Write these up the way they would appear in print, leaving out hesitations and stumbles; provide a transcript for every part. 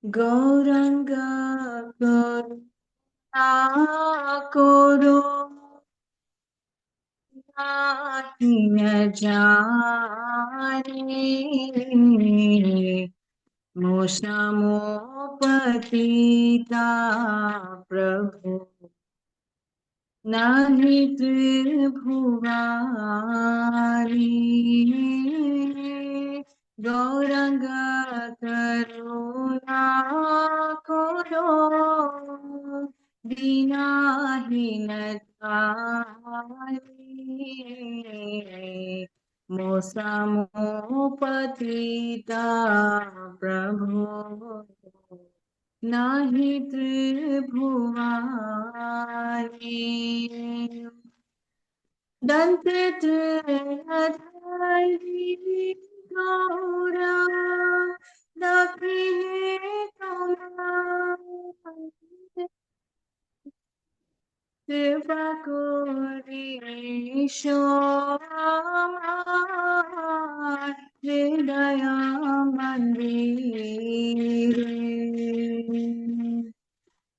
गौरंग करो नाहि न जाने मोक्षमो पतिता प्रभु नहि त्रिभुवानि गौरंग करुणा करो दीनहीन मोसमो पतिता प्रभु नहि त्रिभुवानि दन्ते त्रिनधारि गौरा दक्षिणे कृपा करिषो আমার হৃদয় মন্দিরে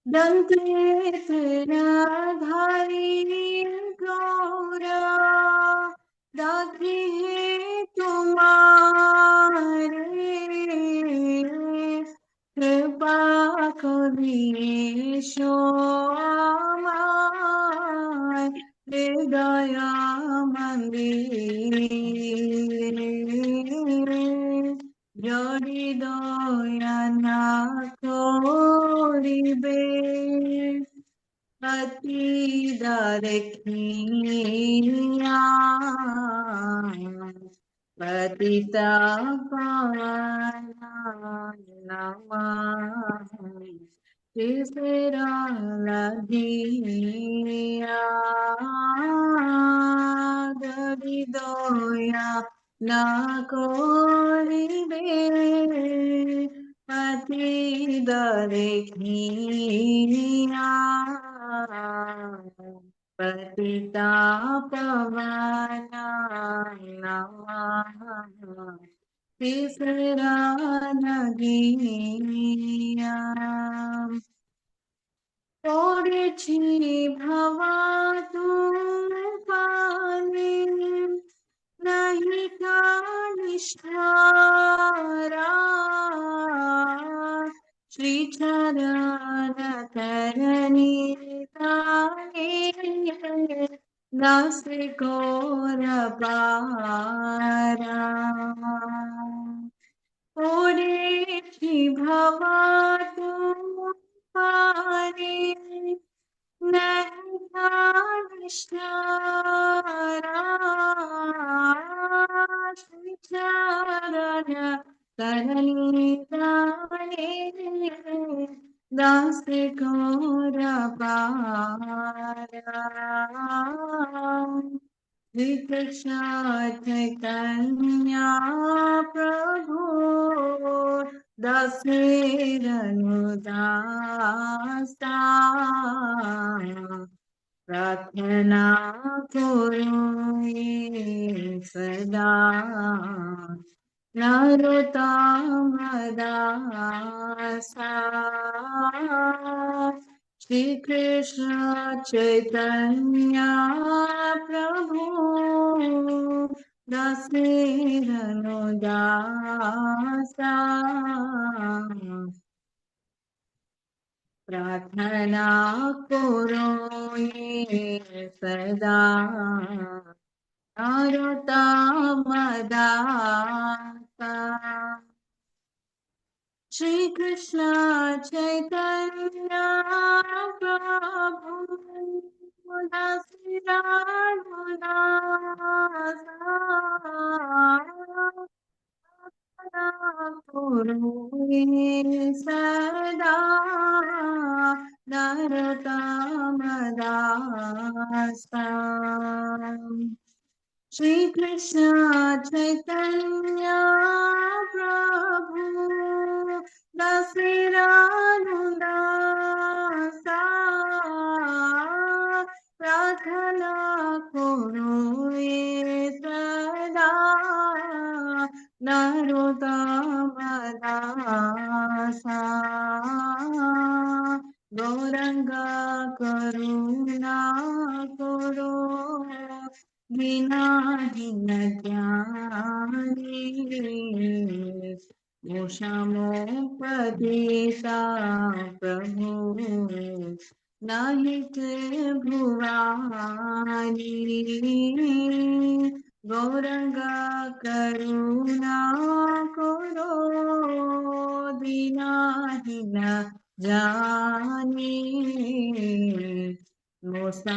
दन्ते त्रिनधारि गौरा दक्षिणे तुम्हारे कृपा करिषो আমার হৃদয় মন্দিরে যদি দয়া না করিবে পতিতা পতিতা নমঃ তিসরা লাগিয়া যদি দয়া না করিবে পতিতা দেখিয়া पतिता पवन नमः तीसरा नगिया पड़ेछि भवा तूफाने नहीं का निष्ठारा श्री चरण करणी दास गौर पारा ओरे भवा तुम्हारे नैष्ठारा श्री चरण करणी दास गौर पारा श्री कृष्ण चैतन्य प्रभु दासेरनुदासा प्रार्थना करो ये सदा नरोत्तम दासा श्री कृष्ण चैतन्य प्रभु दासेरनुदासा प्रार्थना करो ये सदा नरोत्तम दासा श्री कृष्ण चैतन्य प्रभु दासीरानुदासा सदा नरोत्तम दासा श्री कृष्ण चैतन्य प्रभु दासीरानुदासा प्रार्थना करो ये सदा नरोत्तम दासा दीनाहीन ज्ञानी मोक्षमोपदेशा प्रभु नाहि त्रिभुवानी गौरंगा करुणा करो दीनाहीन जानी मोसमोपतिता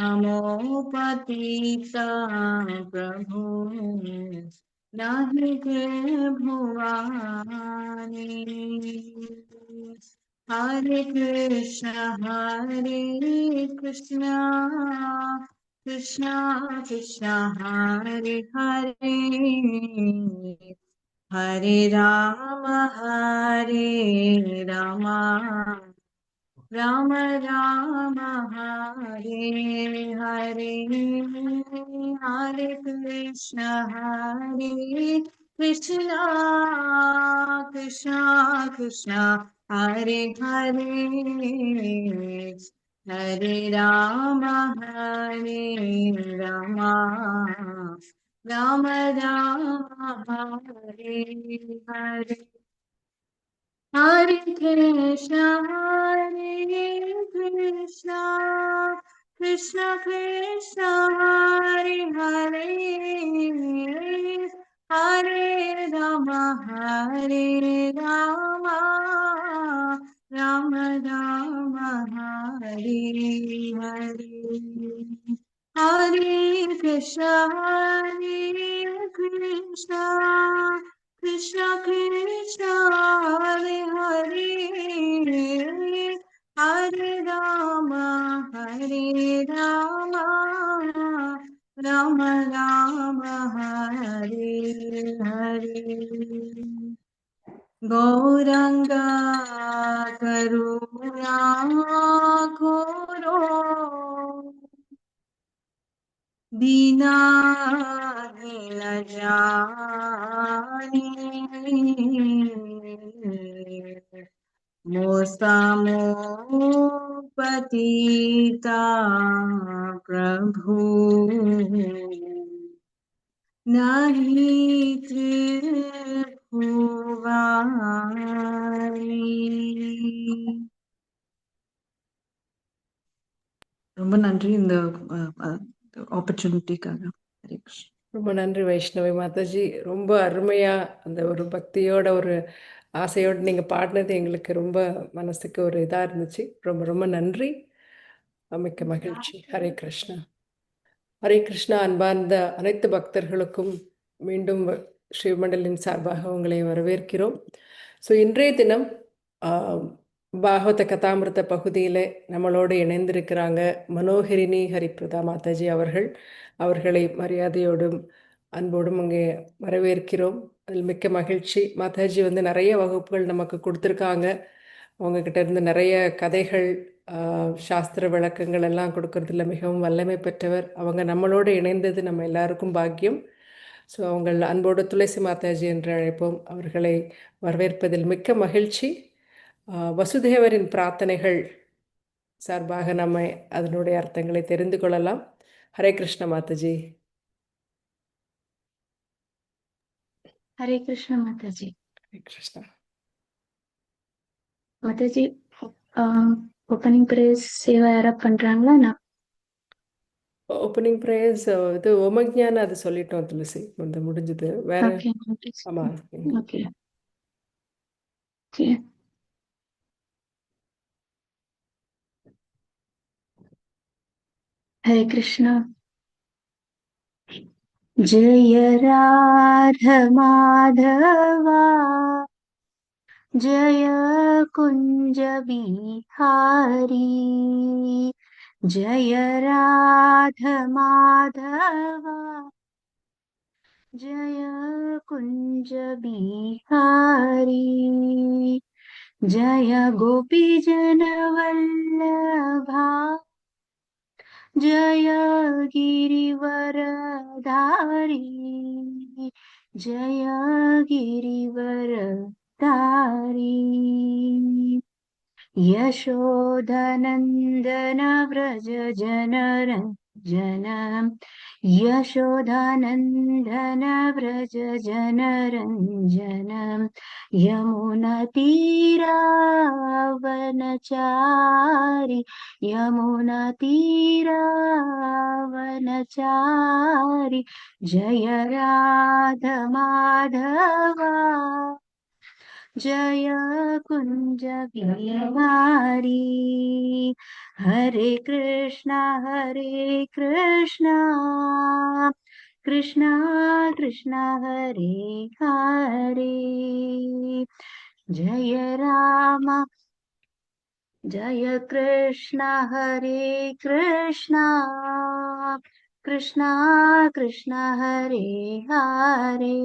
प्रभु नाहि भुवानी हरे Krishna Krishna Krishna Hare Hare Hare Ram Ram Ram Hare Hare Hare Krishna Krishna Krishna Hare Hare Hare Ram Ram Ram Hare Hare Hare Krishna, Krishna Krishna, Hare Hare, Hare Rama, Rama Rama, Hare Hare. Hare Krishna, Krishna Krishna, Hare Hare, Hare Rama, Rama Rama, Hare Hare. Gauranga Karuna Koro दीनाहीन जानी मोसमोपतिता प्रभु नाही त्रिभुवानी. ரொம்ப நன்றி இந்த ஆப்பர்ச்சுனிட்டிக்காக. ஹரே கிருஷ்ணா. ரொம்ப நன்றி வைஷ்ணவி மாதாஜி. ரொம்ப அருமையாக அந்த ஒரு பக்தியோட ஒரு ஆசையோடு நீங்கள் பாடினது எங்களுக்கு ரொம்ப மனசுக்கு ஒரு இதாக இருந்துச்சு. ரொம்ப ரொம்ப நன்றி. மிக்க மகிழ்ச்சி. ஹரே கிருஷ்ணா. ஹரே கிருஷ்ணா. அன்பார்ந்த அனைத்து பக்தர்களுக்கும் மீண்டும் ஸ்ரீமண்டலின் சார்பாக உங்களை வரவேற்கிறோம். ஸோ இன்றைய தினம் பாகவத கதாமிருத பகுதியில் நம்மளோடு இணைந்திருக்கிறாங்க மனோஹரிணி ஹரிபிரதா மாதாஜி அவர்கள். அவர்களை மரியாதையோடும் அன்போடும் அங்கே வரவேற்கிறோம். அதில் மிக்க மகிழ்ச்சி. மாதாஜி நிறைய வகுப்புகள் நமக்கு கொடுத்துருக்காங்க. அவங்கக்கிட்ட இருந்து நிறைய கதைகள், சாஸ்திர விளக்கங்கள் எல்லாம் கொடுக்கறதுல மிகவும் வல்லமை பெற்றவர். அவங்க நம்மளோடு இணைந்தது நம்ம எல்லாருக்கும் பாக்கியம். ஸோ அவங்கள் அன்போடு துளசி மாதாஜி என்று அழைப்போம். அவர்களை வரவேற்பதில் மிக்க மகிழ்ச்சி. வசுதேவரின் பிரார்த்தனைகள் சார்பாக நம்ம அதனுடைய அர்த்தங்களை தெரிந்து கொள்ளலாம். ஹரே கிருஷ்ண மாதாஜி. हरे कृष्ण माताजी. ஹரே கிருஷ்ணா माताजी, ஓப்பனிங் பிரேயர்ஸ் சேவா யாரா பண்றாங்களா? நான் ஓப்பனிங் ப்ரேயர்ஸ் இது ஓமஜ்ஞான அது சொல்லிட்டோம் துளசி, முடிஞ்சது. வேற ஓகே. ஆமா. Okay okay. हरे कृष्णा. जय राधा माधवा, जय कुंज बिहारी, जय राधा माधवा, जय कुंज बिहारी, जय गोपी जन वल्लभा, जय गिरिवरधारी, जय गिरिवरधारी, यशोधनन्दन व्रज जनरञ्जनी, जन यशोदानन्दन व्रज जनरञ्जन यमुनतीरावनचारि यमुनतीरावनचारि जय राधमाधवा जय कुंज बिहारी हरे कृष्णा कृष्णा कृष्णा हरे हरे जय राम जय कृष्णा हरे Krishna Krishna Krishna Hare Hare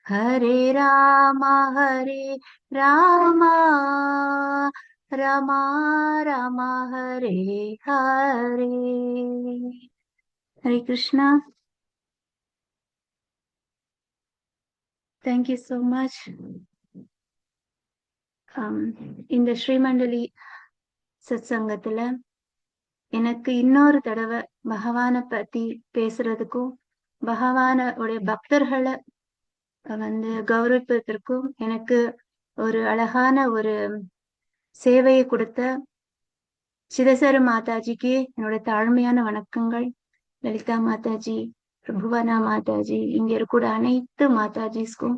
Hare Ram Ram Ram Hare Hare Hare Krishna thank you so much இந்த ஸ்ரீமண்டலி சத்சங்கத்துல எனக்கு இன்னொரு தடவை பகவானை பத்தி பேசுறதுக்கும் பகவான உடைய பக்தர்களை கௌரவிப்பதற்கும் எனக்கு ஒரு அழகான ஒரு சேவையை கொடுத்த சிதசர மாதாஜிக்கு என்னோட தாழ்மையான வணக்கங்கள். லலிதா மாதாஜி, பிரபுவனா மாதாஜி, இங்க இருக்கிற அனைத்து மாதாஜிஸ்க்கும்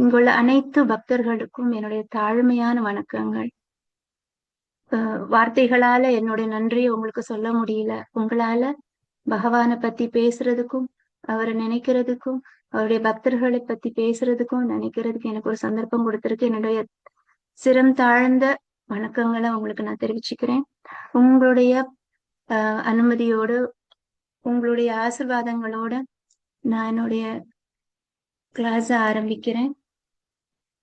இங்குள்ள அனைத்து பக்தர்களுக்கும் என்னுடைய தாழ்மையான வணக்கங்கள். வார்த்தைகளால என்னுடைய நன்றியை உங்களுக்கு சொல்ல முடியல. உங்களால பகவானை பத்தி பேசுறதுக்கும் அவரை நினைக்கிறதுக்கும் அவருடைய பக்தர்களை பத்தி பேசுறதுக்கும் நினைக்கிறதுக்கு எனக்கு ஒரு சந்தர்ப்பம் கொடுத்திருக்கு. என்னுடைய சிரம் தாழ்ந்த வணக்கங்களை உங்களுக்கு நான் தெரிவிச்சுக்கிறேன். உங்களுடைய அனுமதியோடு உங்களுடைய ஆசீர்வாதங்களோட நான் என்னுடைய கிளாஸ் ஆரம்பிக்கிறேன்.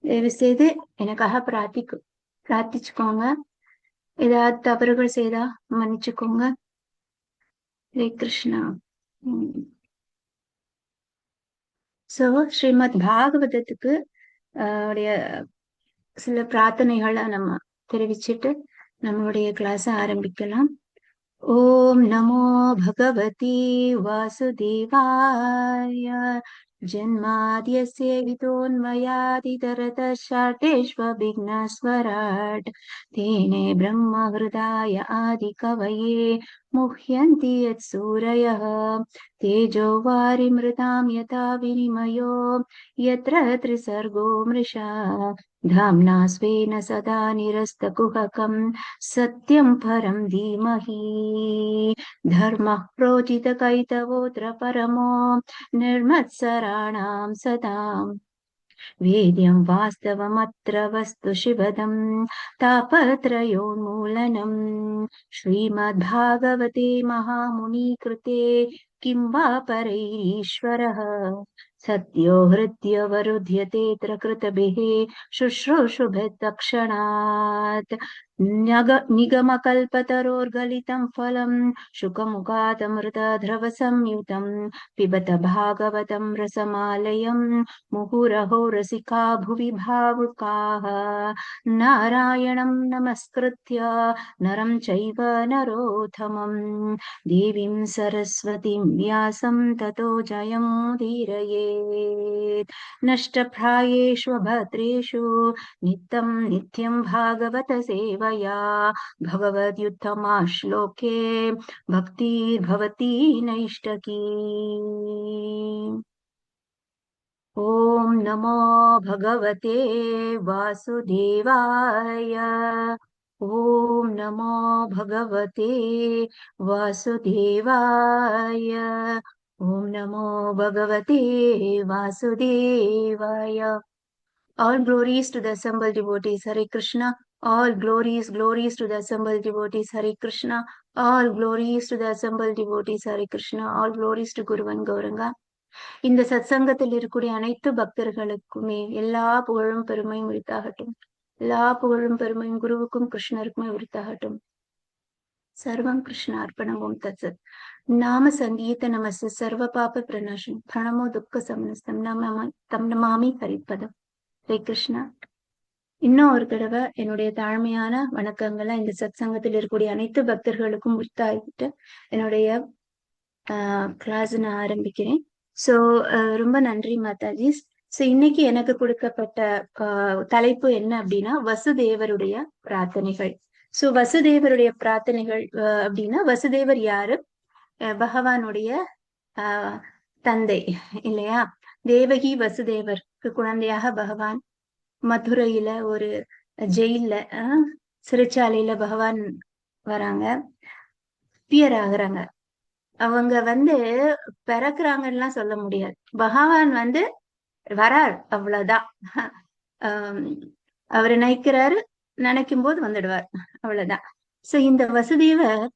தயவு செய்து எனக்காக பிரார்த்திச்சுக்கோங்க. ஏதாவது தவறுகள் செய்தா மன்னிச்சுக்கோங்க. ஹரே கிருஷ்ணா. சோ ஸ்ரீமத் பாகவதத்துக்கு சில பிரார்த்தனைகளை நம்ம தெரிவிச்சுட்டு நம்மளுடைய கிளாஸ் ஆரம்பிக்கலாம். ஓம் நமோ பகவதி வாசுதேவாய जन्माद्यस्य वितोन्मयादितरतश्चार्तेष्वभिघ्नस्वराट् तेने ब्रह्महृदाय आदिकवये मुह्यन्ति यत्सूरयः तेजो वारिमृतां यथा विनिमयो यत्र त्रिसर्गो मृषा धाम्ना स्वेन सदा निरस्तकुहकं सत्यं परं धीमहि धर्मः प्रोचितकैतवोऽत्र परमो निर्मत्सराणां सदाम् वेद्यं वास्तवमत्र वस्तु शिवदं तापत्रयोन्मूलनम् श्रीमद्भागवते महामुनिकृते किं वा परैरीश्वरः सद्यो हृद्यवरुध्यतेऽत्र कृतभिः शुश्रूषुभिः तत्क्षणात् निगमकल्पतरोर्गलितं फलं शुकमुखादमृतद्रवसंयुतं पिबत भागवतं रसमालयं मुहुरहो रसिका भुवि भावुकाः नारायणं नमस्कृत्य नरं चैव नरोत्तमं देवीं सरस्वतीं व्यासं ततो जयमुदीरयेत् नष्टप्रायेषु भद्रेषु नित्यं भागवत सेवया भगवद्युत्तमा श्लोके भक्तिर्भवति नैष्टकी। ओम नमो भगवते वासुदेवाय ओम नमो भगवते वासुदेवाय ओम नमो भगवते वासुदेवाय। All glories to the assembled devotees. Hare Krishna. All glories to the assembled devotees. Hare Krishna. All glories to the assembled devotees. Hare Krishna. All glories to Guruvan Gauranga. இந்த சத்சங்கத்தில் இருக்கக்கூடிய அனைத்து பக்தர்களுக்குமே எல்லா புகழும் பெருமையும் உரித்தாகட்டும். எல்லா புகழும் பெருமையும் குருவுக்கும் கிருஷ்ணருக்குமே உரித்தாகட்டும். சர்வம் கிருஷ்ண அர்ப்பணம். ஓம் தத்சத். நாம சங்கீத நமஸ்து சர்வ பாப பிரணாசம் பிரணமோ துக்க சமனஸ்தம் தம் நமாமி ஹரிபதம். ஹரே கிருஷ்ணா. இன்னும் ஒரு தடவை என்னுடைய தாழ்மையான வணக்கங்களை இந்த சத்சங்கத்தில் இருக்கக்கூடிய அனைத்து பக்தர்களுக்கும் உரித்தாகிட்டு என்னுடைய கிளாஸ் நான் ஆரம்பிக்கிறேன். ஸோ ரொம்ப நன்றி மாதாஜி. ஸோ இன்னைக்கு எனக்கு கொடுக்கப்பட்ட தலைப்பு என்ன அப்படின்னா வசுதேவருடைய பிரார்த்தனைகள். ஸோ வசுதேவருடைய பிரார்த்தனைகள் அப்படின்னா வசுதேவர் யாரு? பகவானுடைய தந்தை இல்லையா? தேவகி வசுதேவருக்கு குழந்தையாக பகவான் மதுரையில ஒரு ஜெயில சிறைச்சாலையில பகவான் வராங்க, பியர் ஆகுறாங்க. அவங்க பிறக்குறாங்கன்னு சொல்ல முடியாது. பகவான் வரார், அவ்வளவுதான். அவரு நினைக்கும் போது வந்துடுவார், அவ்வளவுதான். சோ இந்த வசுதேவர்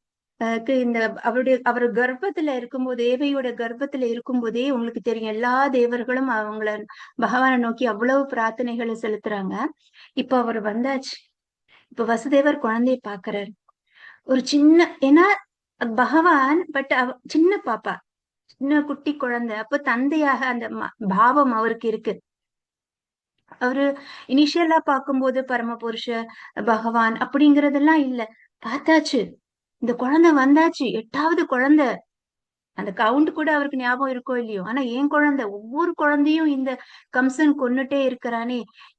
அவர் கர்ப்பத்துல இருக்கும்போது, தேவையோட கர்ப்பத்துல இருக்கும்போதே உங்களுக்கு தெரியும், எல்லா தேவர்களும் அவங்கள பகவானை நோக்கி அவ்வளவு பிரார்த்தனைகளை செலுத்துறாங்க. இப்ப அவர் வந்தாச்சு. இப்ப வசுதேவர் குழந்தைய பாக்குறாரு. ஒரு சின்ன, ஏன்னா பகவான் சின்ன பாப்பா, சின்ன குட்டி குழந்தை. அப்ப தந்தையாக அந்த பாவம் அவருக்கு இருக்கு. அவரு இனிஷியலா பார்க்கும்போது பரமபுருஷ பகவான் அப்படிங்கறதெல்லாம் இல்ல. பார்த்தாச்சு, இந்த குழந்தை வந்தாச்சு, 8வது குழந்தை. அந்த கவுண்ட் கூட அவருக்கு ஞாபகம் இருக்கோ இல்லையோ, ஆனா என் குழந்தை, ஒவ்வொரு குழந்தையும் இந்த கம்சன் கொன்னுட்டே இருக்கிறானே,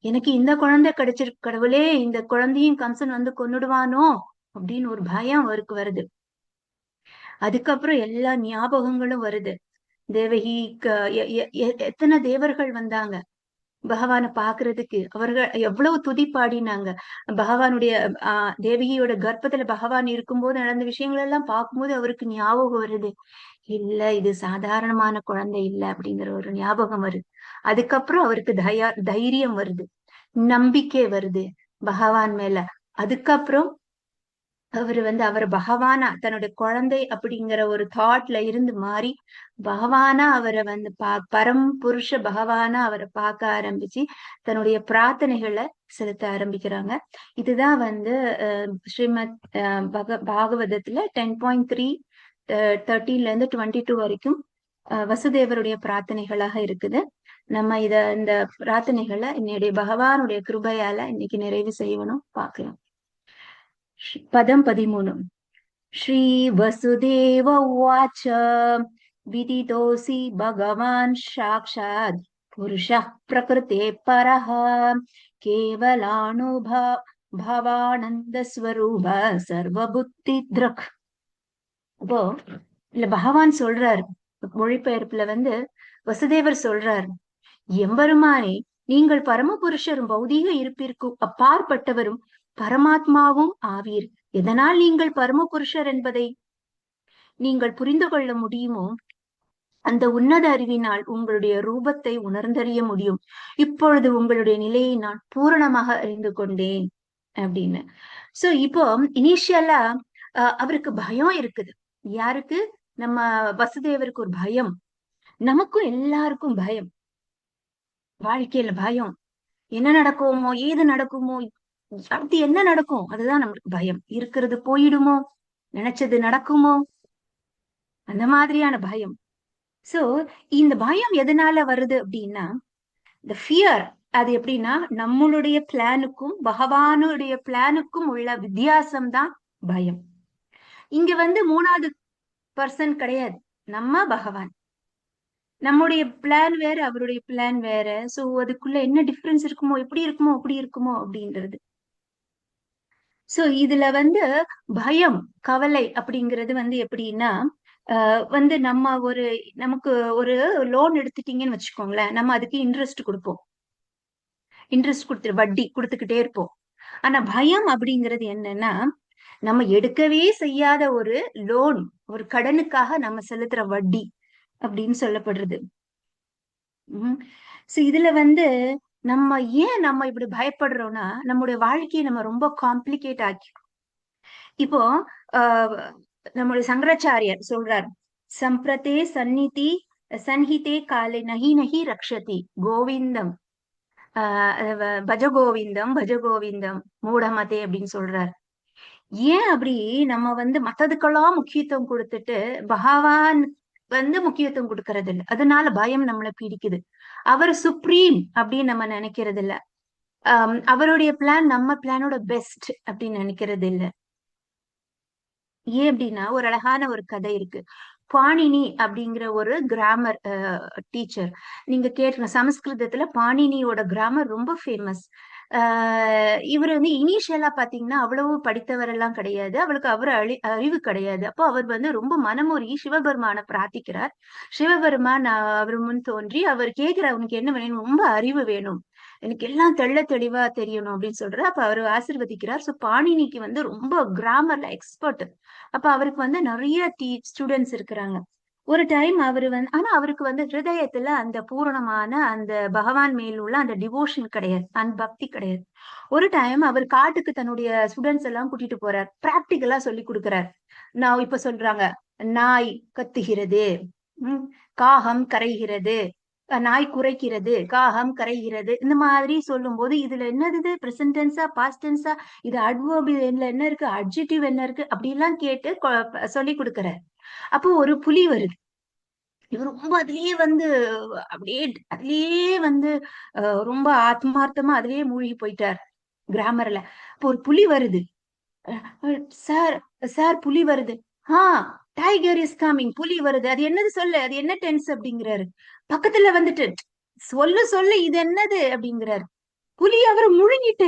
எனக்கு இந்த குழந்தை கிடைச்சிருக்கு, கடவுளே இந்த குழந்தையும் கம்சன் கொன்னுடுவானோ அப்படின்னு ஒரு பயம் அவருக்கு வருது. அதுக்கப்புறம் எல்லா ஞாபகங்களும் வருது. தேவகிக்கு எத்தனை தேவர்கள் வந்தாங்க பகவானை பாக்குறதுக்கு, அவர்கள் எவ்வளவு துதி பாடினாங்க. பகவானுடைய தேவகியோட கர்ப்பத்துல பகவான் இருக்கும்போது நடந்த விஷயங்கள் எல்லாம் பார்க்கும்போது அவருக்கு ஞாபகம் வருது. இல்ல, இது சாதாரணமான குழந்தை இல்ல அப்படிங்கிற ஒரு ஞாபகம் வருது. அதுக்கப்புறம் அவருக்கு தைரியம் வருது, நம்பிக்கை வருது பகவான் மேல. அதுக்கப்புறம் அவர் பகவானா, தன்னுடைய குழந்தை அப்படிங்கிற ஒரு தாட்ல இருந்து மாறி பகவானா அவரை பரம் புருஷ பகவானா அவரை பார்க்க ஆரம்பிச்சு தன்னுடைய பிரார்த்தனைகளை செலுத்த ஆரம்பிக்கிறாங்க. இதுதான் ஸ்ரீமத் பாகவதத்துல 10.3 13ல இருந்து 22 வரைக்கும் வசுதேவருடைய பிரார்த்தனைகளாக இருக்குது. நம்ம இந்த பிரார்த்தனைகளை என்னுடைய பகவானுடைய கிருபையால இன்னைக்கு நிறைவு செய்யணும், பார்க்கலாம். पदं 13 श्रीवसुदेव उवाच विदितोऽसि भगवान् साक्षात् पुरुषः प्रकृते परः केवलानुभवानन्दस्वरूप सर्वबुद्धिदृक्. அப்போ இல்ல பகவான் சொல்றாரு, மொழிபெயர்ப்புல வசுதேவர் சொல்றாரு, எம்பெருமானே, நீங்கள் பரமபுருஷரும் பௌதீக இருப்பிற்கும் அப்பாற்பட்டவரும் பரமாத்மாவும் ஆவீர். எதனால் நீங்கள் பரமபுருஷர் என்பதை நீங்கள் புரிந்து கொள்ள முடியுமோ அந்த உன்னத அறிவினால் உங்களுடைய ரூபத்தை உணர்ந்தறிய முடியும். இப்பொழுது உங்களுடைய நிலையை நான் பூரணமாக அறிந்து கொண்டேன் அப்படின்னு. சோ இப்போ இனிஷியலா அவருக்கு பயம் இருக்குது. யாருக்கு? நம்ம வசுதேவருக்கு ஒரு பயம். நமக்கும் எல்லாருக்கும் பயம், வாழ்க்கையில பயம். என்ன நடக்குமோ, ஏது நடக்குமோ, அடுத்து என்ன நடக்கும், அதுதான் நம்மளுக்கு பயம். இருக்கிறது போயிடுமோ, நினைச்சது நடக்குமோ, அந்த மாதிரியான பயம். சோ இந்த பயம் எதனால வருது அப்படின்னா, இந்த ஃபியர், அது எப்படின்னா நம்மளுடைய பிளானுக்கும் பகவானுடைய பிளானுக்கும் உள்ள வித்தியாசம் தான் பயம். இங்க 3வது பர்சன் கிடையாது, நம்ம பகவான். நம்முடைய பிளான் வேற, அவருடைய பிளான் வேற. சோ அதுக்குள்ள என்ன டிஃபரன்ஸ் இருக்குமோ, எப்படி இருக்குமோ, அப்படி இருக்குமோ அப்படின்றது. சோ இதுல பயம், கவலை அப்படிங்கிறது எப்படின்னா, நம்ம நமக்கு ஒரு லோன் எடுத்துட்டீங்கன்னு வச்சுக்கோங்களேன், நம்ம அதுக்கு இன்ட்ரெஸ்ட் கொடுப்போம், இன்ட்ரெஸ்ட் வட்டி கொடுத்துக்கிட்டே இருப்போம். ஆனா பயம் அப்படிங்கிறது என்னன்னா, நம்ம எடுக்கவே செய்யாத ஒரு லோன், ஒரு கடனுக்காக நம்ம செலுத்துற வட்டி அப்படின்னு சொல்லப்படுறது. சோ இதுல நம்ம இப்படி பயப்படுறோம்னா, நம்முடைய வாழ்க்கையை நம்ம ரொம்ப காம்ப்ளிகேட் ஆக்கி. இப்போ நம்முடைய சங்கராச்சாரியார் சொல்றார், சம்பிரதே சன்ஹிதே காலே நஹி நஹி ரக்ஷதி கோவிந்தம் பஜகோவிந்தம் பஜகோவிந்தம் மூடமதே அப்படின்னு சொல்றார். ஏன் அப்படி நம்ம மத்ததுக்கெல்லாம் முக்கியத்துவம் கொடுத்துட்டு பகவான் முக்கியத்துவம் கொடுக்கறது இல்லை. அதனால பயம் நம்மளை பீடிக்குது. அவர் சுப்ரீம் அப்படின்னு நம்ம நினைக்கிறது இல்ல. அவருடைய பிளான் நம்ம பிளானோட பெஸ்ட் அப்படின்னு நினைக்கிறது இல்ல. ஏன் அப்படின்னா ஒரு அழகான ஒரு கதை இருக்கு. பாணினி அப்படிங்கிற ஒரு கிராமர் டீச்சர். நீங்க கேட்க சமஸ்கிருதத்துல பாணினியோட கிராமர் ரொம்ப ஃபேமஸ். இவர் வந்து இனிஷியலா பாத்தீங்கன்னா அவ்வளவு படித்தவர் எல்லாம் கிடையாது. அவருக்கு அறிவு கிடையாது. அப்போ அவர் வந்து ரொம்ப மனமுருகி சிவபெருமான பிரார்த்திக்கிறார். சிவபெருமான் அவர் முன் தோன்றி அவர் கேட்கிற அவனுக்கு என்ன வேணும், ரொம்ப அறிவு வேணும், எனக்கு எல்லாம் தெள்ள தெளிவா தெரியணும் அப்படின்னு சொல்றாரு. அப்ப அவர் ஆசிர்வதிக்கிறார். சோ பாணினிக்கு வந்து ரொம்ப கிராமர்ல எக்ஸ்பர்ட். அப்ப அவருக்கு வந்து நிறைய ஸ்டூடெண்ட்ஸ் இருக்கிறாங்க. ஒரு டைம் அவரு வந்து ஆனா அவருக்கு வந்து ஹிருதயத்துல அந்த பூரணமான அந்த பகவான் மேல் உள்ள அந்த டிவோஷன் கிடையாது, அந்த பக்தி கிடையாது. ஒரு டைம் அவர் காட்டுக்கு தன்னுடைய ஸ்டூடெண்ட்ஸ் எல்லாம் கூட்டிட்டு போறார், பிராக்டிக்கலா சொல்லி கொடுக்கிறார். நான் இப்ப சொல்றாங்க, நாய் கத்துகிறது, காகம் கரைகிறது, நாய் குறைக்கிறது, காகம் கரைகிறது, இந்த மாதிரி சொல்லும் போது இதுல என்னது பிரசன்ட் டென்ஸா பாஸ்ட் டென்ஸா, இது அட்வர்ப் என்ன இருக்கு, அட்ஜெக்டிவ் என்ன இருக்கு, அப்படி எல்லாம் கேட்டு சொல்லி கொடுக்கிறார். அப்போ ஒரு புலி வருது. இவர் ரொம்ப அதுலயே வந்து அப்படியே அதுலயே வந்து ரொம்ப ஆத்மார்த்தமா அதுலயே மூழ்கி போயிட்டார் கிராமர்ல. அப்போ ஒரு புலி வருது. சார் சார் புலி வருது. டைகர் இஸ் கமிங், புலி வருது, அது என்னது சொல்லு, அது என்ன டென்ஸ் அப்படிங்கிறாரு. பக்கத்துல வந்துட்டு சொல்லு இது என்னது அப்படிங்கிறாரு. புலி அவரை முழுங்கிட்டு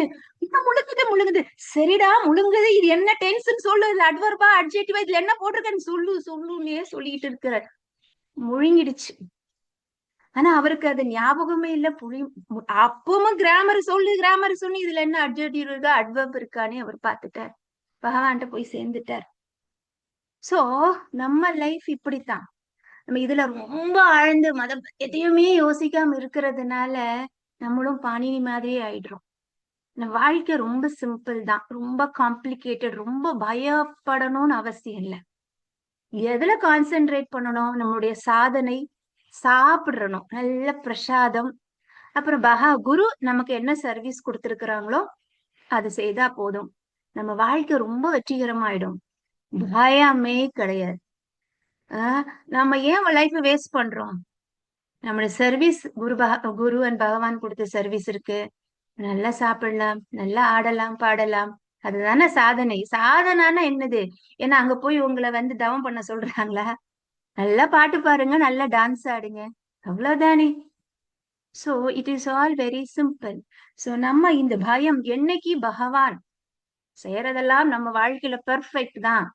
முழுங்குது. சரிடா முழுங்குது, இது என்ன டென்ஸ்ன்னு சொல்லு, இது அட்வர்பா அட்ஜெக்டிவா, இதுல என்ன போட்டிருக்கேன்னு சொல்லுன்னே சொல்லிட்டு இருக்கிறார். முழுங்கிடுச்சு. ஆனா அவருக்கு அது ஞாபகமே இல்ல. அப்பவும் கிராமர் சொல்லி இதுல என்ன அட்ஜெக்டிவ் இருக்கா அட்வர்ப் இருக்கானே அவர் பார்த்துட்டார். பகவான்கிட்ட போய் சேர்ந்துட்டார். சோ நம்ம லைஃப் இப்படித்தான். நம்ம இதுல ரொம்ப ஆழ்ந்து மதம் எதையுமே யோசிக்காம இருக்கிறதுனால நம்மளும் பாணினி மாதிரியே ஆயிடுறோம். நம்ம வாழ்க்கை ரொம்ப சிம்பிள் தான், ரொம்ப காம்ப்ளிகேட்டட், ரொம்ப பயப்படணும்னு அவசியம் இல்லை. எதுல கான்சென்ட்ரேட் பண்ணணும், நம்மளுடைய சாதனை, சாப்பிடணும் நல்ல பிரசாதம், அப்புறம் குரு நமக்கு என்ன சர்வீஸ் கொடுத்திருக்கிறாங்களோ அது செய்தா போதும். நம்ம வாழ்க்கை ரொம்ப வெற்றிகரமாயிடும். பயமே கிடையாது. நம்ம ஏன் லைஃப் வேஸ்ட் பண்றோம்? நம்மளுடைய சர்வீஸ் குரு அண்ட் பகவான் கொடுத்த சர்வீஸ் இருக்கு. நல்லா சாப்பிடலாம், நல்லா ஆடலாம் பாடலாம், அதுதானே சாதனை. சாதனைனா என்னது? ஏன்னா அங்க போய் உங்களை வந்து தவம் பண்ண சொல்றாங்களா? நல்லா பாட்டு பாருங்க, நல்லா டான்ஸ் ஆடுங்க, அவ்வளவுதானே. So it is all very simple. So நம்ம இந்த பயம் என்னைக்கு பகவான் செய்யறதெல்லாம் நம்ம வாழ்க்கையில பெர்ஃபெக்ட் தான்,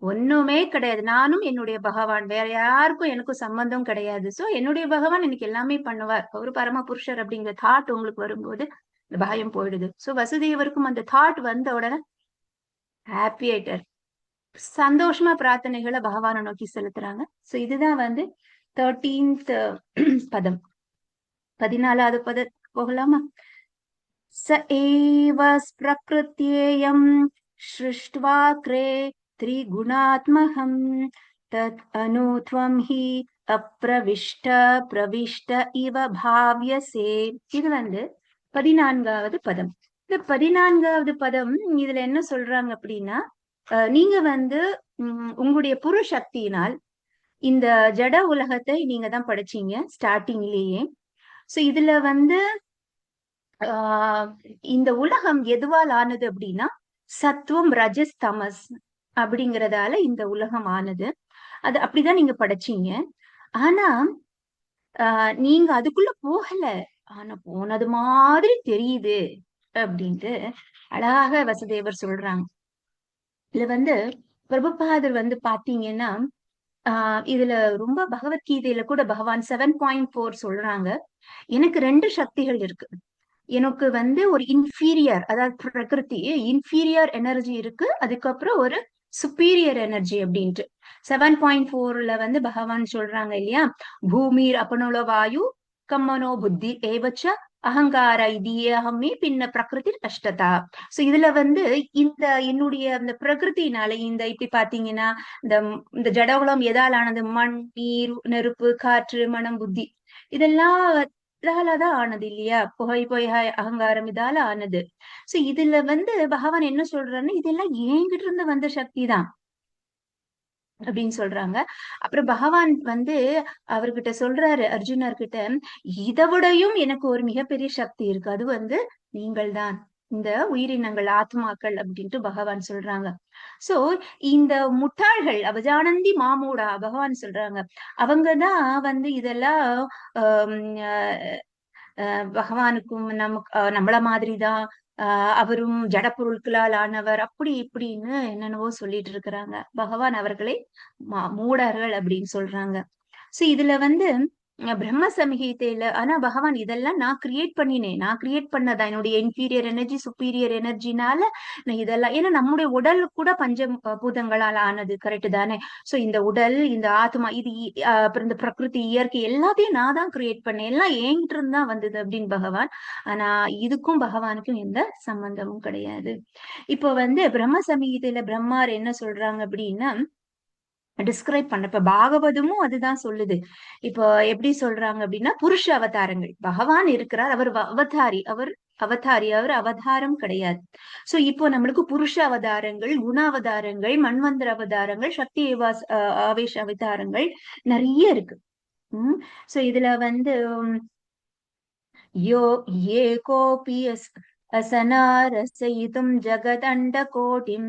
ஒண்ணுமே கிடையாது, நானும் என்னுடைய பகவான், வேற யாருக்கும் எனக்கும் சம்பந்தம் கிடையாது, சோ என்னுடைய பகவான் எனக்கு எல்லாமே பண்ணுவார், ஒரு பரம புருஷர் அப்படிங்கிற தாட் உங்களுக்கு வரும்போது இந்த பயம் போயிடுது. சோ வசுதேவருக்கும் அந்த தாட் வந்த உடனே ஹாப்பி ஆயிட்டார். சந்தோஷமா பிரார்த்தனைகளை பகவானை நோக்கி செலுத்துறாங்க. சோ இதுதான் வந்து 13th பதம். 14வது பதம் போகலாமா? ச ஏவ பிரகிருத்யேயம் ஸ்ருஷ்ட்வாக்ரே திரிகுணாத்மகம் தத் அனுத்வம் ஹி பிரவிஷ்ட இவ பாவ்யசே. இது வந்து 14வது பதம். இந்த 14வது பதம் இதுல என்ன சொல்றாங்க அப்படின்னா, நீங்க வந்து உங்களுடைய புரு சக்தியினால் இந்த ஜட உலகத்தை நீங்க தான் படைச்சீங்க ஸ்டார்டிங்லேயே. சோ இதுல வந்து இந்த உலகம் எதுவால் ஆனது அப்படின்னா சத்துவம் ரஜஸ் தமஸ் அப்படிங்கறதால இந்த உலகம் ஆனது. அது அப்படிதான் நீங்க படைச்சீங்க. ஆனா நீங்க அதுக்குள்ள போகல, ஆனா போனது மாதிரி தெரியுது அப்படின்ட்டு அழகாக வசுதேவர் சொல்றாங்க. இதுல வந்து பிரபுபாதர் வந்து பாத்தீங்கன்னா இதுல ரொம்ப பகவத்கீதையில கூட பகவான் 7.4 சொல்றாங்க, எனக்கு 2 சக்திகள் இருக்கு. எனக்கு வந்து ஒரு இன்ஃபீரியர், அதாவது பிரகிருதி இன்ஃபீரியர் எனர்ஜி இருக்கு, அதுக்கப்புறம் ஒரு சுப்பீரியர் எனர்ஜி அப்படின்ட்டு 7.4ல வந்து பகவான் சொல்றாங்க இல்லையா, பூமிர் அப்பனோல வாயு கம்மனோ புத்தி ஏவச்ச அகங்கார இதியமே பின்ன பிரகிருதி அஷ்டதா. சோ இதுல வந்து இந்த என்னுடைய அந்த பிரகிருத்தினால இந்த இப்படி பாத்தீங்கன்னா இந்த ஜடகுலம் எதால் ஆனது, மண், நீர், நெருப்பு, காற்று, மனம், புத்தி, இதெல்லாம் இதாலதான் ஆனது இல்லையா, புகை அகங்காரம் இதால ஆனது. சோ இதுல வந்து பகவான் என்ன சொல்றாருன்னா இதெல்லாம் என்கிட்ட இருந்து வந்த சக்தி தான் அப்படின்னு சொல்றாங்க. அப்புறம் பகவான் வந்து அவர்கிட்ட சொல்றாரு, அர்ஜுனர்கிட்ட, இதை விடையும் எனக்கு ஒரு மிகப்பெரிய சக்தி இருக்கு, அது வந்து நீங்கள் தான் இந்த உயிரினங்கள், ஆத்மாக்கள் அப்படின்ட்டு பகவான் சொல்றாங்க. சோ இந்த முட்டாள்கள், அவஜானந்தி மாமூடா, பகவான் சொல்றாங்க, அவங்கதான் வந்து இதெல்லாம் ஆஹ் பகவானுக்கும் நமக்கு நம்மள மாதிரிதான், அவரும் ஜட பொருட்களால் ஆனவர், அப்படி இப்படின்னு என்னென்னவோ சொல்லிட்டு இருக்கிறாங்க. பகவான் அவர்களை மூடர்கள் அப்படின்னு சொல்றாங்க. சோ இதுல வந்து பிரம்ம சம்ஹிதையில, ஆனா பகவான் இதெல்லாம் நான் கிரியேட் பண்ணினேன், நான் கிரியேட் பண்ணதா, என்னுடைய இன்ஃபீரியர் எனர்ஜி சுப்பீரியர் எனர்ஜினால நான் இதெல்லாம், ஏன்னா நம்முடைய உடல் கூட பஞ்ச பூதங்களால் ஆனது, கரெக்ட் தானே? சோ இந்த உடல், இந்த ஆத்மா, இது அப்புறம் இந்த பிரகிருதி, இயற்கை எல்லாத்தையும் நான் தான் கிரியேட் பண்ணேன், எல்லாம் என்கிட்ட இருந்து தான் வந்தது அப்படின்னு பகவான். ஆனா இதுக்கும் பகவானுக்கும் எந்த சம்பந்தமும் கிடையாது. இப்போ வந்து பிரம்ம சம்ஹிதையில பிரம்மார் என்ன சொல்றாங்க அப்படின்னா, டிஸ்கிரைப் பண்ண, இப்ப பாகவதமும் அதுதான் சொல்லுது. இப்போ எப்படி சொல்றாங்க அப்படின்னா, புருஷ அவதாரங்கள் பகவான் இருக்கிறார், அவர் அவதாரி, அவர் அவதாரம் கிடையாது. சோ இப்போ நம்மளுக்கு புருஷ அவதாரங்கள், குண அவதாரங்கள், மன்வந்தர அவதாரங்கள், சக்தி ஆவேஷ அவதாரங்கள் நிறைய இருக்கு. சோ இதுல வந்து यो ये कोऽपि असनारसयितुं जगदण्डकोटिं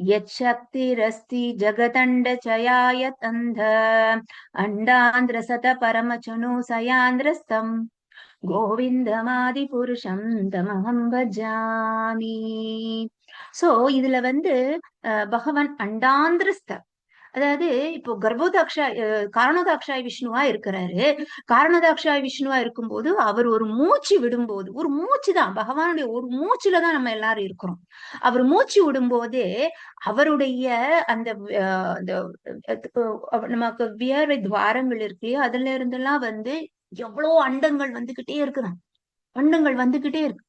यच्छक्तिरस्ति जगदण्डचयाय तन्ध अण्डान्द्रसत परमचनु सयान्द्रस्तम् கோவிந்தமாதிபுருஷம் தமஹம் பஜாமி. சோ இதுல வந்து பகவான் அண்டாந்திரஸ்த, அதாவது இப்போ காரணதாக்ஷாய் விஷ்ணுவா இருக்கிறாரு. காரணதாக்ஷாய் விஷ்ணுவா இருக்கும்போது அவர் ஒரு மூச்சு விடும்போது, ஒரு மூச்சு தான், பகவானுடைய ஒரு மூச்சுலதான் நம்ம எல்லாரும் இருக்கிறோம். அவர் மூச்சு விடும்போதே அவருடைய அந்த நமக்கு வியர்வை துவாரங்கள் இருக்கு, அதுல இருந்தெல்லாம் வந்து எவ்வளவு அண்டங்கள் வந்துகிட்டே இருக்குதான், அண்டங்கள் வந்துகிட்டே இருக்கு.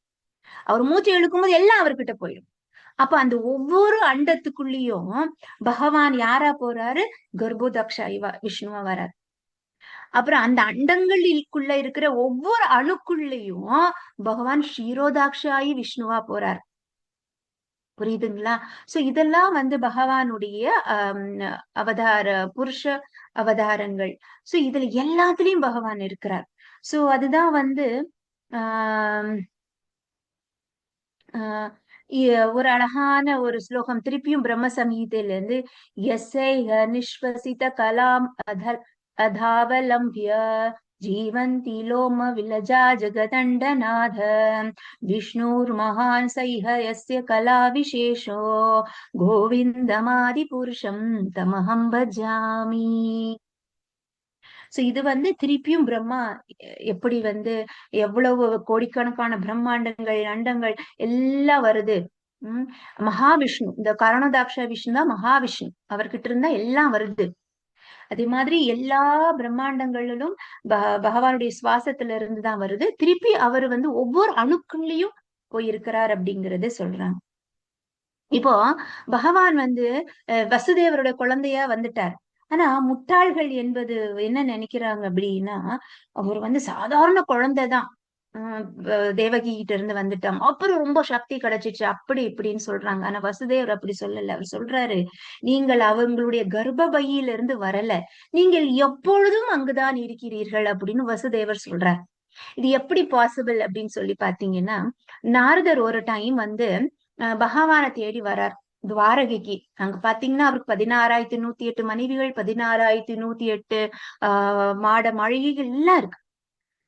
அவர் மூச்சு இழுக்கும்போது எல்லாம் அவர்கிட்ட போயிடும். அப்ப அந்த ஒவ்வொரு அண்டத்துக்குள்ளேயும் பகவான் யாரா போறாரு? கர்ப்போதக்ஷாய் விஷ்ணுவா வராரு. அப்புறம் அந்த அண்டங்களுக்குள்ள இருக்கிற ஒவ்வொரு அணுக்குள்ளேயும் பகவான் க்ஷீரோதாக்ஷாயி விஷ்ணுவா போறார். புரியுதுங்களா? சோ இதெல்லாம் வந்து பகவானுடைய அவதார புருஷ அவதாரங்கள். சோ இதுல எல்லாத்துலயும் பகவான் இருக்கிறார். சோ அதுதான் வந்து ஒரு அழகான ஒரு ஸ்லோகம் திருப்பியும் பிரம்ம சம்ஹிதையில இருந்து, யஸ்ய நிஷ்வசித கலாம் அதாவலம்பிய ஜீவந்தி லோம விலஜா ஜகதண்டநாத விஷ்ணுர் மகான் சைஹ யஸ்ய கலா விசேஷோ கோவிந்தமாதி புருஷம் தமஹம் பஜாமி. சோ இது வந்து திருப்பியும் பிரம்மா எப்படி வந்து எவ்வளவு கோடிக்கணக்கான பிரம்மாண்டங்கள், அண்டங்கள் எல்லாம் வருது. மகாவிஷ்ணு, இந்த காரணதாக்ஷ விஷ்ணு தான் மகாவிஷ்ணு, அவர்கிட்ட இருந்தா எல்லாம் வருது. அதே மாதிரி எல்லா பிரம்மாண்டங்களிலும் பகவானுடைய சுவாசத்துல இருந்துதான் வருது. திருப்பி அவர் வந்து ஒவ்வொரு அணுக்குள்ளயும் போயிருக்கிறார் அப்படிங்கறத சொல்றாங்க. இப்போ பகவான் வந்து வசுதேவருடைய குழந்தையா வந்துட்டார். ஆனா முட்டாள்கள் என்பது என்ன நினைக்கிறாங்க அப்படின்னா, அவர் வந்து சாதாரண குழந்தைதான், தேவகி கிட்ட இருந்து வந்துட்டாங்க, அப்புறம் ரொம்ப சக்தி கிடைச்சிச்சு அப்படி இப்படின்னு சொல்றாங்க. ஆனா வசுதேவர் அப்படி சொல்லல. அவர் சொல்றாரு, நீங்கள் அவங்களுடைய கர்ப்பப்பையில இருந்து வரல, நீங்கள் எப்பொழுதும் அங்குதான் இருக்கிறீர்கள் அப்படின்னு வசுதேவர் சொல்றார். இது எப்படி பாசிபிள் அப்படின்னு சொல்லி பாத்தீங்கன்னா, நாரதர் ஒரு டைம் வந்து பகவான தேடி வரார் துவாரகைக்கு. அங்க பாத்தீங்கன்னா அவருக்கு 16,108 மனைவிகள், 16,108 மாட மாளிகைகள் எல்லாம் இருக்கு.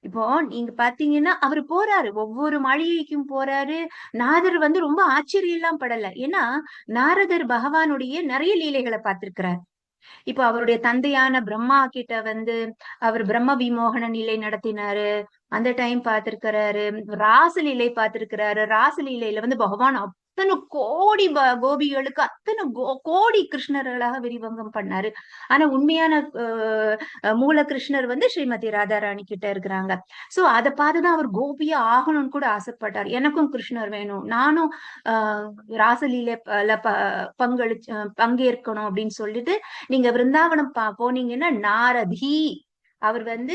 இப்போ நீங்க பாத்தீங்கன்னா அவரு போறாரு, ஒவ்வொரு மாளிகைக்கும் போறாரு. நாரதர் வந்து ரொம்ப ஆச்சரியம் எல்லாம் படல, ஏன்னா நாரதர் பகவானுடைய நிறைய லீலைகளை பார்த்திருக்கிறார். இப்ப அவருடைய தந்தையான பிரம்மா கிட்ட வந்து அவர் பிரம்ம விமோகன நிலை நடத்தினாரு, அந்த டைம் பார்த்திருக்கிறாரு. ராசலீலை பார்த்திருக்கிறாரு. ராசலீலையில வந்து பகவான் அத்தனை கோடி கோபிகளுக்கு அத்தனை கோடி கிருஷ்ணர்களாக விரிவங்கம் பண்ணாரு. ஆனா உண்மையான மூல கிருஷ்ணர் வந்து ஸ்ரீமதி ராதாராணி கிட்ட இருக்கிறாங்க. சோ அதை பார்த்துதான் அவர் கோபியா ஆகணும்னு கூட ஆசைப்பட்டார். எனக்கும் கிருஷ்ணர் வேணும், நானும் ராசலீல பங்கேற்கணும் அப்படின்னு சொல்லிட்டு, நீங்க விருந்தாவனம் போனீங்கன்னா நாரதி, அவர் வந்து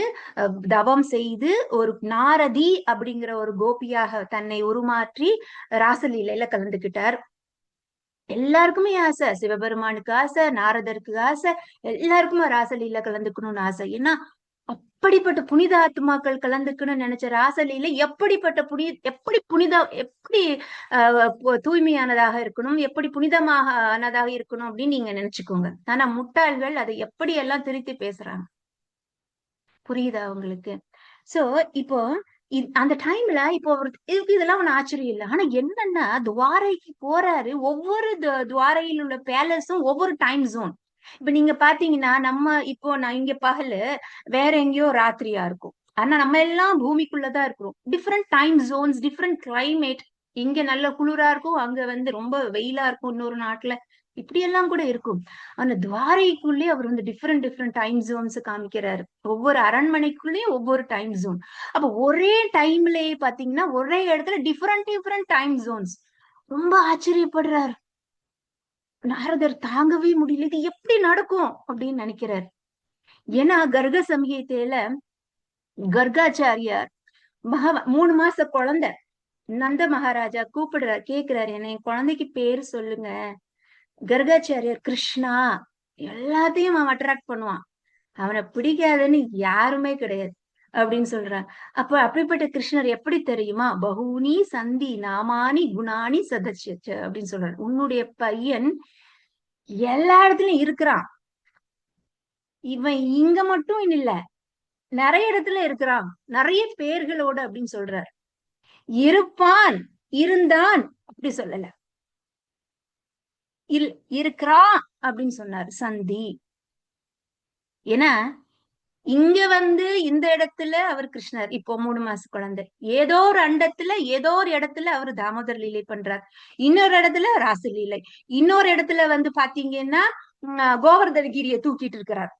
தவம் செய்து ஒரு நாரதி அப்படிங்கிற ஒரு கோபியாக தன்னை உருமாற்றி ராசலீலையில கலந்துகிட்டார். எல்லாருக்குமே ஆசை, சிவபெருமானுக்கு ஆசை, நாரதருக்கு ஆசை, எல்லாருக்குமே ராசலீல கலந்துக்கணும்னு ஆசை. ஏன்னா எப்படிப்பட்ட புனித ஆத்மாக்கள் கலந்துக்கணும்னு நினைச்ச ராசலீலை எப்படி தூய்மையானதாக இருக்கணும், எப்படி புனிதமாக ஆனதாக இருக்கணும் அப்படின்னு நீங்க நினைச்சுக்கோங்க. ஆனா முட்டாள்கள் அதை எப்படி எல்லாம் திருத்தி பேசுறாங்க. புரியுதா உங்களுக்கு? சோ இப்போ அந்த டைம்ல இப்போ இதெல்லாம் ஒண்ணு ஆச்சரியம் இல்லை. ஆனா என்னன்னா துவாரைக்கு போறாரு. ஒவ்வொரு துவாரையில் உள்ள பேலஸும் ஒவ்வொரு டைம் ஜோன். இப்ப நீங்க பாத்தீங்கன்னா நான் இங்க பகலு, வேற எங்கேயோ ராத்திரியா இருக்கும். ஆனா நம்ம எல்லாம் பூமிக்குள்ளதான் இருக்கிறோம். Different time zones, different climate. இங்க நல்ல குளிரா இருக்கும், அங்க ரொம்ப வெயிலா இருக்கும் இன்னொரு நாட்டுல. இப்படி எல்லாம் கூட இருக்கும். ஆனா துவாரைக்குள்ளே அவர் டிஃப்ரெண்ட் டைம் ஜோன்ஸ் காமிக்கிறாரு. ஒவ்வொரு அரண்மனைக்குள்ளேயும் ஒவ்வொரு டைம் ஜோன். அப்ப ஒரே டைம்லயே பாத்தீங்கன்னா ஒரே இடத்துல டிஃப்ரெண்ட் டைம் ஜோன்ஸ். ரொம்ப ஆச்சரியப்படுறாரு நாரதர். தாங்கவே முடியல, இது எப்படி நடக்கும் அப்படின்னு நினைக்கிறார். ஏன்னா கர்க சமயத்தில கர்காச்சாரியார் 3 மாச குழந்தை நந்த மகாராஜா கூப்பிடுறார், கேக்குறாரு, என்ன என் குழந்தைக்கு பேரு சொல்லுங்க. கர்காச்சாரியார் கிருஷ்ணா, எல்லாத்தையும் அவன் அட்ராக்ட் பண்ணுவான், அவனை பிடிக்காதுன்னு யாருமே கிடையாது அப்படின்னு சொல்றான். அப்படிப்பட்ட கிருஷ்ணர் எப்படி தெரியுமா? பகூனி சந்தி நாமானி குணானி சதச்ச அப்படின்னு சொல்றாரு. உன்னுடைய பையன் எல்லா இடத்துலயும் இருக்கிறான், இவன் இங்க மட்டும் இல்ல, நிறைய இடத்துல இருக்கிறான், நிறைய பேர்களோட அப்படின்னு சொல்றார். இருப்பான், இருந்தான் அப்படி சொல்லல, இருக்கிறான் அப்படின்னு சொன்னார். சந்தி. ஏன்னா இங்க இந்த இடத்துல அவர் கிருஷ்ணர், இப்போ 3 மாச குழந்தை, ஏதோ ஒரு அண்டத்துல ஏதோ ஒரு இடத்துல அவர் தாமோதர் லீலை பண்றார், இன்னொரு இடத்துல ராசலீலை, இன்னொரு இடத்துல பாத்தீங்கன்னா கோவர்தனகிரியை தூக்கிட்டு இருக்கிறார்,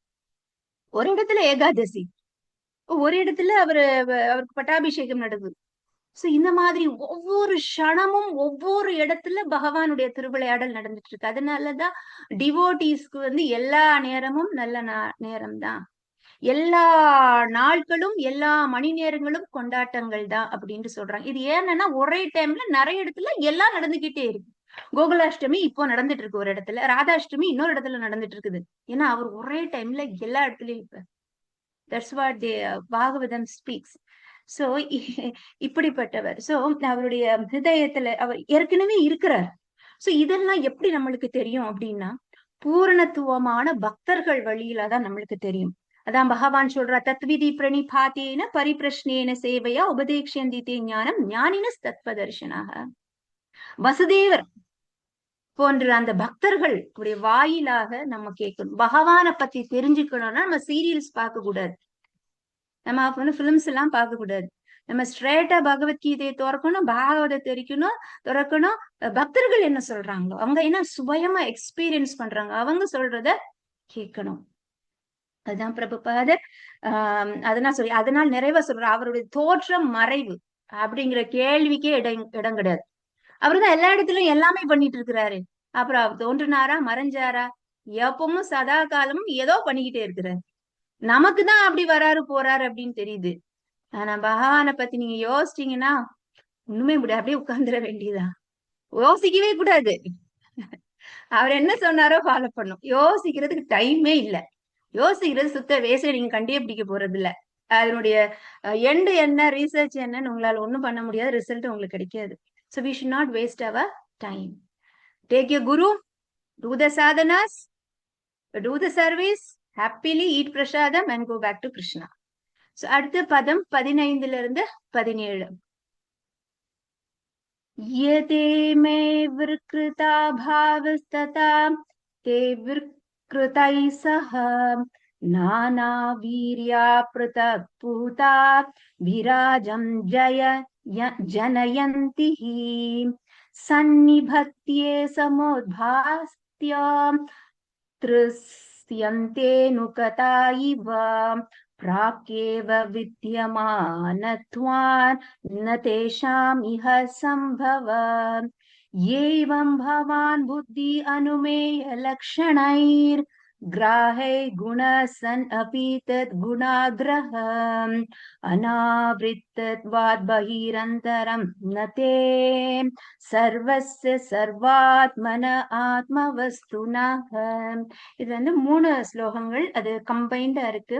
ஒரு இடத்துல ஏகாதசி, ஒரு இடத்துல அவருக்கு பட்டாபிஷேகம் நடக்குது. சோ இந்த மாதிரி ஒவ்வொரு க்ஷணமும் ஒவ்வொரு இடத்துல பகவானுடைய திருவிளையாடல் நடந்துட்டு இருக்கு. அதனாலதான் டிவோட்டீஸ்க்கு எல்லா நேரமும் நல்ல நேரம் தான், எல்லா நாட்களும் எல்லா மணி நேரங்களும் கொண்டாட்டங்கள் தான் அப்படின்னு சொல்றாங்க. இது ஏன்னா ஒரே டைம்ல நிறைய இடத்துல எல்லாம் நடந்துகிட்டே இருக்கு. கோகுலாஷ்டமி இப்போ நடந்துட்டு இருக்கு ஒரு இடத்துல, ராதாஷ்டமி இன்னொரு இடத்துல நடந்துட்டு இருக்குது. ஏன்னா அவர் ஒரே டைம்ல எல்லா இடத்துலயும் இருப்பார். That's what Bhagavatam speaks. So இப்படிப்பட்டவர். சோ அவருடைய ஹிருதயத்துல அவர் ஏற்கனவே இருக்கிறார். சோ இதெல்லாம் எப்படி நம்மளுக்கு தெரியும் அப்படின்னா பூரணத்துவமான பக்தர்கள் வழியில தான் நம்மளுக்கு தெரியும். அதான் பகவான் சொல்றா, தத்விதி பிரணிபாத்தேன பரிபிரஷ்னேன சேவையா உபதேக்ஷந்தி தே ஞானம் ஞானின தத்வதர்ஷனாக. வசுதேவர் போன்ற அந்த பக்தர்கள் உடைய வாயிலாக நம்ம கேட்கணும். பகவானை பத்தி தெரிஞ்சுக்கணும்னா நம்ம சீரியல்ஸ் பார்க்க கூடாது, நம்ம பிலிம்ஸ் எல்லாம் பார்க்க கூடாது. நம்ம ஸ்ட்ரெயிட்டா பகவத்கீதையை திறக்கணும், பாகவத திறக்கணும். பக்தர்கள் என்ன சொல்றாங்களோ, அவங்க என்ன சுயமா எக்ஸ்பீரியன்ஸ் பண்றாங்க, அவங்க சொல்றத கேட்கணும். அதுதான் பிரபுபாதர் அதனால் நிறைவா சொல்ற, அவருடைய தோற்றம் மறைவு அப்படிங்கிற கேள்விக்கே இடம் கிடையாது. அவருதான் எல்லா இடத்துலயும் எல்லாமே பண்ணிட்டு இருக்கிறாரு. அப்புறம் அவர் தோன்றினாரா மறைஞ்சாரா? எப்பவும் சதா காலமும் ஏதோ பண்ணிக்கிட்டே இருக்கிறாரு. நமக்குதான் அப்படி வராரு போறாரு அப்படின்னு தெரியுது. ஆனா பகவானை பத்தி நீங்க யோசிச்சீங்கன்னா ஒண்ணுமே முடியாது, அப்படியே உட்கார்ந்துட வேண்டியதான். யோசிக்கவே கூடாது, அவர் என்ன சொன்னாரோ ஃபாலோ பண்ணும். யோசிக்கிறதுக்கு டைமே இல்லை, யோசிக்கிறது சுத்த வேஸ்ட், நீங்க கண்டே பிடிக்க போறது இல்ல. அதனுடைய எண்டு என்ன, ரீசர்ச் என்னன்னு உங்களால ஒண்ணும் பண்ண முடியாது, ரிசல்ட் உங்களுக்கு கிடைக்காது. So we should not waste our time. Take your guru, do the sadhanas, do the service, happily eat prasadam and go back to Krishna. So அடுத்த பதம் 15 17. யதே மே விக்ருதா பாவஸ்ததா தே விக்ருதை சஹ நானா வீர்யா பிரதக் பூதா விராஜம் ஜனயந்தி சந்நிபத்யே சமோத்பாஸ்த்ய த்ருஸ்யந்தே நுகதா இவ प्राक्येव विद्यमानत्वान् न तेषाम् इह सम्भव एवं भवान् बुद्धि अनुमेय लक्षणैर् ग्राहै गुणसन् अपि तद् गुणाग्रहम् अनावृत्तत्वात् बहिरन्तरम् न ते सर्वस्य सर्वात्मन आत्मवस्तुनः. இது 3 ஸ்லோகங்கள், அது கம்பைண்டா இருக்கு.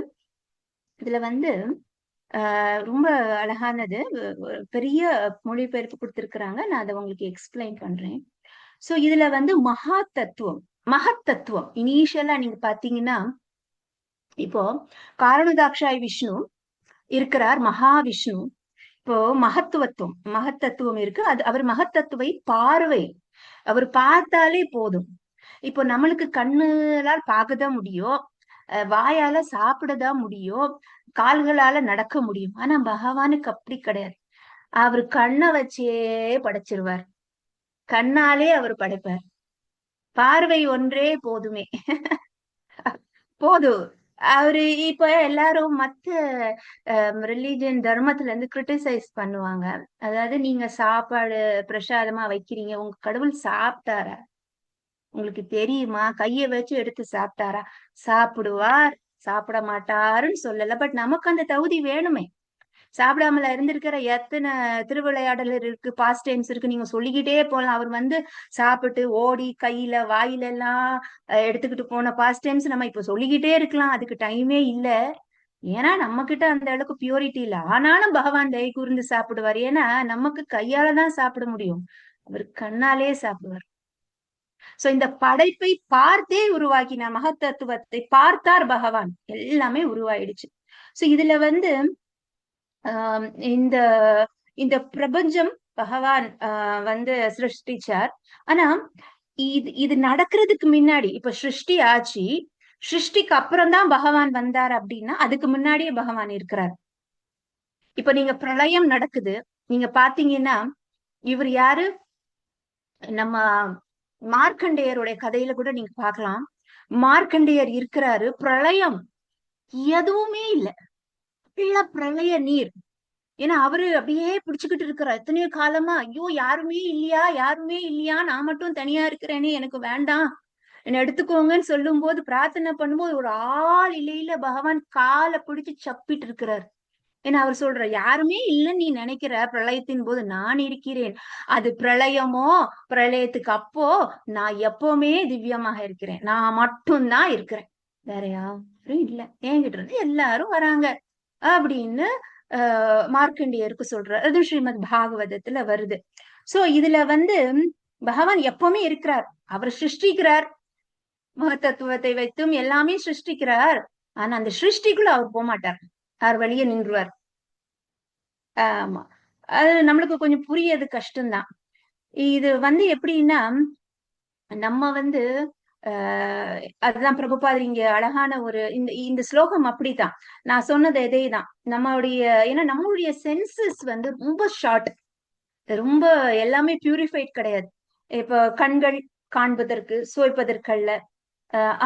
இதுல வந்து ரொம்ப அழகானது, பெரிய மொழிபெயர்ப்பு கொடுத்திருக்கிறாங்க. நான் அதை உங்களுக்கு எக்ஸ்பிளைன் பண்றேன். சோ இதுல வந்து மகத்தத்துவம் இனிஷியலா நீங்க பாத்தீங்கன்னா, இப்போ காரணதாக்ஷாய் விஷ்ணு இருக்கிறார், மகாவிஷ்ணு. இப்போ மகத்தத்துவம் இருக்கு. அது அவர் மகத்தத்துவை பார்வை, அவர் பார்த்தாலே போதும். இப்போ நம்மளுக்கு கண்ணுலால் பார்க்கதான் முடியும், வாயால சாப்பிடதான் முடியும், கால்களால நடக்க முடியும். ஆனா பகவானுக்கு அப்படி கிடையாது. அவர் கண்ணை வச்சே படைச்சிருவார், கண்ணாலே அவர் படைப்பார். பார்வை ஒன்றே போதுமே. போதும். அவரு இப்ப எல்லாரும் மத்த ரிலீஜியன் தர்மத்துல இருந்து கிரிட்டிசைஸ் பண்ணுவாங்க. அதாவது நீங்க சாப்பாடு பிரசாதமா வைக்கிறீங்க, உங்க கடவுள் சாப்பிட்டாரா? உங்களுக்கு தெரியுமா? கைய வச்சு எடுத்து சாப்பிட்டாரா? சாப்பிடுவார், சாப்பிட மாட்டாருன்னு சொல்லல. பட் நமக்கு அந்த தகுதி வேணுமே. சாப்பிடாமல இருந்திருக்கிற எத்தனை திருவிளையாடல் இருக்கு, பாஸ்ட் டைம்ஸ் இருக்கு, நீங்க சொல்லிக்கிட்டே போகலாம். அவர் வந்து சாப்பிட்டு ஓடி கையில வாயில எல்லாம் எடுத்துக்கிட்டு போன பாஸ்ட் டைம்ஸ் நம்ம இப்ப சொல்லிக்கிட்டே இருக்கலாம். அதுக்கு டைமே இல்ல. ஏன்னா நம்ம கிட்ட அந்த அளவுக்கு பியூரிட்டி இல்ல. ஆனாலும் பகவான் தயை கூர்ந்து சாப்பிடுவார். ஏன்னா நமக்கு கையாலதான் சாப்பிட முடியும், அவர் கண்ணாலே சாப்பிடுவார். சோ இந்த படைப்பை பார்த்தே உருவாக்கினார், மகத்தத்துவத்தை பார்த்தார் பகவான், எல்லாமே உருவாயிடுச்சு. சோ இதுல வந்து இந்த இந்த பிரபஞ்சம் பகவான் வந்து சிருஷ்டிச்சார். ஆனா இது நடக்கிறதுக்கு முன்னாடி, இப்ப சிருஷ்டி ஆச்சு, சிருஷ்டிக்கு அப்புறம் தான் பகவான் வந்தார் அப்படின்னா அதுக்கு முன்னாடியே பகவான் இருக்கிறார். இப்ப நீங்க பிரளயம் நடக்குது, நீங்க பாத்தீங்கன்னா இவர் யாரு, நம்ம மார்க்கண்டேயருடைய கதையில கூட நீங்க பாக்கலாம். மார்க்கண்டேயர் இருக்கிறாரு, பிரளயம் எதுவுமே இல்ல, பிரளய நீர். ஏன்னா அவரு அப்படியே பிடிச்சுக்கிட்டு இருக்கிறார் எத்தனையோ காலமா. ஐயோ யாருமே இல்லையா, நான் மட்டும் தனியா இருக்கிறேனே, எனக்கு வேண்டாம், என்ன எடுத்துக்கோங்கன்னு சொல்லும் போது, பிரார்த்தனை பண்ணும்போது ஒரு ஆள் இல்லையில பகவான் காலை பிடிச்சு சப்பிட்டு இருக்கிறார். ஏன்னா அவர் சொல்ற, யாருமே இல்லைன்னு நீ நினைக்கிற, பிரளயத்தின் போது நான் இருக்கிறேன். அது பிரளயமோ பிரளயத்துக்கு அப்போ நான் எப்பவுமே திவ்யமாக இருக்கிறேன், நான் மட்டும்தான் இருக்கிறேன், வேற யாரும் இல்ல, என்கிட்ட இருந்து எல்லாரும் வராங்க அப்படின்னு மார்க்கண்டேயருக்கு சொல்றார். அது ஸ்ரீமத் பாகவதத்துல வருது. சோ இதுல வந்து பகவான் எப்பவுமே இருக்கிறார், அவர் சிருஷ்டிக்கிறார், மகத்தத்துவத்தை வைத்தும் எல்லாமே சிருஷ்டிக்கிறார். ஆனா அந்த சிருஷ்டிக்குள்ள அவர் போக மாட்டார், அவர் வெளியே நின்றுவார். ஆமா, அது நம்மளுக்கு கொஞ்சம் புரியது கஷ்டம்தான். இது வந்து எப்படின்னா, நம்ம வந்து அதுதான் பிரபுபாதர் இங்க அழகான ஒரு இந்த ஸ்லோகம் அப்படித்தான். நான் சொன்னது இதேதான். நம்மளுடைய, ஏன்னா நம்மளுடைய சென்சஸ் வந்து ரொம்ப ஷார்ட், ரொம்ப எல்லாமே பியூரிஃபைட் கிடையாது. இப்ப கண்கள் காண்பதற்கு சுவைப்பதற்கல்ல.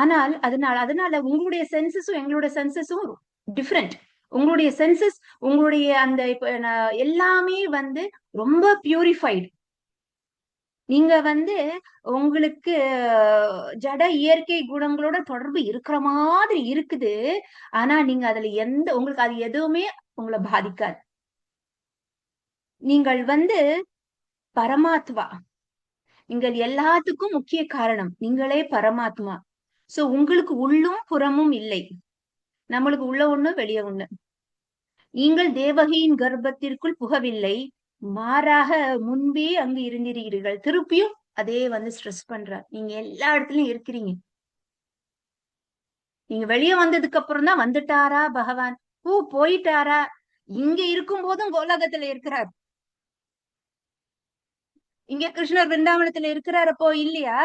ஆனால் அதனால உங்களுடைய சென்சஸும் எங்களுடைய சென்சஸும் டிஃப்ரெண்ட். உங்களுடைய சென்சஸ், உங்களுடைய அந்த இப்ப எல்லாமே வந்து ரொம்ப பியூரிஃபைடு. நீங்க வந்து உங்களுக்கு ஜட இயற்கை குணங்களோட தொடர்பு இருக்கிற மாதிரி இருக்குது. ஆனா நீங்க அதுல உங்களுக்கு அது எதுவுமே உங்களை பாதிக்காது. நீங்கள் வந்து பரமாத்மா, நீங்கள் எல்லாத்துக்கும் முக்கிய காரணம், நீங்களே பரமாத்மா. சோ உங்களுக்கு உள்ளும் புறமும் இல்லை, நம்மளுக்கு உள்ள ஒண்ணு வெளியே ஒண்ணு. நீங்கள் தேவகியின் கர்ப்பத்திற்குள் புகவில்லை, மாறாக முன்பே அங்கு இருந்திருக்கிறீர்கள். திருப்பியும் அதே வந்து ஸ்ட்ரெஸ் பண்றார், நீங்க எல்லா இடத்துலயும் இருக்கிறீங்க. நீங்க வெளியே வந்ததுக்கு அப்புறம் தான் வந்துட்டாரா பகவான், போயிட்டாரா? இங்க இருக்கும் போதும் கோலோகத்துல இருக்கிறார். இங்க கிருஷ்ணர் விருந்தாவனத்துல இருக்கிறார், அப்போ இல்லையா?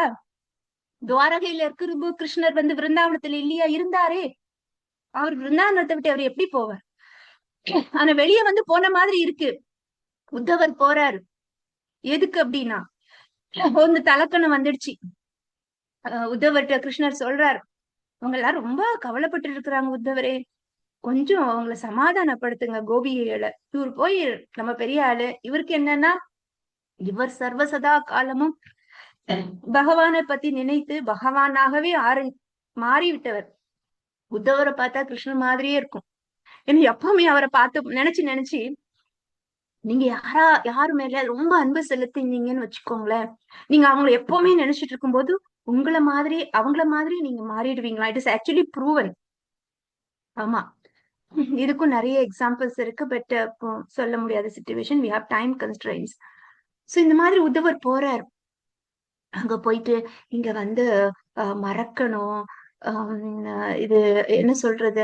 துவாரகையில இருக்கிற கிருஷ்ணர் வந்து விருந்தாவனத்துல இல்லையா? இருந்தாரே. அவர் விருந்தாவனத்தை விட்டு அவர் எப்படி போவார்? ஆனா வெளியே வந்து போன மாதிரி இருக்கு. உத்தவர் போறாரு, எதுக்கு அப்படின்னா வந்து தலக்கணம் வந்துடுச்சு. உத்தவர்கிட்ட கிருஷ்ணர் சொல்றாரு, அவங்க எல்லாரும் ரொம்ப கவலைப்பட்டு இருக்கிறாங்க உத்தவரே, கொஞ்சம் அவங்களை சமாதானப்படுத்துங்க கோபிகைகளை. இவர் போய் நம்ம பெரிய ஆளு, இவருக்கு என்னன்னா, இவர் சர்வசதா காலமும் பகவானை பத்தி நினைத்து பகவானாகவே மாறிவிட்டவர். உத்தவரை பார்த்தா கிருஷ்ணன் மாதிரியே இருக்கும். ஏன்னா எப்பவுமே அவரை பார்த்து நினைச்சு நீங்க யாரு மேல ரொம்ப அன்பு செலுத்தினீங்கன்னு வச்சுக்கோங்களேன், நீங்க அவங்களை எப்பவுமே நினைச்சிட்டு இருக்கும் போது அவங்கள மாதிரி நீங்க மாறிடுவீங்களா? It is actually proven. ஆமா, இதுக்கும் நிறைய எக்ஸாம்பிள்ஸ் இருக்கு. பட் சொல்ல முடியாத situation, we have time constraints. So இந்த மாதிரி உத்தவர் போறார். அங்க போயிட்டு இங்க வந்து மறக்கணும், இது என்ன சொல்றது,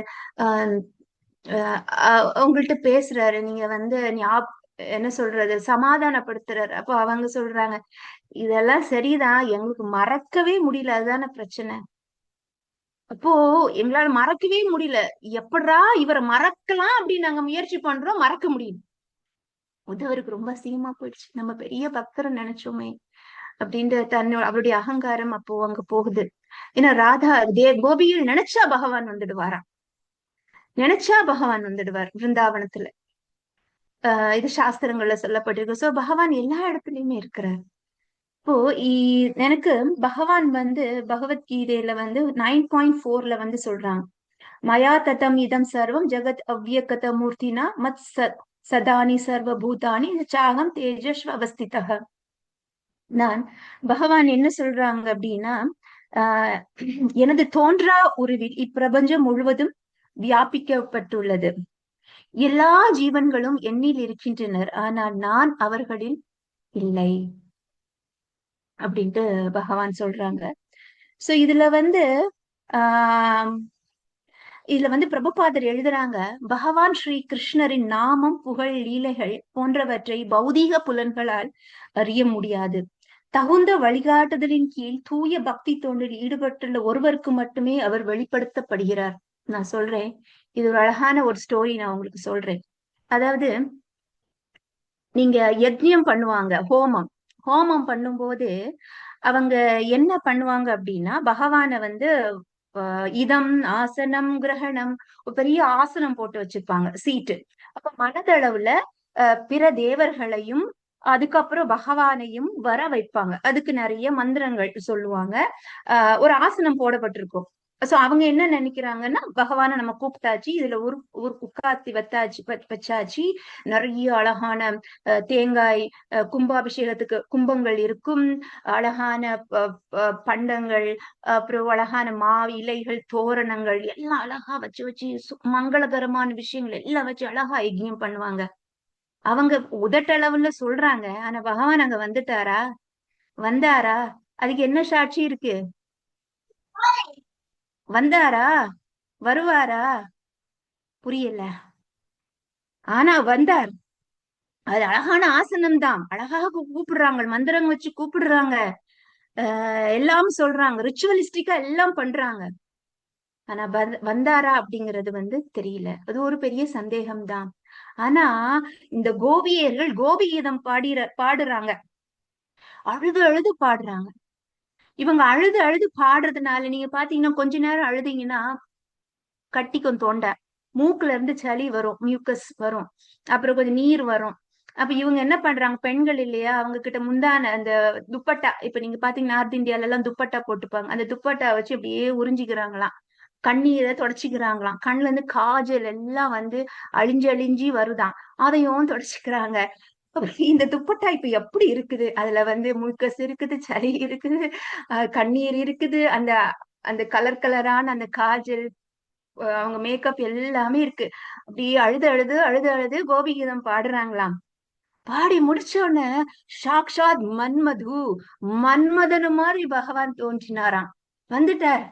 உங்கள்ட்ட பேசுறாரு, நீங்க வந்து என்ன சொல்றது, சமாதானப்படுத்துறாரு. அப்போ அவங்க சொல்றாங்க, இதெல்லாம் சரிதான், எங்களுக்கு மறக்கவே முடியல, அதுதானே பிரச்சனை. அப்போ எங்களால மறக்கவே முடியல, எப்படா இவரை மறக்கலாம் அப்படின்னு நாங்க முயற்சி பண்றோம், மறக்க முடியும். உத்தவருக்கு ரொம்ப அசிங்கமா போயிடுச்சு, நம்ம பெரிய பக்தரை நினைச்சோமே அப்படின்ட்டு அவருடைய அகங்காரம் அப்போ அங்க போகுது. ஏன்னா ராதா கோபியில் நினைச்சா பகவான் வந்துடுவாராம், நினைச்சா பகவான் வந்துடுவார் விருந்தாவனத்துல. இது சாஸ்திரங்கள்ல சொல்லப்பட்டிருக்கு. சோ பகவான் எல்லா இடத்துலயுமே இருக்கிறார். இப்போ எனக்கு பகவான் வந்து பகவத்கீதையில வந்து 9.4 வந்து சொல்றாங்க, மயா ததம் இதம் சர்வம் ஜெகத் அவ்யகத மூர்த்தினா மத் சதானி சர்வ பூதானி சாகம் தேஜஸ்வ அவஸ்திதஹ. நான் பகவான் என்ன சொல்றாங்க அப்படின்னா, எனது தோன்றா உருவில் இப்பிரபஞ்சம் முழுவதும் வியாபிக்கப்பட்டுள்ளது, எல்லா ஜீவன்களும் என்னில் இருக்கின்றனர், ஆனால் நான் அவர்களில் இல்லை அப்படின்ட்டு பகவான் சொல்றாங்க. சோ இதுல வந்து பிரபுபாதர் எழுதுறாங்க, பகவான் ஸ்ரீ கிருஷ்ணரின் நாமம், புகழ், லீலைகள் போன்றவற்றை பௌதீக புலன்களால் அறிய முடியாது. தகுந்த வழிகாட்டுதலின் கீழ் தூய பக்தி தொண்டில் ஈடுபட்டுள்ள ஒருவருக்கு மட்டுமே அவர் வெளிப்படுத்தப்படுகிறார். நான் சொல்றேன், இது ஒரு அழகான ஒரு ஸ்டோரி, நான் உங்களுக்கு சொல்றேன். அதாவது நீங்க யஜ்ஞம் பண்ணுவாங்க, ஹோமம் பண்ணும்போது அவங்க என்ன பண்ணுவாங்க அப்படின்னா, பகவான வந்து இதம் ஆசனம் கிரகணம், ஒரு பெரிய ஆசனம் போட்டு வச்சிருப்பாங்க, சீட்டு. அப்ப மனதளவுல பிற தேவர்களையும் அதுக்கப்புறம் பகவானையும் வர வைப்பாங்க. அதுக்கு நிறைய மந்திரங்கள் சொல்லுவாங்க. ஒரு ஆசனம் போடப்பட்டிருக்கும். சோ அவங்க என்ன நினைக்கிறாங்கன்னா, பகவானை நம்ம கூப்பிட்டாச்சு, இதுல ஒரு உட்காத்தி வச்சாச்சு, நிறைய அழகான தேங்காய், கும்பாபிஷேகத்துக்கு கும்பங்கள் இருக்கும், அழகான பண்டங்கள், அப்புறம் அழகான இலைகள், தோரணங்கள் எல்லாம் அழகா வச்சு மங்களகரமான விஷயங்கள் எல்லாம் வச்சு அழகா யஜ்ஞம் பண்ணுவாங்க. அவங்க உதட்டளவுல சொல்றாங்க, ஆனா பகவான் அங்க வந்தாரா? அதுக்கு என்ன சாட்சி இருக்கு? வந்தாரா? வருவாரா? புரியல. ஆனா வந்தார். அது அழகான ஆசனம் தான், அழகாக கூப்பிடுறாங்க, மந்திரங்க வச்சு கூப்பிடுறாங்க, எல்லாம் சொல்றாங்க, ரிச்சுவலிஸ்டிக்கா எல்லாம் பண்றாங்க. ஆனா வந்தாரா அப்படிங்கிறது வந்து தெரியல. அது ஒரு பெரிய சந்தேகம்தான். ஆனா இந்த கோபியர்கள் கோபிகீதம் பாடுறாங்க, அழுது அழுது பாடுறாங்க. இவங்க அழுது அழுது பாடுறதுனால நீங்க பாத்தீங்கன்னா, கொஞ்ச நேரம் அழுதீங்கன்னா கட்டிக்கும் தொண்டை, மூக்குல இருந்து சளி வரும், மியூக்கஸ் வரும், அப்புறம் கொஞ்சம் நீர் வரும். அப்ப இவங்க என்ன பண்றாங்க, பெண்கள் இல்லையா, அவங்க கிட்ட முந்தான அந்த துப்பட்டா, இப்ப நீங்க பாத்தீங்கன்னா நார்த் இந்தியால எல்லாம் துப்பட்டா போட்டுப்பாங்க, அந்த துப்பட்டா வச்சு அப்படியே உறிஞ்சிக்கிறாங்களாம், கண்ணீரை தொடச்சிக்கிறாங்களாம், கண்ணுல இருந்து காஜல் எல்லாம் வந்து அழிஞ்சு வருதான், அதையும் தொடச்சிக்கிறாங்க. இந்த துப்பட்டா இப்ப எப்படி இருக்குது, அதுல வந்து முழுக்கஸ் இருக்குது, சளி இருக்குது, கண்ணீர் இருக்குது, அந்த அந்த கலரான அந்த காஜல், அவங்க மேக்கப் எல்லாமே இருக்கு. அப்படியே அழுது கோபிகீதம் பாடுறாங்களாம். பாடி முடிச்ச உடனே சாக்ஷாத் மன்மதனு மாதிரி பகவான் தோன்றினாராம், வந்துட்டார்.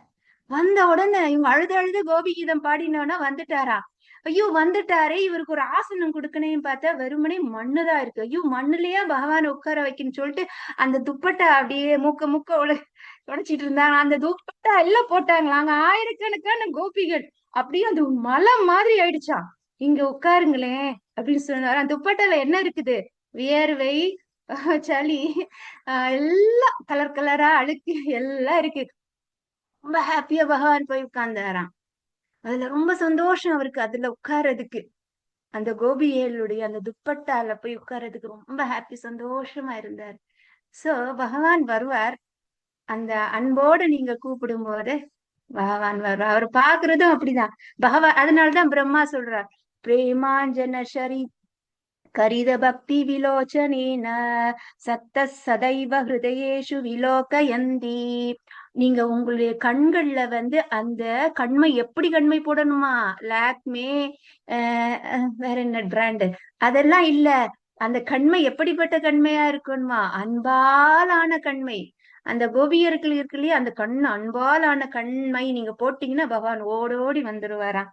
வந்த உடனே இவங்க அழுது கோபிகீதம் பாடினோன்னா வந்துட்டாரா. ஐயோ வந்துட்டாரே, இவருக்கு ஒரு ஆசனம் கொடுக்கணும்னு பார்த்தா வெறுமனே மண்ணுதான் இருக்கு. ஐயோ மண்ணுலயே பகவான் உட்கார வைக்கணும்னு சொல்லிட்டு அந்த துப்பட்டா அப்படியே மூக்க உடைச்சிட்டு இருந்தாங்க. அந்த துப்பட்டா எல்லாம் போட்டாங்களாங்க, ஆயிரக்கணக்கான கோபிகள். அப்படியே அந்த மலை மாதிரி ஆயிடுச்சா, இங்க உட்காருங்களேன் அப்படின்னு சொன்னாரு. அந்த துப்பட்டால என்ன இருக்குது, வியர்வை, சளி, எல்லாம் கலரா அழுக்கு எல்லாம் இருக்கு. ரொம்ப ஹாப்பியா பகவான் போய் உட்கார்ந்தாராம். அதுல ரொம்ப சந்தோஷம் அவருக்கு, அதுல உட்கார்றதுக்கு, அந்த கோபியலுடைய அந்த துப்பட்டால போய் உட்கார்றதுக்கு ரொம்ப ஹாப்பி, சந்தோஷமா இருந்தார். சோ பகவான் வருவார், அந்த அன்போடு நீங்க கூப்பிடும் போது பகவான் வருவார். அவர் பாக்குறதும் அப்படிதான் பகவான். அதனாலதான் பிரம்மா சொல்றார், பிரேமாஞ்சன ஷரி கரித பக்தி விலோச்சனேன சத்த சதைவ ஹிருதயேஷு விலோகயந்தி. நீங்க உங்களுடைய கண்கள்ல வந்து அந்த கண்மை எப்படி கண்மை போடணுமா, லாக்மே வேற என்ன பிராண்டு, அதெல்லாம் இல்ல. அந்த கண்மை எப்படிப்பட்ட கண்மையா இருக்கணுமா, அன்பால் ஆன கண்மை. அந்த கோபியர்கள் இருக்கு இல்லையா, அந்த அன்பால் ஆன கண்மை நீங்க போட்டீங்கன்னா பகவான் ஓடோடி வந்துருவாராம்.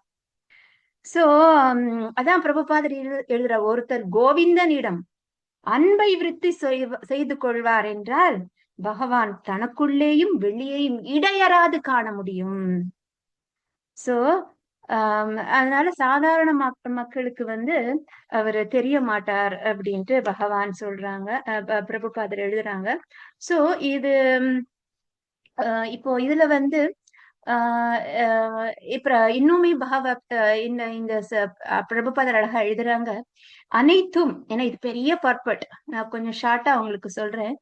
சோ அதான் பிரபுபாதர் எழுதுற, ஒருத்தர் கோவிந்தனிடம் அன்பை விருத்தி செய்து கொள்வார் என்றால் பகவான் தனக்குள்ளேயும் வெளியேயும் இடையறாது காண முடியும். சோ அதனால சாதாரண மக்களுக்கு வந்து அவரு தெரிய மாட்டார் அப்படின்ட்டு பகவான் சொல்றாங்க, பிரபுபாதர் எழுதுறாங்க. சோ இது இப்போ இதுல வந்து இப்ப இன்னுமே இந்த பிரபுபாதர் அழகா எழுதுறாங்க, அனைத்தும், ஏன்னா இது பெரிய பர்பட், நான் கொஞ்சம் ஷார்ட்டா உங்களுக்கு சொல்றேன்.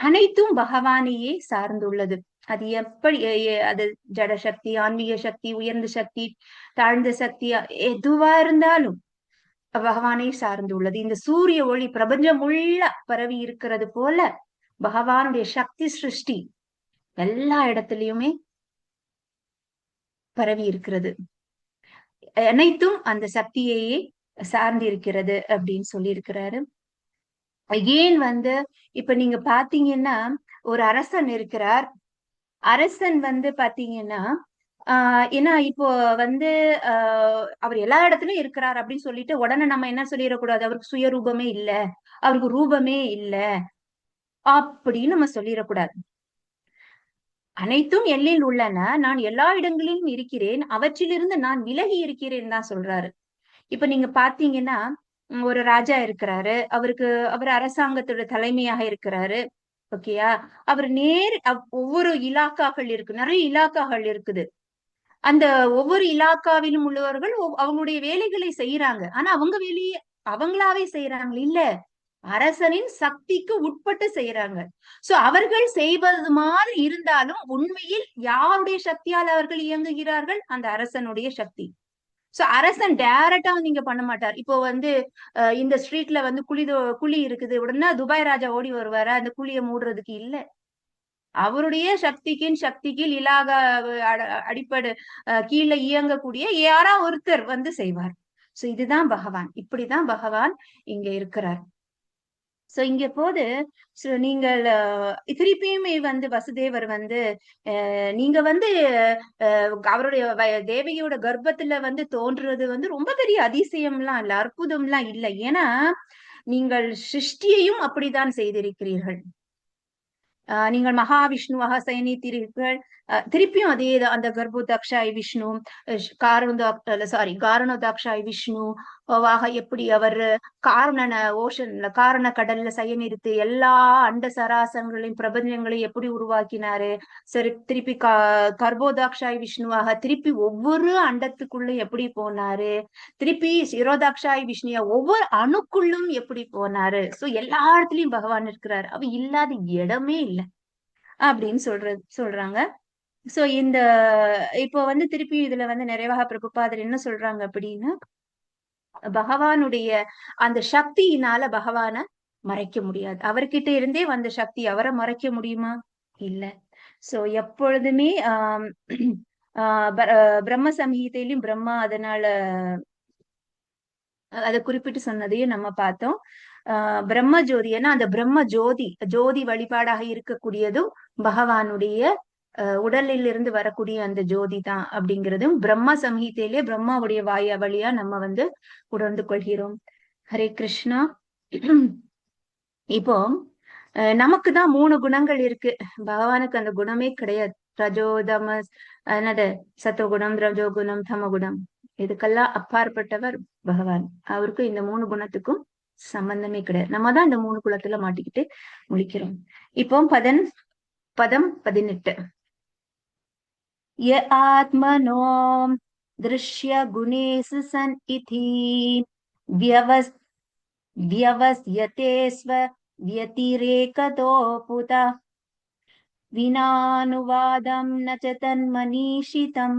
அனைத்தும் பகவானையே சார்ந்துள்ளது. அது எப்படி, அது ஜட சக்தி, ஆன்மீக சக்தி, உயர்ந்த சக்தி, தாழ்ந்த சக்தி, எதுவா இருந்தாலும் பகவானை சார்ந்துள்ளது. இந்த சூரிய ஒளி பிரபஞ்சம் உள்ள பரவி இருக்கிறது போல பகவானுடைய சக்தி சிருஷ்டி எல்லா இடத்துலயுமே பரவி இருக்கிறது. அனைத்தும் அந்த சக்தியையே சார்ந்து இருக்கிறது அப்படின்னு சொல்லி இருக்கிறாரு. ஏன் வந்து இப்ப நீங்க பாத்தீங்கன்னா ஒரு அரசன் இருக்கிறார். அரசன் வந்து பாத்தீங்கன்னா ஏன்னா இப்போ வந்து அவர் எல்லா இடத்துலயும் இருக்கிறார் அப்படின்னு சொல்லிட்டு உடனே நம்ம என்ன சொல்லிடக்கூடாது, அவருக்கு சுயரூபமே இல்ல, அவருக்கு ரூபமே இல்ல அப்படின்னு நம்ம சொல்லிடக்கூடாது. அனைத்தும் எல்லையில் உள்ளன, நான் எல்லா இடங்களிலும் இருக்கிறேன், அவற்றிலிருந்து நான் விலகி இருக்கிறேன் தான் சொல்றாரு. இப்ப நீங்க பாத்தீங்கன்னா ஒரு ராஜா இருக்கிறாரு, அவர் அரசாங்கத்தோட தலைமையாக இருக்கிறாரு. ஓகேயா, அவர் ஒவ்வொரு இலாக்காக்கள் இருக்கு, நிறைய இலாக்காக்கள் இருக்குது. அந்த ஒவ்வொரு இலாக்காவிலும் உள்ளவர்கள் அவங்களுடைய வேலைகளை செய்யறாங்க. ஆனா அவங்க வேலையை அவங்களாவே செய்யறாங்க இல்ல, அரசனின் சக்திக்கு உட்பட்டு செய்யறாங்க. சோ அவர்கள் செய்வது மாதிரி இருந்தாலும் உண்மையில் யாருடைய சக்தியால் அவர்கள் இயங்குகிறார்கள், அந்த அரசனுடைய சக்தி. சோ அரசன் டைரக்டா நீங்க பண்ண மாட்டார். இப்போ வந்து இந்த ஸ்ட்ரீட்ல வந்து குழி இருக்குது, உடனே துபாய் ராஜா ஓடி வருவாரு அந்த குழியை மூடுறதுக்கு? இல்ல, அவருடைய சக்திக்கு இலாக அடிப்படை கீழே இயங்கக்கூடிய யாரா ஒருத்தர் வந்து செய்வார். சோ இதுதான் பகவான், இப்படிதான் பகவான் இங்க இருக்கிறார். சோ இங்க போது நீங்கள் திருப்பியுமே வந்து வசுதேவர் வந்து நீங்க வந்து அவருடைய தேவகியோட கர்ப்பத்துல வந்து தோன்றுறது வந்து ரொம்ப பெரிய அதிசயம்லாம் இல்ல, அற்புதம்லாம் இல்லை. ஏன்னா நீங்கள் சிருஷ்டியையும் அப்படித்தான் செய்திருக்கிறீர்கள். நீங்கள் மகாவிஷ்ணுவாக சயனித்தீர்கள். திருப்பியும் அதே அந்த கர்ப்போதாக்ஷாய் விஷ்ணு, காரணோதாக்ஷாய் விஷ்ணு வாக எப்படி அவர் ஓஷன்ல, காரண கடல்ல சயனித்து எல்லா அண்ட சராசரங்களையும் பிரபஞ்சங்களையும் எப்படி உருவாக்கினாரு. சரி, திருப்பி கர்ப்போதாக்ஷாய் விஷ்ணுவாக திருப்பி ஒவ்வொரு அண்டத்துக்குள்ள எப்படி போனாரு, திருப்பி சிரோதாக்ஷாய் விஷ்ணுயா ஒவ்வொரு அணுக்குள்ளும் எப்படி போனாரு. சோ எல்லா இடத்துலயும் பகவான் இருக்கிறார், அவ இல்லாத இடமே இல்லை அப்படின்னு சொல்றாங்க. சோ இந்த இப்போ வந்து திருப்பி இதுல வந்து நிறைவாக பிரபுபாதர் என்ன சொல்றாங்க அப்படின்னா, பகவானுடைய அந்த சக்தியினால பகவான மறைக்க முடியாது. அவர்கிட்ட இருந்தே வந்த சக்தி அவரை மறைக்க முடியுமா? இல்ல. சோ எப்பொழுதுமே பிரம்ம சம்ஹிதையிலும் பிரம்மா அதனால அதை குறிப்பிட்டு சொன்னதையும் நம்ம பார்த்தோம். பிரம்ம ஜோதி, ஏன்னா அந்த பிரம்ம ஜோதி வழிபாடாக இருக்கக்கூடியதும் பகவானுடைய உடலில் இருந்து வரக்கூடிய அந்த ஜோதி தான் அப்படிங்கிறதும் பிரம்ம சம்ஹிதையிலே பிரம்மாவுடைய வழியா நம்ம வந்து உணர்ந்து கொள்கிறோம். ஹரே கிருஷ்ணா. இப்போ நமக்குதான் 3 குணங்கள் இருக்கு, பகவானுக்கு அந்த குணமே கிடையாது. ரஜோதமஸ் என்னது, சத்தோகுணம், ரஜோகுணம், தமகுணம், இதுக்கெல்லாம் அப்பாற்பட்டவர் பகவான். அவருக்கு இந்த 3 குணத்துக்கும் சம்பந்தமே கிடையாது. நம்ம தான் இந்த 3 குலத்துல மாட்டிக்கிட்டு முழிக்கிறோம். இப்போ பதம் 18. ய ஆத்மனோ திருஷ்ய குணேசு சன் இதி வியவஸ்யதே ஸ்வ व्यतिरेकतो पुत विनानुवादं न च तन्मनीषितं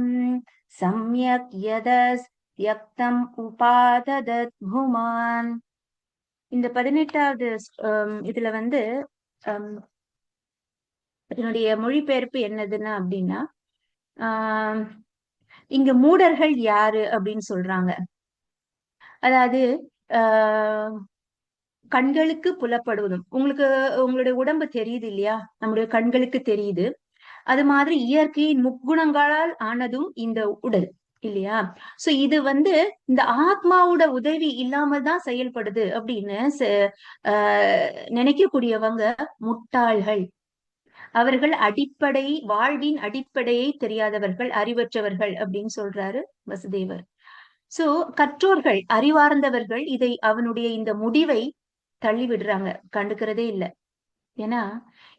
सम्यक् यदस्त्यक्तम् उपाददत् भुमान्. இந்த 18வது இதுல வந்து அதனுடைய மொழிபெயர்ப்பு என்னதுன்னா அப்படின்னா, இங்க மூடர்கள் யாரு அப்படின்னு சொல்றாங்க. அதாவது கண்களுக்கு புலப்படுவதும், உங்களுடைய உடம்பு தெரியுது இல்லையா, நம்முடைய கண்களுக்கு தெரியுது. அது மாதிரி இயற்கையின் முக்குணங்களால் ஆனதும் இந்த உடல் இல்லையா. சோ இது இந்த ஆத்மாவோட உதவி இல்லாமல் தான் செயல்படுது அப்படின்னு நினைக்கக்கூடியவங்க முட்டாள்கள். அவர்கள் வாழ்வின் அடிப்படையை தெரியாதவர்கள், அறிவற்றவர்கள் அப்படின்னு சொல்றாரு வசுதேவர். சோ கற்றோர்கள், அறிவார்ந்தவர்கள் அவனுடைய இந்த முடிவை தள்ளி விடுறாங்க, கண்டுக்கிறதே இல்லை. ஏன்னா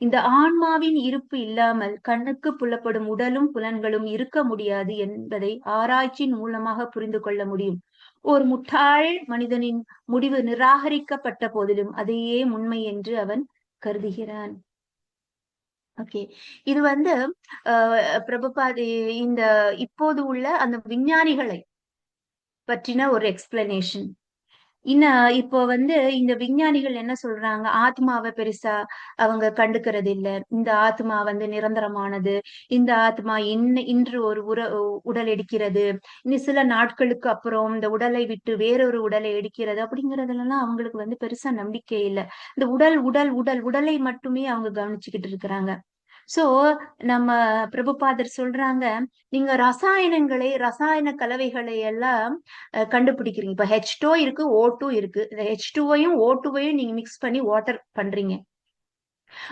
இந்த ஆன்மாவின் இருப்பு இல்லாமல் கண்ணுக்கு புலப்படும் உடலும் புலன்களும் இருக்க முடியாது என்பதை ஆராய்ச்சியின் மூலமாக புரிந்து கொள்ள முடியும். ஒரு முட்டாள் மனிதனின் முடிவு நிராகரிக்கப்பட்ட போதிலும் அதையே உண்மை என்று அவன் கருதுகிறான். ஓகே, இது பிரபுபாத் இந்த இப்போது உள்ள அந்த விஞ்ஞானிகளை பற்றின ஒரு எக்ஸ்பிளனேஷன். இப்போ இந்த விஞ்ஞானிகள் என்ன சொல்றாங்க, ஆத்மாவை பெருசா அவங்க கண்டுக்கிறது இல்ல. இந்த ஆத்மா நிரந்தரமானது. இந்த ஆத்மா இன்று ஒரு உடல் எடுக்கிறது, இன்னும் சில நாட்களுக்கு அப்புறம் இந்த உடலை விட்டு வேறொரு உடலை எடுக்கிறது அப்படிங்கறதுலாம் அவங்களுக்கு பெருசா நம்பிக்கை இல்லை. இந்த உடலை மட்டுமே அவங்க கவனிச்சுக்கிட்டு இருக்கிறாங்க. சோ நம்ம பிரபுபாதர் சொல்றாங்க, நீங்க ரசாயன கலவைகளை எல்லாம் கண்டுபிடிக்கிறீங்க. இப்ப H2 இருக்கு, O2 இருக்கு. இந்த H2வையும் O2வையும் நீங்க மிக்ஸ் பண்ணி வாட்டர் பண்றீங்க.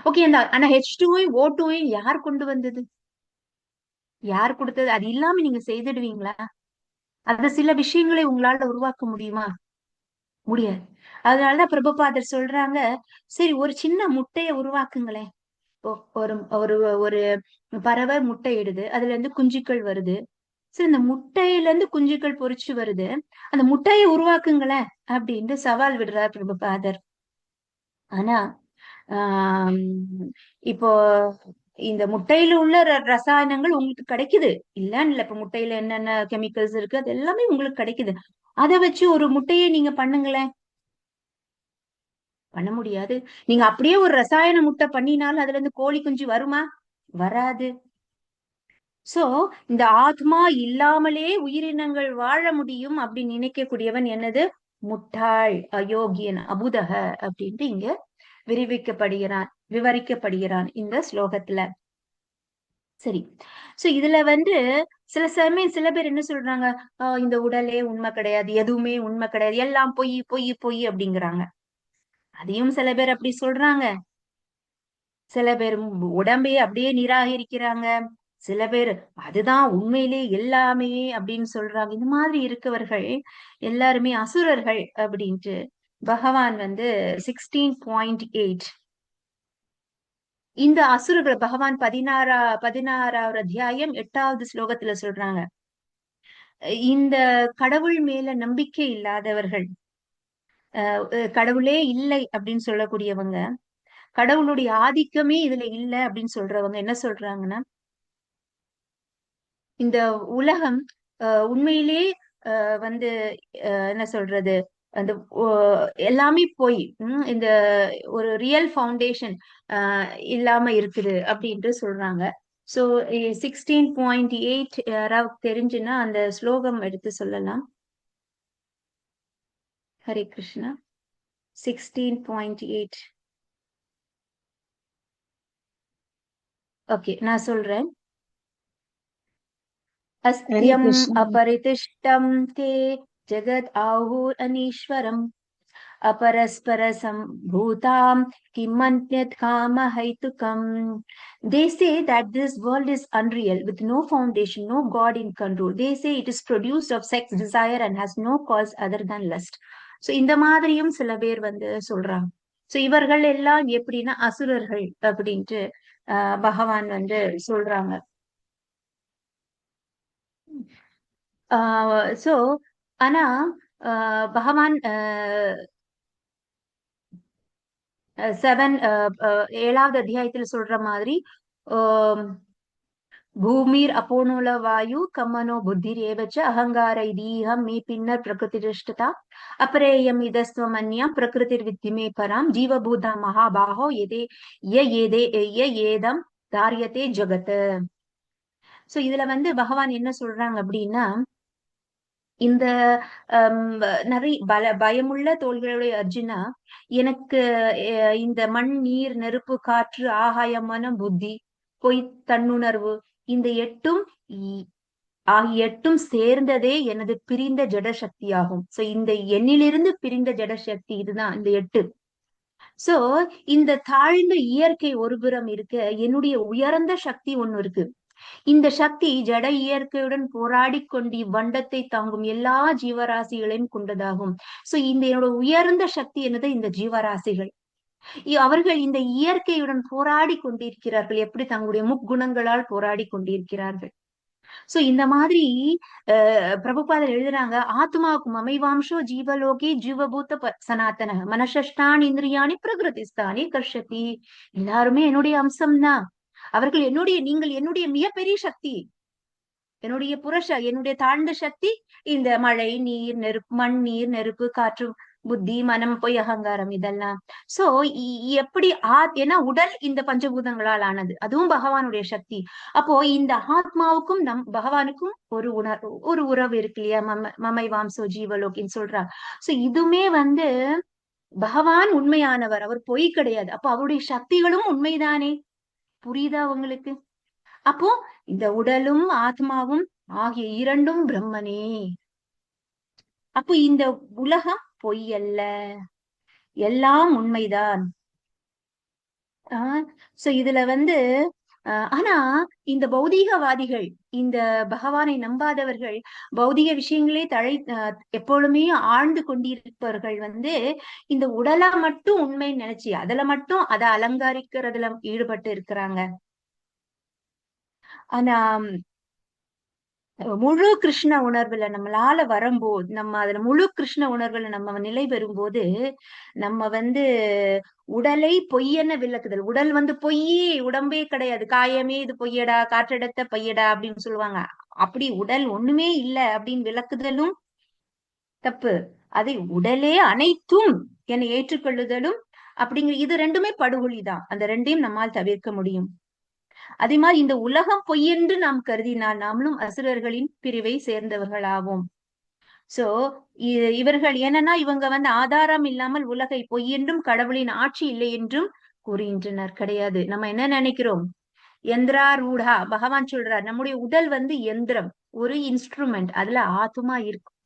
ஓகே, ஆனா H2வையும் O2வையும் யார் கொண்டு வந்தது, யார் கொடுத்தது? அது இல்லாம நீங்க செய்திடுவீங்களா? அந்த சில விஷயங்களை உங்களால உருவாக்க முடியுமா? முடியாது. அதனாலதான் பிரபுபாதர் சொல்றாங்க, சரி ஒரு சின்ன முட்டைய உருவாக்குங்களேன். ஒரு ஒரு ஒரு பறவை முட்டை இடுது, அதுல இருந்து குஞ்சுக்கள் வருது. சரி, இந்த முட்டையில இருந்து குஞ்சுக்கள் பொறிச்சு வருது, அந்த முட்டையை உருவாக்குங்களேன் அப்படின்னு சவால் விடுறார் பிரபுபாதர். ஆனா இப்போ இந்த முட்டையில உள்ள ரசாயனங்கள் உங்களுக்கு கிடைக்குது இல்லன்னு இல்ல. இப்ப முட்டையில என்னென்ன கெமிக்கல்ஸ் இருக்கு அது எல்லாமே உங்களுக்கு கிடைக்குது. அதை வச்சு ஒரு முட்டையை நீங்க பண்ணுங்களேன். பண்ண முடியாது. நீங்க அப்படியே ஒரு ரசாயன முட்டை பண்ணினாலும் அதுல இருந்து கோழி குஞ்சு வருமா? வராது. சோ இந்த ஆத்மா இல்லாமலே உயிரினங்கள் வாழ முடியும் அப்படின்னு நினைக்கக்கூடியவன் என்னது? முட்டாள், அயோக்கியன், அபுதக அப்படின்ட்டு இங்க விவரிக்கப்படுகிறான் இந்த ஸ்லோகத்துல. சரி, சோ இதுல சில சமயம் சில பேர் என்ன சொல்றாங்க, இந்த உடலே உண்மை கிடையாது, எதுவுமே உண்மை கிடையாது, எல்லாம் பொய் பொய் பொய் அப்படிங்கிறாங்க. அதையும் சில பேர் அப்படி சொல்றாங்க. சில பேர் உடம்பையே அப்படியே நிராகரிக்கிறாங்க. சில பேர் அதுதான் உண்மையிலே எல்லாமே அப்படின்னு சொல்றாங்க. இந்த மாதிரி இருக்கவர்கள் எல்லாருமே அசுரர்கள் அப்படின்ட்டு பகவான் 16.8 இந்த அசுரர்கள் பகவான் 16வது அத்தியாயம் 8வது ஸ்லோகத்துல சொல்றாங்க. இந்த கடவுள் மேல நம்பிக்கை இல்லாதவர்கள், கடவுளே இல்லை அப்படின்னு சொல்லக்கூடியவங்க, கடவுளுடைய ஆதிக்கமே இதுல இல்ல அப்படின்னு சொல்றவங்க என்ன சொல்றாங்கன்னா, இந்த உலகம் உண்மையிலே என்ன சொல்றது, அந்த எல்லாமே போய் இந்த ஒரு ரியல் ஃபவுண்டேஷன் இல்லாம இருக்குது அப்படின்ட்டு சொல்றாங்க. சோ 16.8 யாராவது தெரிஞ்சுன்னா அந்த ஸ்லோகம் எடுத்து சொல்லலாம். ஹரே கிருஷ்ணா. 16.8. ஓகே, நான் சொல்றேன். அஸ்தியம் அபரிதிஷ்டம் தே ஜகத் ஆஹூர் அனீஸ்வரம் अपरस्पर संभूताम किमन्यत् काम heitukam. They say that this world is unreal with no foundation, no God in control. They say it is produced of sex desire and has no cause other than lust. So இந்த மாதிரியும் சில பேர் சொல்றாங்க. So இவர்கள் எல்லாம் எப்படின்னா அசுரர்கள் அப்படின்ட்டு பகவான் சொல்றாங்க. சோ ஆனா பகவான் 7வது அத்தியாயத்துல சொல்ற மாதிரி பூமிர் அப்போனோல வாயு கம்மனோ புத்திர் ஏவச்ச அகங்கார இதீகம் மே பின்னர் பிரகிருதிஷ்டதா அபரேயம் இதஸ்வமன்யா பிரகிருதிர் வித்திமே பராம் ஜீவபூதா மகாபாகோ ஏதம் தாரியத்தே ஜகத். சோ இதுல வந்து பகவான் என்ன சொல்றாங்க அப்படின்னா, இந்த நிறைய பயமுள்ள தோள்களுடைய அர்ஜுனா, எனக்கு இந்த மண், நீர், நெருப்பு, காற்று, ஆகாயம், மனம், புத்தி, பொய், தன்னுணர்வு, இந்த ஆகிய எட்டும் சேர்ந்ததே எனது பிரிந்த ஜட சக்தி ஆகும். சோ இந்த எண்ணிலிருந்து பிரிந்த ஜட சக்தி இதுதான் இந்த 8. சோ இந்த தாழ்ந்த இயற்கை ஒருபுறம் இருக்க, என்னுடைய உயர்ந்த சக்தி ஒண்ணு இருக்கு. இந்த சக்தி ஜட இயற்கையுடன் போராடி கொண்டு இவ்வண்டத்தை தாங்கும் எல்லா ஜீவராசிகளையும் கொண்டதாகும். சோ இந்த என்னோட உயர்ந்த சக்தி என்னது? இந்த ஜீவராசிகள். அவர்கள் இந்த இயற்கையுடன் போராடி கொண்டிருக்கிறார்கள். எப்படி? தங்களுடைய முக்குணங்களால் போராடி கொண்டிருக்கிறார்கள். சோ இந்த மாதிரி பிரபுபாதர் எழுதுறாங்க, ஆத்மாவுக்கு மமைவாம்சோ ஜீவலோகி ஜீவபூத்த சனாத்தன மனசஷ்டான் இந்திரியாணி பிரகிருதிஸ்தானி கர்ஷதி. எல்லாருமே என்னுடைய அம்சம்தான். அவர்கள் நீங்கள் என்னுடைய மிகப்பெரிய சக்தி. என்னுடைய என்னுடைய தாழ்ந்த சக்தி இந்த மழை, நீர், நெருப்பு, மண், நீர், நெருப்பு, காற்று, புத்தி, மனம், பொய், அகங்காரம், இதெல்லாம். சோ எப்படி ஏன்னா உடல் இந்த பஞ்சபூதங்களால் ஆனது, அதுவும் பகவானுடைய சக்தி. அப்போ இந்த ஆத்மாவுக்கும் பகவானுக்கும் ஒரு உறவு இருக்கு இல்லையா? மமை வாம்சோ ஜீவலோகின்னு சொல்றாங்க. சோ இதுவுமே வந்து பகவான் உண்மையானவர், அவர் பொய் கிடையாது. அப்போ அவருடைய சக்திகளும் உண்மைதானே? புரியுதா உங்களுக்கு? அப்போ இந்த உடலும் ஆத்மாவும் ஆகிய இரண்டும் பிரம்மனே. அப்போ இந்த உலகம் பொய் அல்ல, எல்லாம் உண்மைதான். சோ இதுல வந்து ஆனா இந்த பௌதீகவாதிகள், இந்த பகவானை நம்பாதவர்கள், பௌதிக விஷயங்களே எப்பொழுதுமே ஆழ்ந்து கொண்டிருப்பவர்கள் வந்து இந்த உடலை மட்டும் உண்மைன்னு நினைச்சு அதுல மட்டும் அதை அலங்கரிக்கிறதுல ஈடுபட்டு இருக்கிறாங்க. ஆனா முழு கிருஷ்ண உணர்வுல நம்மளால வரும்போது, நம்ம அதுல முழு கிருஷ்ண உணர்வுல நம்ம நிலை பெறும்போது, நம்ம வந்து உடலை பொய்யென விளக்குதல். உடல் வந்து பொய்யே, உடம்பே கிடையாது, காயமே இது பொய்யடா, காற்றெடுத்த பையடா அப்படின்னு சொல்லுவாங்க. அப்படி உடல் ஒண்ணுமே இல்லை அப்படின்னு விளக்குதலும் தப்பு. அதை உடலே அனைத்தும் என ஏற்றுக்கொள்ளுதலும் அப்படிங்கிற இது ரெண்டுமே படுகொலிதான். அந்த ரெண்டையும் நம்மால் தவிர்க்க முடியும். அதே மாதிரி இந்த உலகம் பொய்யென்று நாம் கருதினால் நாமளும் அசுரர்களின் பிரிவை சேர்ந்தவர்களாவோம். சோ இவர்கள் என்னன்னா, இவங்க வந்து ஆதாரம் இல்லாமல் உலகை பொய்யென்றும் கடவுளின் ஆட்சி இல்லை என்றும் கூறுகின்றனர். கிடையாது. நம்ம என்ன நினைக்கிறோம்? ரூடா பகவான் சொல்றார், நம்முடைய உடல் வந்து எந்திரம், ஒரு இன்ஸ்ட்ருமெண்ட். அதுல ஆத்மா இருக்கும்.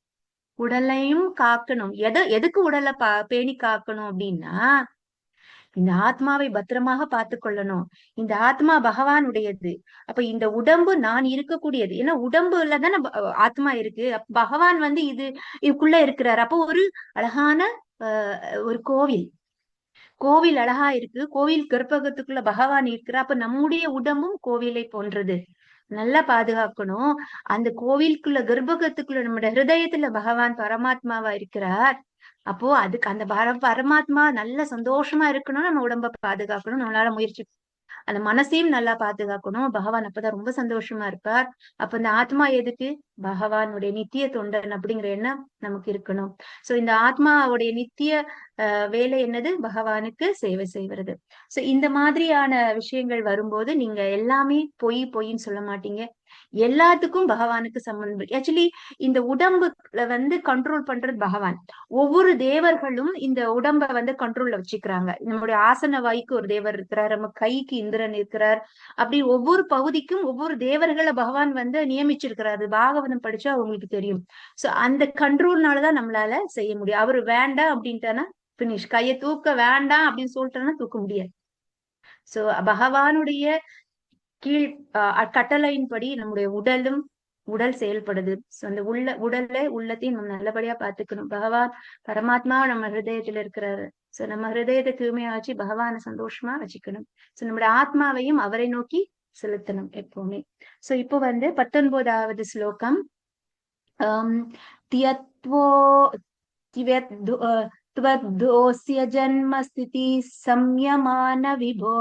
உடலையும் காக்கணும். எதுக்கு உடலை பேணி காக்கணும் அப்படின்னா, இந்த ஆத்மாவை பத்திரமாக பார்த்து கொள்ளணும். இந்த ஆத்மா பகவானுடையது. அப்ப இந்த உடம்பு நான் இருக்கக்கூடியது. ஏன்னா உடம்புலதானே ஆத்மா இருக்கு. பகவான் வந்து இதுக்குள்ள இருக்கிறார். அப்போ ஒரு அழகான ஒரு கோவில் அழகா இருக்கு. கோவில் கர்ப்பகத்துக்குள்ள பகவான் இருக்கிறார். அப்ப நம்முடைய உடம்பும் கோவிலை போன்றது. நல்லா பாதுகாக்கணும். அந்த கோவிலுக்குள்ள கர்ப்பகத்துக்குள்ள நம்முடைய ஹிருதயத்துல பகவான் பரமாத்மாவா இருக்கிறார். அப்போ அதுக்கு அந்த பரமாத்மா நல்ல சந்தோஷமா இருக்கணும். நம்ம உடம்ப பாதுகாக்கணும். நம்மளால முயற்சி அந்த மனசையும் நல்லா பாதுகாக்கணும். பகவான் அப்பதான் ரொம்ப சந்தோஷமா இருப்பார். அப்ப இந்த ஆத்மா எதுக்கு? பகவானுடைய நித்திய தொண்டன் அப்படிங்கிற எண்ணம் நமக்கு இருக்கணும். சோ இந்த ஆத்மாவுடைய நித்திய வேலை என்னது? பகவானுக்கு சேவை செய்வது. சோ இந்த மாதிரியான விஷயங்கள் வரும்போது நீங்க எல்லாமே பொய்ன்னு சொல்ல மாட்டீங்க. எல்லாத்துக்கும் பகவானுக்கு சம்பந்தம். ஆக்சுவலி இந்த உடம்புல வந்து கண்ட்ரோல் பண்றது பகவான். ஒவ்வொரு தேவர்களும் இந்த உடம்ப வந்து கண்ட்ரோல்ல வச்சுக்கிறாங்க. நம்முடைய ஆசன வாய்க்கு ஒரு தேவர் இருக்கிறார், நம்ம கைக்கு இந்திரன் இருக்கிறார். அப்படி ஒவ்வொரு பகுதிக்கும் ஒவ்வொரு தேவர்களை பகவான் வந்து நியமிச்சிருக்கிறாரு. பாகவதம் படிச்சா அவங்களுக்கு தெரியும். சோ அந்த கண்ட்ரோல்னாலதான் நம்மளால செய்ய முடியும். அவரு வேண்டாம் அப்படின்ட்டானா பினிஷ். கையை தூக்க வேண்டாம் அப்படின்னு சொல்லிட்டோம்னா தூக்க முடியாது. சோ பகவானுடைய கீழ் கட்டளையின்படி நம்முடைய உடல் செயல்படுது. அந்த உள்ளத்தையும் நம்ம நல்லபடியா பாத்துக்கணும். பகவான் பரமாத்மா நம்ம ஹிருதயத்துல இருக்கிறாரு. சோ நம்ம ஹிருதயத்தை தூய்மையாச்சு பகவானை சந்தோஷமா வச்சுக்கணும். சோ நம்முடைய ஆத்மாவையும் அவரை நோக்கி செலுத்தணும் எப்பவுமே. சோ இப்போ வந்து 19வது ஸ்லோகம். त्वद्दोऽस्य जन्म स्थितिः संयमान विभो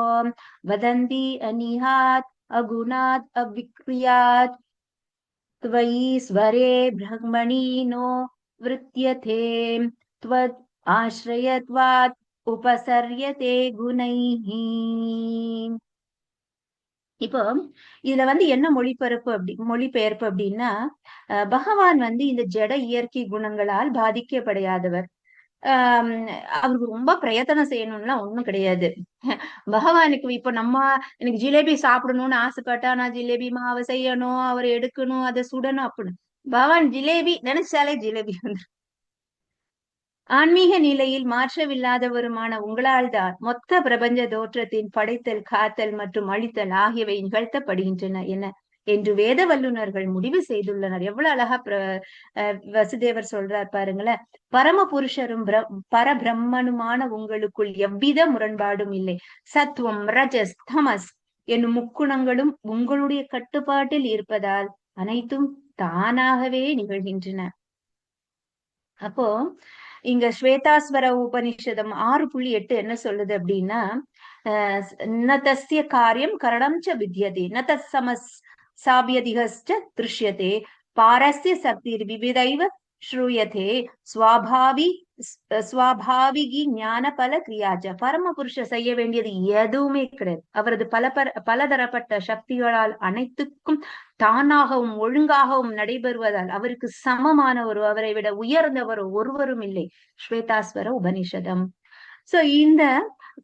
वदन्ति अनिहात् अगुणात् अविक्रियात् त्वयि स्वरे ब्रह्मणि नो वृत्यते त्वद् आश्रयत्वात् उपसर्यते गुणैः. இப்போ இதுல வந்து என்ன மொழிபெயர்ப்பு அப்படின்னா, பகவான் வந்து இந்த ஜட இயற்கை குணங்களால் பாதிக்கப்படையாதவர். ஆஹ் அவருக்கு ரொம்ப பிரயத்தனம் செய்யணும்லாம் ஒண்ணும் கிடையாது. பகவானுக்கு இப்ப நம்ம எனக்கு ஜிலேபி சாப்பிடணும்னு ஆசைப்பட்டா நான் ஜிலேபி மாவை செய்யணும், அவர் எடுக்கணும், அதை சுடணும் அப்படின்னு. பகவான் ஜிலேபி நினைச்சாலே ஜிலேபி வந்து ஆன்மீக நிலையில் மாற்றமில்லாதவருமான உங்களால் தான் மொத்த பிரபஞ்ச தோற்றத்தின் படைத்தல், காத்தல் மற்றும் அழித்தல் ஆகியவை நிகழ்த்தப்படுகின்றன என்று வேத வல்லுநர்கள் முடிவு செய்துள்ளனர். எவ்வளவு அழகா வசுதேவர் சொல்றார் பாருங்களேன். பரம புருஷரும் பரபிரம்மனுமான உங்களுக்குள் எவ்வித முரண்பாடும் இல்லை. சத்துவம், ரஜஸ், தமஸ் என்னும் முக்குணங்களும் உங்களுடைய கட்டுப்பாட்டில் இருப்பதால் அனைத்தும் தானாகவே நிகழ்கின்றன. அப்போ இங்க ஸ்வேதாஸ்வர உபனிஷதம் 6.8 என்ன சொல்லுது அப்படின்னா, ந தஸ்ய காரியம் கரணம் ச வித்யதே ந தத் சாபியதிகஸ்ச திருஷ்யதே பாரஸ்ய சக்திர் விவிதைவ ஸ்ரூயதே ஸ்வாபாவிகி ஞான பல கிரியாஜ. பரம புருஷர் செய்ய வேண்டியது எதுவுமே கிடையாது. அவரது பலதரப்பட்ட சக்திகளால் அனைத்துக்கும் தானாகவும் ஒழுங்காகவும் நடைபெறுவதால் அவருக்கு சமமானவரோ அவரை விட உயர்ந்தவரோ ஒருவரும் இல்லை. ஸ்வேதாஸ்வர உபனிஷதம். சோ இந்த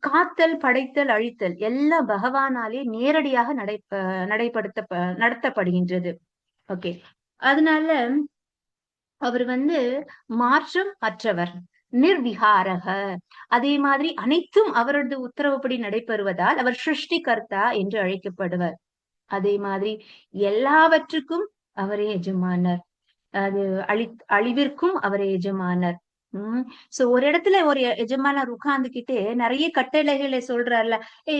காத்தல், படைத்தல், அழித்தல் எல்லாம் பகவானாலே நேரடியாக நடத்தப்படுகின்றது. ஓகே, அதனால அவர் வந்து மாற்றம் அற்றவர், நிர்விகாரக. அதே மாதிரி அனைத்தும் அவரது உத்தரவுப்படி நடைபெறுவதால் அவர் சிருஷ்டிகர்த்தா என்று அழைக்கப்படுவர். அதே மாதிரி எல்லாவற்றுக்கும் அவரே எஜமானர், அது அழிவிற்கும் அவரே எஜமானர். சோ ஒரு இடத்துல ஒரு எஜமானர் உட்கார்ந்துகிட்டு நிறைய கட்டளைகளை சொல்றாருல,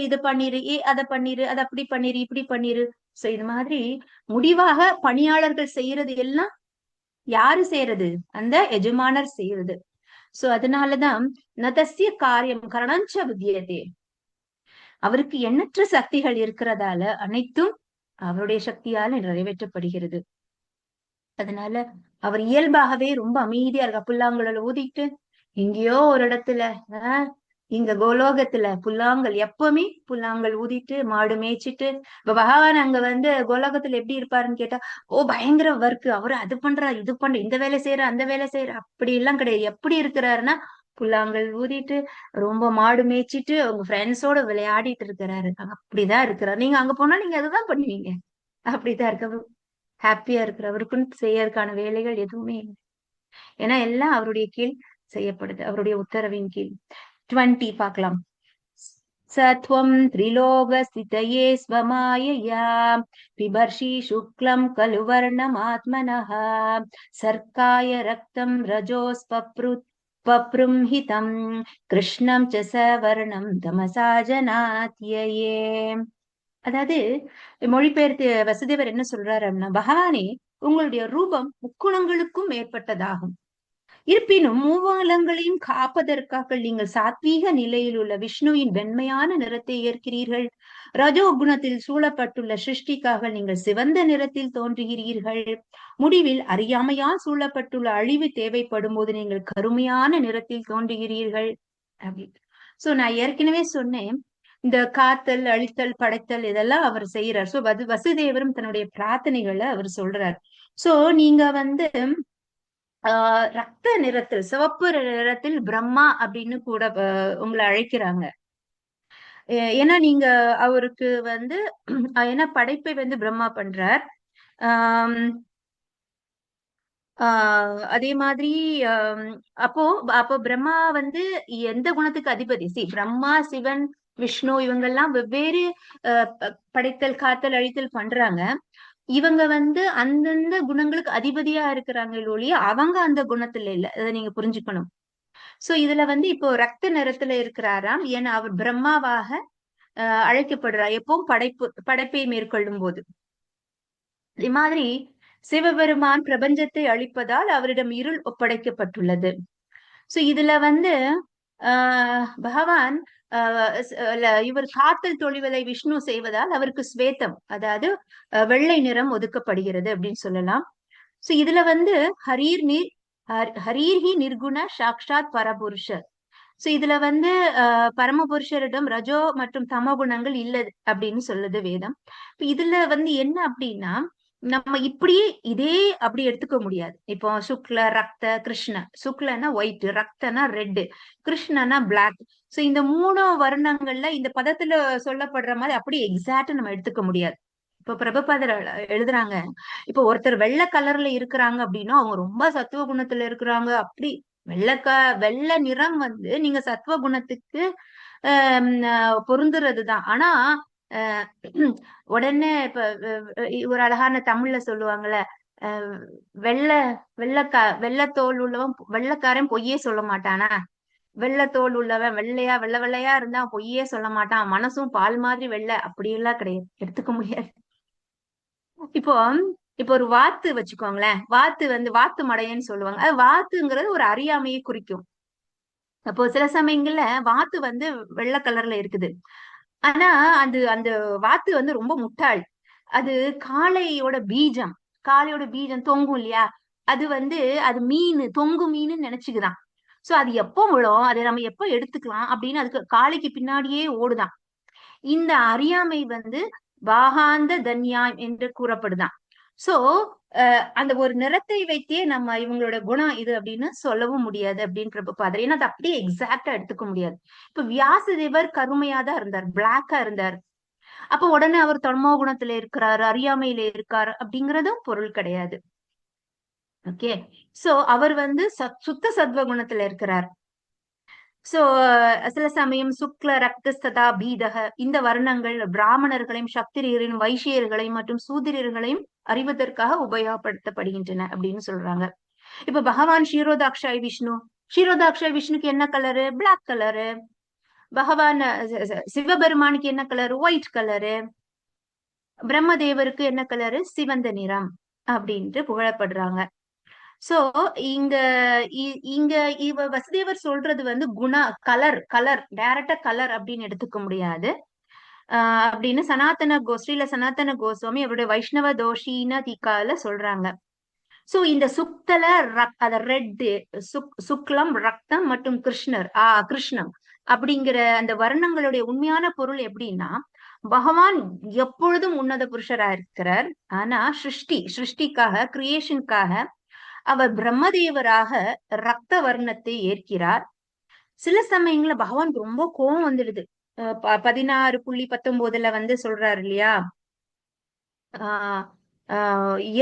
இது பண்ணிரு, அதை பண்ணிரு, அதை அப்படி பண்ணிரு, இப்படி பண்ணிரு. சோ இது மாதிரி முடிவாக பணியாளர்கள் செய்யறது எல்லாம் யாரு செய்யறது? அந்த எஜமானர் செய்யறது. சோ அதனாலதான் நதஸ்ய காரியம் கரணஞ்ச வித்யதே, அவருக்கு எண்ணற்ற சக்திகள் இருக்கிறதால அனைத்தும் அவருடைய சக்தியால நிறைவேற்றப்படுகிறது. அதனால அவர் இயல்பாகவே ரொம்ப அமைதியா இருக்க. புல்லாங்குழல் ஊதிட்டு எங்கேயோ ஒரு இடத்துல இங்க கோலோகத்துல புல்லாங்கல் எப்பவுமே புல்லாங்கல் ஊதிட்டு மாடு மேய்ச்சிட்டு, இப்ப பகவான் அங்க வந்து கோலோகத்துல எப்படி இருப்பாருன்னு கேட்டா, பயங்கர ஒர்க், அவரு அது பண்றாரு, இது பண்ற, இந்த வேலை செய்யற, அந்த வேலை செய்யற, அப்படி எல்லாம் கிடையாது. எப்படி இருக்கிறாருன்னா புல்லாங்கல் ஊதிட்டு ரொம்ப மாடு மேய்ச்சிட்டு உங்க ஃப்ரெண்ட்ஸோட விளையாடிட்டு இருக்கிறாரு. அப்படிதான் இருக்கிறாரு. நீங்க அங்க போனா நீங்க அதுதான் பண்ணுவீங்க. அப்படிதான் இருக்க, ஹாப்பியா இருக்கிற. அவருக்குன்னு செய்யறதுக்கான வேலைகள் எதுவுமே இல்லை. ஏன்னா எல்லாம் அவருடைய கீழ் செய்யப்படுது, அவருடைய உத்தரவின் கீழ். 20 பார்க்கலாம். சத்வம் திரிலோக ஸ்திதயே ஸ்வமாயயா பிபர்ஷி சுக்லம் கலுவர்ணம் ஆத்மனஹ சர்க்காய ரக்தம் ரஜோஸ் பப்ரும்ஹிதம் கிருஷ்ணம் ச சவர்ணம் தமசா ஜனாத்யயே. அதாவது மொழிபெயர்த்து வசுதேவர் என்ன சொல்றாரு அப்படின்னா, பகவானே உங்களுடைய ரூபம் முக்குணங்களுக்கும் மேற்பட்டதாகும். இருப்பினும் மூவாலங்களையும் காப்பதற்காக நீங்கள் சாத்வீக நிலையில் உள்ள விஷ்ணுவின் வெண்மையான நிறத்தை ஏற்கிறீர்கள். ரஜோ குணத்தில் சூழப்பட்டுள்ள சிருஷ்டிக்காக நீங்கள் சிவந்த நிறத்தில் தோன்றுகிறீர்கள். முடிவில் அறியாமையால் சூழப்பட்டுள்ள அழிவு தேவைப்படும் போது நீங்கள் கருமையான நிறத்தில் தோன்றுகிறீர்கள். அப்படி சோ நான் ஏற்கனவே சொன்னேன், இந்த காத்தல், அழித்தல், படைத்தல் இதெல்லாம் அவர் செய்யறார். சோ வசுதேவரும் தன்னுடைய பிரார்த்தனைகளை அவர் சொல்றார். சோ நீங்க வந்து ரத்த நிறத்தில், சிவப்பு நிறத்தில் பிரம்மா அப்படின்னு கூட உங்களை அழைக்கிறாங்க. ஏன்னா நீங்க அவருக்கு வந்து ஏன்னா படைப்பை வந்து பிரம்மா பண்றார். அதே மாதிரி அப்போ பிரம்மா வந்து எந்த குணத்துக்கு அதிபதி? பிரம்மா, சிவன், விஷ்ணு இவங்கெல்லாம் வெவ்வேறு படைத்தல், காத்தல், அழித்தல் பண்றாங்க. இவங்க வந்து அந்தந்த குணங்களுக்கு அதிபதியா இருக்கிறாங்க ஒழிய அவங்க அந்த குணத்துல இல்ல. அதை நீங்க புரிஞ்சுக்கணும். சோ இதுல வந்து இப்போ ரத்த நிறத்துல இருக்கிறாராம். ஏன்னா அவர் பிரம்மாவாக அழைக்கப்படுறார் எப்பவும் படைப்பை மேற்கொள்ளும் போது. இது மாதிரி சிவபெருமான் பிரபஞ்சத்தை அழிப்பதால் அவரிடம் இருள் ஒப்படைக்கப்பட்டுள்ளது. சோ இதுல வந்து பகவான் இவர் காத்தல் தொழிவதை விஷ்ணு செய்வதால் அவருக்கு ஸ்வேதம், அதாவது வெள்ளை நிறம் ஒதுக்கப்படுகிறது அப்படின்னு சொல்லலாம். சோ இதுல வந்து ஹரீர்ஹி நிர்குண சாக்ஷாத் பரபுருஷர், சோ இதுல பரமபுருஷரிடம் ரஜோ மற்றும் தமோ குணங்கள் இல்ல அப்படின்னு சொல்லுது வேதம். இதுல என்ன அப்படின்னா, நம்ம இப்படியே இதே அப்படி எடுத்துக்க முடியாது. இப்போ சுக்ல, ரக்த, கிருஷ்ண. சுக்லன்னா ஒயிட், ரக்தனா ரெட், கிருஷ்ணனா பிளாக். சோ இந்த 3 வர்ணங்கள்ல இந்த பதத்துல சொல்லப்படுற மாதிரி அப்படி எக்ஸாக்டா நம்ம எடுத்துக்க முடியாது. இப்ப பிரபுபாதர் எழுதுறாங்க, இப்ப ஒருத்தர் வெள்ளை கலர்ல இருக்கிறாங்க அப்படின்னா அவங்க ரொம்ப சத்துவ குணத்துல இருக்கிறாங்க. அப்படி வெள்ளை நிறம் நீங்க சத்துவ குணத்துக்கு பொருந்துறதுதான். ஆனா அஹ் உடனே இப்ப ஒரு அழகான தமிழ்ல சொல்லுவாங்கல்ல, அஹ் வெள்ள வெள்ளத்தோல் உள்ளவன் வெள்ளைக்காரன் பொய்யே சொல்ல மாட்டானா, வெள்ளத்தோல் உள்ளவன் வெள்ளையா இருந்தா பொய்யே சொல்ல மாட்டான், மனசும் பால் மாதிரி வெள்ளை அப்படியெல்லாம் கிடையாது, எடுத்துக்க முடியாது. இப்போ இப்போ ஒரு வாத்து வச்சுக்கோங்களேன். வாத்து மடையன்னு சொல்லுவாங்க. அது வாத்துங்கிறது ஒரு அறியாமையை குறிக்கும். அப்போ சில சமயங்கள்ல வாத்து வெள்ளை கலர்ல இருக்குது. ஆனா அந்த அந்த வாத்து ரொம்ப முட்டாள். அது காளையோட பீஜம் காளையோட பீஜம் தொங்கும் இல்லையா, அது அது தொங்கு மீன் நினைச்சுக்குதான். சோ அது எப்போ விழும், அதை நம்ம எப்போ எடுத்துக்கலாம் அப்படின்னு அதுக்கு காளைக்கு பின்னாடியே ஓடுதான். இந்த அறியாமை பாகாந்த தன்யாம் என்று கூறப்படுதான். சோ அந்த ஒரு நிறத்தை வைத்தே நம்ம இவங்களோட குணம் இது அப்படின்னு சொல்லவும் முடியாது அப்படின்னு பிரபுபாதர். ஏன்னா அது அப்படியே எக்ஸாக்டா எடுத்துக்க முடியாது. இப்ப வியாசதேவர் கருமையா தான் இருந்தார், பிளாக்கா இருந்தார். அப்ப உடனே அவர் தமோ குணத்துல இருக்கிறாரு, அறியாமையில இருக்காரு அப்படிங்கறதும் பொருள் கிடையாது. ஓகே, சோ அவர் சுத்த சத்வ குணத்துல இருக்கிறார். சோ சில சமயம் சுக்ல, ரக்தஸ்ததா, பீதக இந்த வர்ணங்கள் பிராமணர்களையும் சத்திரியர்களையும் வைசியர்களையும் மற்றும் சூத்திரர்களையும் அறிவதற்காக உபயோகப்படுத்தப்படுகின்றன அப்படின்னு சொல்றாங்க. இப்ப பகவான் ஷீரோதாக்ஷாய் விஷ்ணுக்கு என்ன கலரு? Black colour. பகவான் சிவபெருமானுக்கு என்ன கலரு? White colour. பிரம்மதேவருக்கு என்ன கலரு? சிவந்த நிறம் அப்படின்ட்டு புகழப்படுறாங்க. சோ இங்க இங்க வசுதேவர் சொல்றது கலர் டைரக்டா கலர் அப்படின்னு எடுத்துக்க முடியாது அப்படின்னு ஸ்ரீல சனாதன கோஸ்வாமி அவருடைய வைஷ்ணவ தோஷின தீக்கால சொல்றாங்க. சோ இந்த சுக்தல ரெட், சுக்லம் ரக்தம் மற்றும் கிருஷ்ணம் அப்படிங்கிற அந்த வர்ணங்களுடைய உண்மையான பொருள் எப்படின்னா, பகவான் எப்பொழுதும் உன்னத புருஷரா இருக்கிறார். ஆனா சிருஷ்டிக்காக கிரியேஷனுக்காக அவர் பிரம்மதேவராக ரக்த வர்ணத்தை ஏற்கிறார். சில சமயங்கள்ல பகவான் ரொம்ப கோபம் வந்துடுது. 16.19 சொல்றாரு இல்லையா,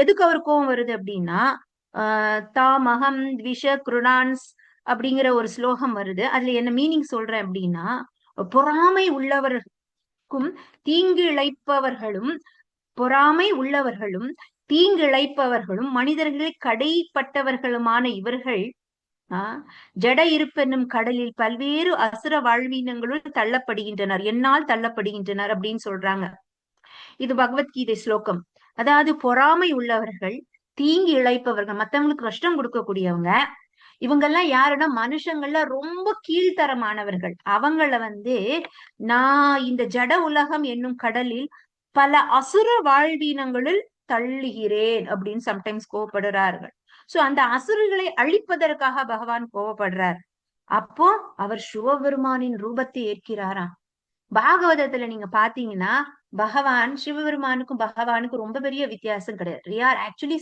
எதுக்கு அவர் கோபம் வருது அப்படின்னா, தாமகம் த்விஷ குருடான்ஸ் அப்படிங்கிற ஒரு ஸ்லோகம் வருது. அதுல என்ன மீனிங் சொல்றேன் அப்படின்னா, பொறாமை உள்ளவர்களுக்கும் தீங்கிழைப்பவர்களும் மனிதர்களில் கடைப்பட்டவர்களுமான இவர்கள் ஜட இருப்பென்னும் கடலில் பல்வேறு அசுர வாழ்வீனங்களுள் என்னால் தள்ளப்படுகின்றனர் அப்படின்னு சொல்றாங்க. இது பகவத்கீதை ஸ்லோகம். அதாவது பொறாமை உள்ளவர்கள், தீங்கு இழைப்பவர்கள், மத்தவங்களுக்கு கஷ்டம் கொடுக்கக்கூடியவங்க, இவங்கெல்லாம் யாருன்னா மனுஷங்கள்ல ரொம்ப கீழ்த்தரமானவர்கள். அவங்கள நான் இந்த ஜட உலகம் என்னும் கடலில் பல அசுர வாழ்வீனங்களில் தள்ளுகிறேன் அப்படின்னு சம்டைம்ஸ் கோவப்படுறார்கள். சோ அந்த அசுரர்களை அழிப்பதற்காக பகவான் கோவப்படுறார். அப்போ அவர் சிவபெருமானின் ரூபத்தை ஏற்கிறாராம். பாகவதத்துல நீங்க பாத்தீங்கன்னா சிவபெருமானுக்கும் பகவானுக்கும் ரொம்ப பெரிய வித்தியாசம் கிடையாது. we are actually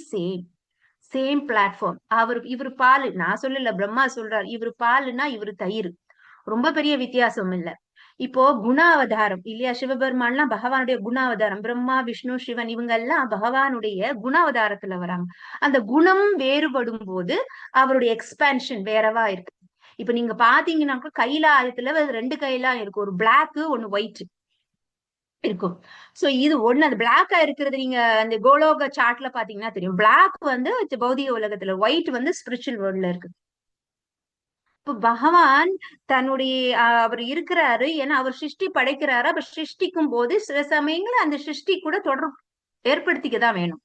same platform. இவரு பாலு, நான் சொல்லல, பிரம்மா சொல்றார், இவரு பாலுன்னா இவரு தயிர், ரொம்ப பெரிய வித்தியாசம் இல்ல. இப்போ குணாவதாரம் இல்லையா, சிவபெருமான்லாம் பகவானுடைய குணாவதாரம். பிரம்மா, விஷ்ணு, சிவன் இவங்க எல்லாம் பகவானுடைய குணாவதாரத்துல வராங்க. அந்த குணம் வேறுபடும் போது அவருடைய எக்ஸ்பான்ஷன் வேறவா இருக்கு. இப்ப நீங்க பாத்தீங்கன்னா கைலாயத்துல 2 கைலாயம் இருக்கு, ஒரு பிளாக் ஒண்ணு ஒயிட் இருக்கும். சோ இது ஒண்ணு, அந்த பிளாக்கா இருக்கிறது நீங்க அந்த கோலோக சார்ட்ல பாத்தீங்கன்னா தெரியும். பிளாக் பௌதிக உலகத்துல, ஒயிட் ஸ்பிரிச்சுவல் வேர்ல்ட்ல இருக்கு. இப்ப பகவான் தன்னுடைய அவர் இருக்கிறாரு, ஏன்னா அவர் சிருஷ்டி படைக்கிறாரு. அப்ப சிருஷ்டிக்கும் போது சில சமயங்கள அந்த சிருஷ்டி கூட தொடர்பு ஏற்படுத்திக்கதான் வேணும்.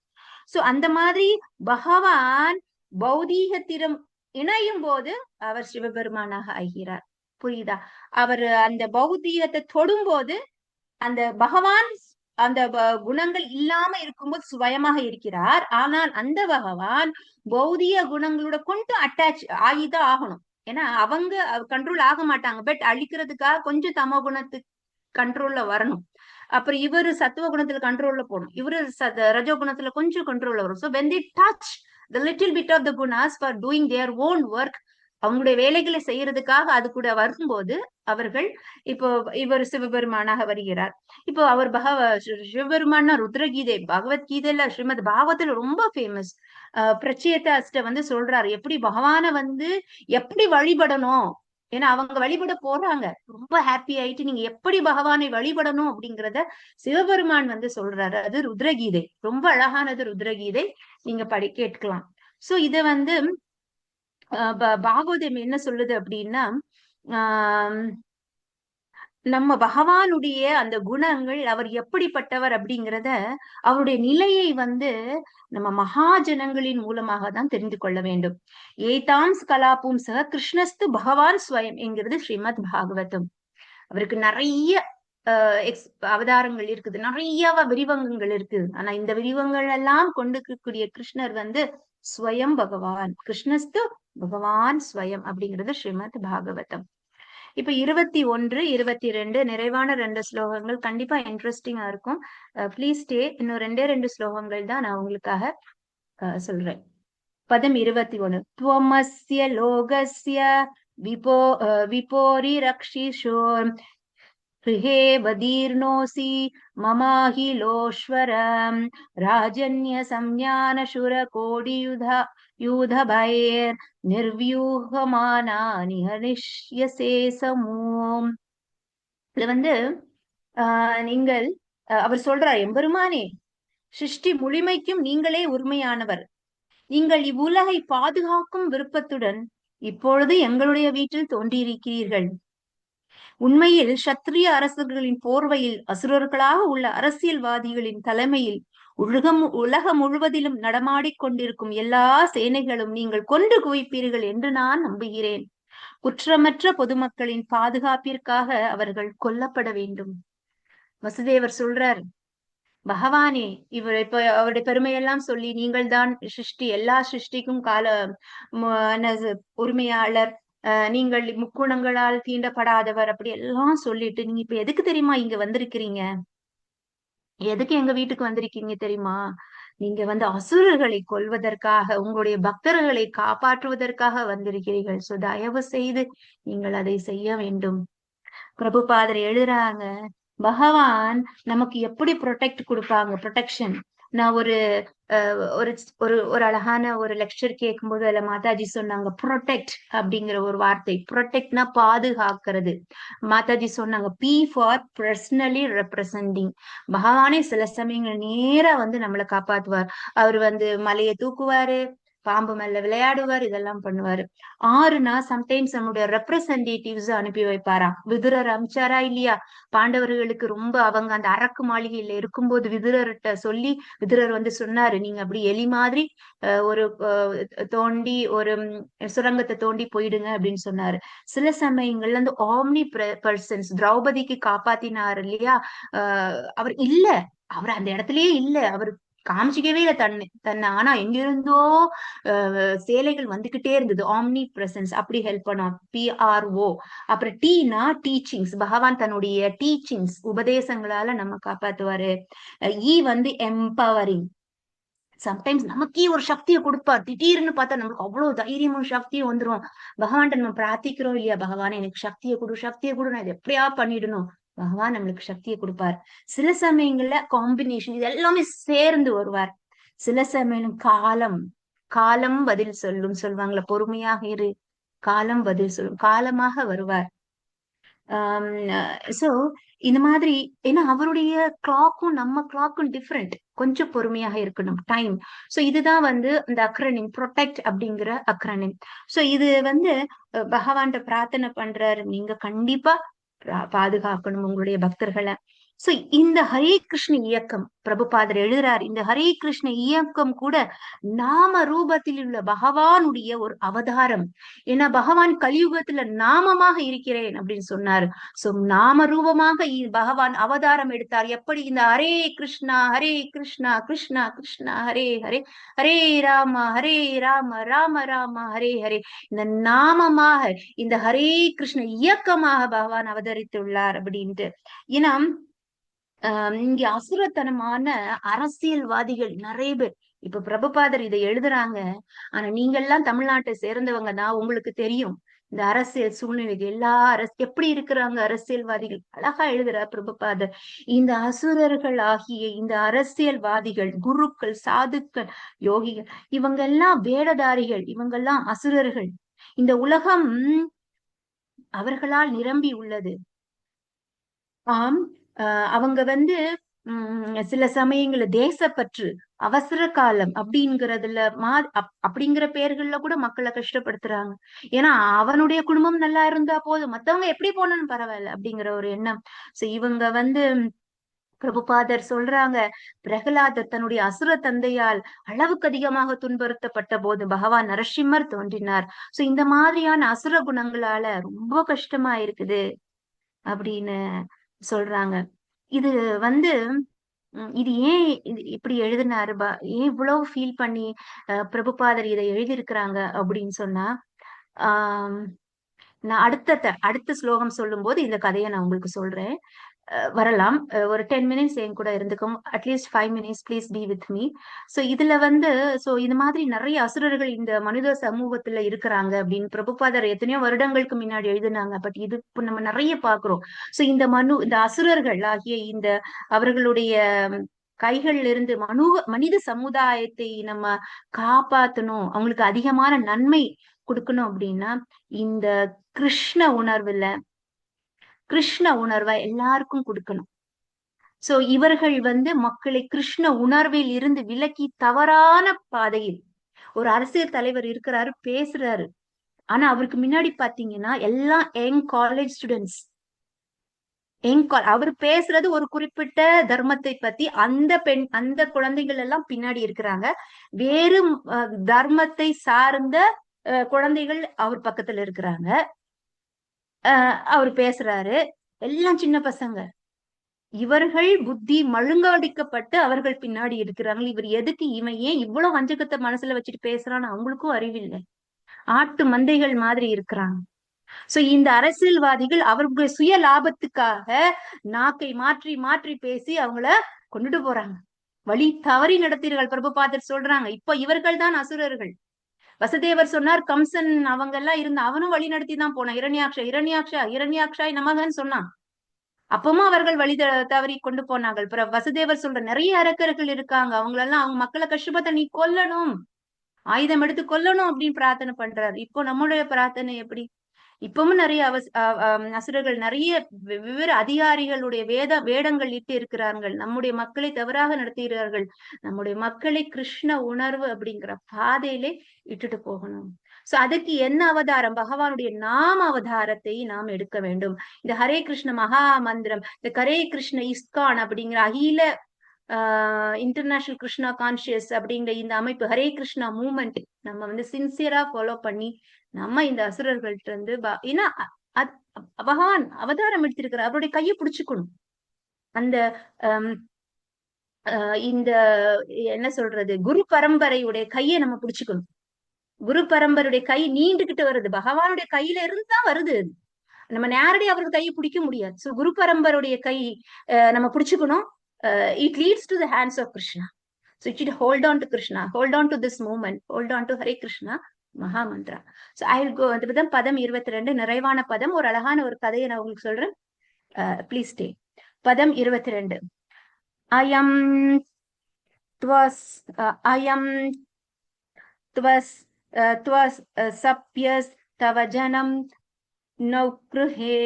சோ அந்த மாதிரி பகவான் பௌதீகத்திடம் இணையும் போது அவர் சிவபெருமானாக ஆகிறார். புரியுதா? அவர் அந்த பௌதீகத்தை தொடும் போது அந்த பகவான் அந்த குணங்கள் இல்லாம இருக்கும்போது சுயமாக இருக்கிறார். ஆனால் அந்த பகவான் பௌதிக குணங்களோட கொண்டு அட்டாச் ஆகிதான் ஆகணும். ஏன்னா அவங்க கண்ட்ரோல் ஆக மாட்டாங்க, பட் அழிக்கிறதுக்காக கொஞ்சம் தமோ குணத்துக்கு கண்ட்ரோல்ல வரணும். அப்புறம் இவரு சத்துவ குணத்துல கண்ட்ரோல்ல போகணும், இவரு ரஜோ குணத்துல கொஞ்சம் கண்ட்ரோல்ல வரும். So when they touch the little bit of the gunas for doing their own work, அவங்களுடைய வேலைகளை செய்யறதுக்காக அது கூட வரும்போது அவர்கள் இப்போ இவர் சிவபெருமானாக வருகிறார். இப்போ அவர் சிவபெருமான்னா ருத்ரகீதை பகவத்கீதையில ஸ்ரீமத் பாகவத்துல ரொம்ப ஃபேமஸ். பிரச்சேதாஸ்ட வந்து சொல்றாரு எப்படி பகவான வந்து எப்படி வழிபடணும். ஏன்னா அவங்க வழிபட போறாங்க, ரொம்ப ஹாப்பி ஆயிட்டு நீங்க எப்படி பகவானை வழிபடணும் அப்படிங்கிறத சிவபெருமான் வந்து சொல்றாரு. அது ருத்ரகீதை, ரொம்ப அழகானது ருத்ரகீதை, நீங்க கேட்கலாம். சோ இத வந்து பாகவதம் என்ன சொல்லுது அப்படின்னா, நம்ம பகவானுடைய அந்த குணங்கள், அவர் எப்படிப்பட்டவர் அப்படிங்கிறத, அவருடைய நிலையை வந்து நம்ம மகாஜனங்களின் மூலமாக தான் தெரிந்து கொள்ள வேண்டும். ஏதாம் கலாபும் சக கிருஷ்ணஸ்து பகவான் ஸ்வயம் என்கிறது ஸ்ரீமத் பாகவதம். அவருக்கு நிறைய அவதாரங்கள் இருக்குது, நிறைய விரிவங்கங்கள் இருக்குது. ஆனா இந்த விரிவங்கள் எல்லாம் கொண்டிருக்கக்கூடிய கிருஷ்ணர் வந்து ஸ்வயம் பகவான், கிருஷ்ணஸ்து பகவான் ஸ்வயம் அப்படிங்கிறது ஸ்ரீமத் பாகவதம். இப்ப 21, 22 நிறைவான 2 ஸ்லோகங்கள் கண்டிப்பா இன்ட்ரெஸ்டிங்கா இருக்கும். Please stay. இன்னும் 2 ஸ்லோகங்கள் தான் நான் உங்களுக்காக சொல்றேன். பதம் 21. त्वमस्य लोकस्य विपोरि रक्षिषो गृहे वदीर्णोऽसि ममाहिलोश्वर राजन्य संज्ञान शुर कोटियुध भैर् निर्व्यूहमानानि हनिष्यसे समूम्. இதுல வந்து நீங்கள் அவர் சொல்றார், எம்பெருமானே, சிருஷ்டி முழுமைக்கும் நீங்களே உரிமையானவர். நீங்கள் இவ்வுலகை பாதுகாக்கும் விருப்பத்துடன் இப்பொழுது எங்களுடைய வீட்டில் தோன்றியிருக்கிறீர்கள். உண்மையில் சத்திரிய அரசர்களின் போர்வையில் அசுரர்களாக உள்ள அரசியல்வாதிகளின் தலைமையில் உலகம் முழுவதிலும் நடமாடிக் கொண்டிருக்கும் எல்லா சேனைகளும் நீங்கள் கொண்டு குவிப்பீர்கள் என்று நான் நம்புகிறேன். குற்றமற்ற பொதுமக்களின் பாதுகாப்பிற்காக அவர்கள் கொல்லப்பட வேண்டும். வசுதேவர் சொல்றார், பகவானே, இவர் இப்ப அவருடைய பெருமையெல்லாம் சொல்லி, நீங்கள் தான் சிருஷ்டி, எல்லா சிருஷ்டிக்கும் உரிமையாளர், நீங்கள் முக்குணங்களால் தீண்டப்படாதவர், அப்படி எல்லாம் சொல்லிட்டு நீங்க இப்ப எதுக்கு தெரியுமா இங்க வந்திருக்கிறீங்க? எதுக்கு எங்க வீட்டுக்கு வந்திருக்கீங்க தெரியுமா? நீங்க வந்து அசுரர்களை கொல்வதற்காக, உங்களுடைய பக்தர்களை காப்பாற்றுவதற்காக வந்திருக்கிறீர்கள். சோ தயவு செய்து நீங்கள் அதை செய்ய வேண்டும். பிரபுபாதர் எழுதுறாங்க, பகவான் நமக்கு எப்படி ப்ரொடெக்ட் கொடுப்பாங்க, ப்ரொடெக்ஷன். நான் ஒரு ஒரு அழகான ஒரு லெக்சர் கேட்கும்போது அதுல மாதாஜி சொன்னாங்க, ப்ரொடெக்ட் அப்படிங்கிற ஒரு வார்த்தை. ப்ரொடெக்ட்னா பாதுகாக்கிறது. மாதாஜி சொன்னாங்க, பி ஃபார் பர்சனலி ரெப்ரசன்டிங். பகவானே சில சமயங்கள் நேரா வந்து நம்மளை காப்பாத்துவார். அவர் வந்து மலையை தூக்குவாரு, பாம்பு மேல விளையாடுவார், இதெல்லாம் பண்ணுவாரு. 6னா சம்டைம்ஸ் நம்முடைய ரெப்ரசன்டேட்டிவ்ஸ் அனுப்பி வைப்பாராம். விதுரர் அமிச்சாரா இல்லையா? பாண்டவர்களுக்கு ரொம்ப அவங்க அந்த அரக்கு மாளிகையில இருக்கும்போது விதுரர்கிட்ட சொல்லி, விதுரர் வந்து சொன்னாரு, நீங்க அப்படி எலி மாதிரி ஒரு தோண்டி ஒரு சுரங்கத்தை தோண்டி போயிடுங்க அப்படின்னு சொன்னாரு. சில சமயங்கள்ல அந்த ஆம்னி பர்சன்ஸ் திரௌபதிக்கு காப்பாத்தினாரு இல்லையா? அவர் இல்ல, அவர் அந்த இடத்துலயே இல்ல, அவர் காமிச்சிக்கவே இல்லை தன்னை. ஆனா எங்கிருந்தோ சேலைகள் வந்துகிட்டே இருந்தது. ஆம்னி பிரசன்ஸ் அப்படி ஹெல்ப் பண்ணும். PRO. அப்புறம் டீனா டீச்சிங்ஸ். பகவான் தன்னுடைய டீச்சிங்ஸ் உபதேசங்களால நம்ம காப்பாத்துவாரு. வந்து எம்பவரிங். சம்டைம்ஸ் நமக்கே ஒரு சக்தியை கொடுப்பார். திடீர்னு பார்த்தா நம்மளுக்கு அவ்வளவு தைரியமும் சக்தியும் வந்துரும். பகவான்கிட்ட நம்ம பிரார்த்திக்கிறோம் இல்லையா, பகவான் எனக்கு சக்தியை கொடு, நான் இதை எப்படியா பண்ணிடணும். பகவான் நம்மளுக்கு சக்தியை கொடுப்பார். சில சமயங்கள்ல காம்பினேஷன், இது எல்லாமே சேர்ந்து வருவார். சில சமயம் காலம் பதில் சொல்லுவாங்களா, பொறுமையாக இரு, காலம் பதில் சொல்லும், காலமாக வருவார். சோ இந்த மாதிரி, ஏன்னா அவருடைய கிளாக்கும் நம்ம கிளாக்கும் டிஃப்ரெண்ட். கொஞ்சம் பொறுமையாக இருக்கணும், டைம். சோ இதுதான் வந்து இந்த அக்ரனிம், ப்ரொடெக்ட் அப்படிங்கிற அக்ரனிம். சோ இது வந்து பகவான்கிட்ட பிரார்த்தனை பண்றாரு, நீங்க கண்டிப்பா பாதுகாக்கணும் உங்களுடைய பக்தர்களை. சோ இந்த ஹரே கிருஷ்ண இயக்கம் பிரபுபாதர் எழுதுறார், இந்த ஹரே கிருஷ்ண இயக்கம் கூட நாம ரூபத்தில் உள்ள பகவானுடைய ஒரு அவதாரம். ஏன்னா பகவான் கலியுகத்துல நாமமாக இருக்கிறேன் அப்படின்னு சொன்னார். சோ நாம ரூபமாக பகவான் அவதாரம் எடுத்தார். எப்படி இந்த ஹரே கிருஷ்ணா கிருஷ்ணா கிருஷ்ணா ஹரே ஹரே, ஹரே ராம ராம ராம ஹரே ஹரே, இந்த நாமமாக இந்த ஹரே கிருஷ்ண இயக்கமாக பகவான் அவதரித்துள்ளார் அப்படின்ட்டு. ஏன்னா இங்க அசுரத்தனமான அரசியல்வாதிகள் நிறைய பேர். இப்ப பிரபுபாதர் இதை எழுதுறாங்க, ஆனா நீங்க எல்லாம் தமிழ்நாட்டை சேர்ந்தவங்க தான், உங்களுக்கு தெரியும் இந்த அரசியல் சூழ்நிலைகள் எல்லா எப்படி இருக்கிறாங்க அரசியல்வாதிகள். அழகா எழுதுறார் பிரபுபாதர், இந்த அசுரர்கள் ஆகிய இந்த அரசியல்வாதிகள், குருக்கள், சாதுக்கள், யோகிகள், இவங்க எல்லாம் வேடதாரிகள், இவங்கெல்லாம் அசுரர்கள். இந்த உலகம் அவர்களால் நிரம்பி உள்ளது. ஆம், அவங்க சில சமயங்கள்ல தேசப்பற்று, அவசர காலம் அப்படிங்கறதுல அப்படிங்கிற பேர்கள்ல கூட மக்களை கஷ்டப்படுத்துறாங்க. ஏன்னா அவனுடைய குடும்பம் நல்லா இருந்தா போதும், மத்தவங்க எப்படி போனாலும் பரவாயில்ல அப்படிங்கிற ஒரு எண்ணம். சோ இவங்க பிரபுபாதர் சொல்றாங்க, பிரகலாதர் தன்னுடைய அசுர தந்தையால் அளவுக்கு அதிகமாக துன்புறுத்தப்பட்ட போது பகவான் நரசிம்மர் தோன்றினார். சோ இந்த மாதிரியான அசுர குணங்களால ரொம்ப கஷ்டமா இருக்குது அப்படின்னு சொல்றாங்க. இது இது ஏன் இப்படி எழுதினாரு, ஏன் இவ்வளவு ஃபீல் பண்ணி பிரபுபாதர் இதை எழுதியிருக்கிறாங்க அப்படின்னு சொன்னா, நான் அடுத்த ஸ்லோகம் சொல்லும் போது இந்த கதையை நான் உங்களுக்கு சொல்றேன். வரலாம், ஒரு 10 மினிட்ஸ் என் கூட இருந்துக்கும், at least 5 minutes please be with me. So இதுல சோ இது மாதிரி நிறைய அசுரர்கள் இந்த மனித சமூகத்துல இருக்கிறாங்க அப்படின்னு பிரபுபாதர் எத்தனையோ வருடங்களுக்கு முன்னாடி எழுதினாங்க. பட் இது இப்ப நம்ம நிறைய பாக்குறோம். சோ இந்த அசுரர்கள் ஆகிய இந்த அவர்களுடைய கைகள்ல இருந்து மனித சமுதாயத்தை நம்ம காப்பாத்தணும், அவங்களுக்கு அதிகமான நன்மை கொடுக்கணும் அப்படின்னா இந்த கிருஷ்ண உணர்வை எல்லாருக்கும் கொடுக்கணும். சோ இவர்கள் மக்களை கிருஷ்ண உணர்வில் இருந்து விலக்கி தவறான பாதையில், ஒரு அரசியல் தலைவர் இருக்கிறாரு, பேசுறாரு, ஆனா அவருக்கு முன்னாடி பாத்தீங்கன்னா எல்லாம் யங் காலேஜ் ஸ்டூடெண்ட்ஸ். அவர் பேசுறது ஒரு குறிப்பிட்ட தர்மத்தை பத்தி, அந்த குழந்தைகள் எல்லாம் பின்னாடி இருக்கிறாங்க. வேறு தர்மத்தை சார்ந்த குழந்தைகள் அவர் பக்கத்துல இருக்கிறாங்க. அவர் பேசுறாரு, எல்லாம் சின்ன பசங்க. இவர்கள் புத்தி மழுங்கடிக்கப்பட்டு அவர்கள் பின்னாடி இருக்கிறாங்க. இவர் எதுக்கு, இவன் ஏன் இவ்வளவு வஞ்சகத்தை மனசுல வச்சுட்டு பேசுறான்னு அவங்களுக்கும் அறிவில்லை. ஆட்டு மந்தைகள் மாதிரி இருக்கிறாங்க. சோ இந்த அரசியல்வாதிகள் அவர்களுடைய சுய லாபத்துக்காக நாக்கை மாற்றி மாற்றி பேசி அவங்கள கொண்டுட்டு போறாங்க. வழி தவறி நடத்தீர்கள் பிரபுபாதர் சொல்றாங்க. இப்ப இவர்கள் தான் அசுரர்கள். வசுதேவர் சொன்னார், கம்சன் அவங்க எல்லாம் இருந்து அவனும் வழி நடத்தி தான் போனான். இரண்யாக்ஷாய் நமகன்னு சொன்னான். அப்பவும் அவர்கள் வழி தவறி கொண்டு போனார்கள். வசுதேவர் சொல்ற நிறைய அரக்கர்கள் இருக்காங்க, அவங்களெல்லாம் அவங்க மக்களை கஷ்டப்பட்ட நீ கொல்லணும், ஆயுதம் எடுத்து கொல்லணும் அப்படின்னு பிரார்த்தனை பண்றாரு. இப்போ நம்மளுடைய பிரார்த்தனை எப்படி? இப்பவும் நிறைய அசுரர்கள் நிறைய வெவ்வேறு அதிகாரிகளுடைய வேடங்கள் இட்டு இருக்கிறார்கள். நம்முடைய மக்களை தவறாக நடத்துகிறார்கள். நம்முடைய மக்களை கிருஷ்ண உணர்வு அப்படிங்கிற பாதையிலே இட்டுட்டு போகணும். சோ அதுக்கு என்ன அவதாரம்? பகவானுடைய நாம அவதாரத்தை நாம் எடுக்க வேண்டும். இந்த ஹரே கிருஷ்ண மகா மந்திரம், இந்த ஹரே கிருஷ்ண இஸ்கான் அப்படிங்கிற அகில இன்டர்நேஷனல் கிருஷ்ணா கான்சியஸ் அப்படிங்கிற இந்த அமைப்பு, ஹரே கிருஷ்ணா மூவ்மெண்ட் நம்ம சின்சியரா ஃபாலோ பண்ணி நம்ம இந்த அசுரர்கள்ட்ட இருந்து ஏன்னா பகவான் அவதாரம் எடுத்திருக்கிற அவருடைய கையை பிடிச்சுக்கணும். அந்த இந்த என்ன சொல்றது, குரு பரம்பரையுடைய கையை நம்ம பிடிச்சுக்கணும். குரு பரம்பரையுடைய கை நீண்டுகிட்டு வருது, பகவானுடைய கையில இருந்து தான் வருது. நம்ம நேரடியாக அவருக்கு கையை பிடிக்க முடியாது. சோ குரு பரம்பரையுடைய கை நம்ம பிடிச்சுக்கணும். It leads to the hands of Krishna. So it should hold on to Krishna, hold on to this movement, hold on to Hare Krishna மகா மந்திரா. So I will go. அதுதான் பதம் 22, நிறைவான பதம். ஒரு அழகான ஒரு கதையை நான் உங்களுக்கு சொல்றேன். Please stay. பதம் 22. அயம் த்வஸ் சப்யஸ் தவ ஜனம் நௌக்ருஹே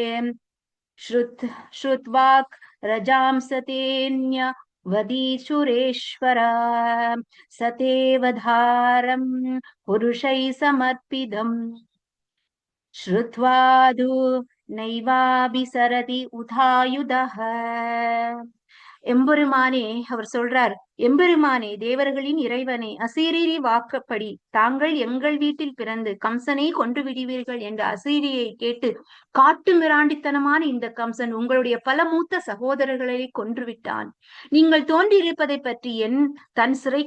ஸ்ருத்வாக் ரஜாம் சதேன்ய வதீசுரேஸ்வர சதேவதாரம் புருஷை சமர்ப்பிதம் ஸ்ருத்வாது நைவாபிசரதி உதாயுதஹ. எம்பெருமானே, அவர் சொல்றார், எம்பெருமானே, தேவர்களின் இறைவனே, அசீரீரி வாக்கப்படி தாங்கள் எங்கள் வீட்டில் பிறந்து கம்சனை கொன்று விடுவீர்கள் என்ற அசீரியை கேட்டு காட்டு மிராண்டித்தனமான இந்த கம்சன் உங்களுடைய பல மூத்த சகோதரர்களை கொன்று விட்டான். நீங்கள் தோன்றியிருப்பதை பற்றி தன் சிறை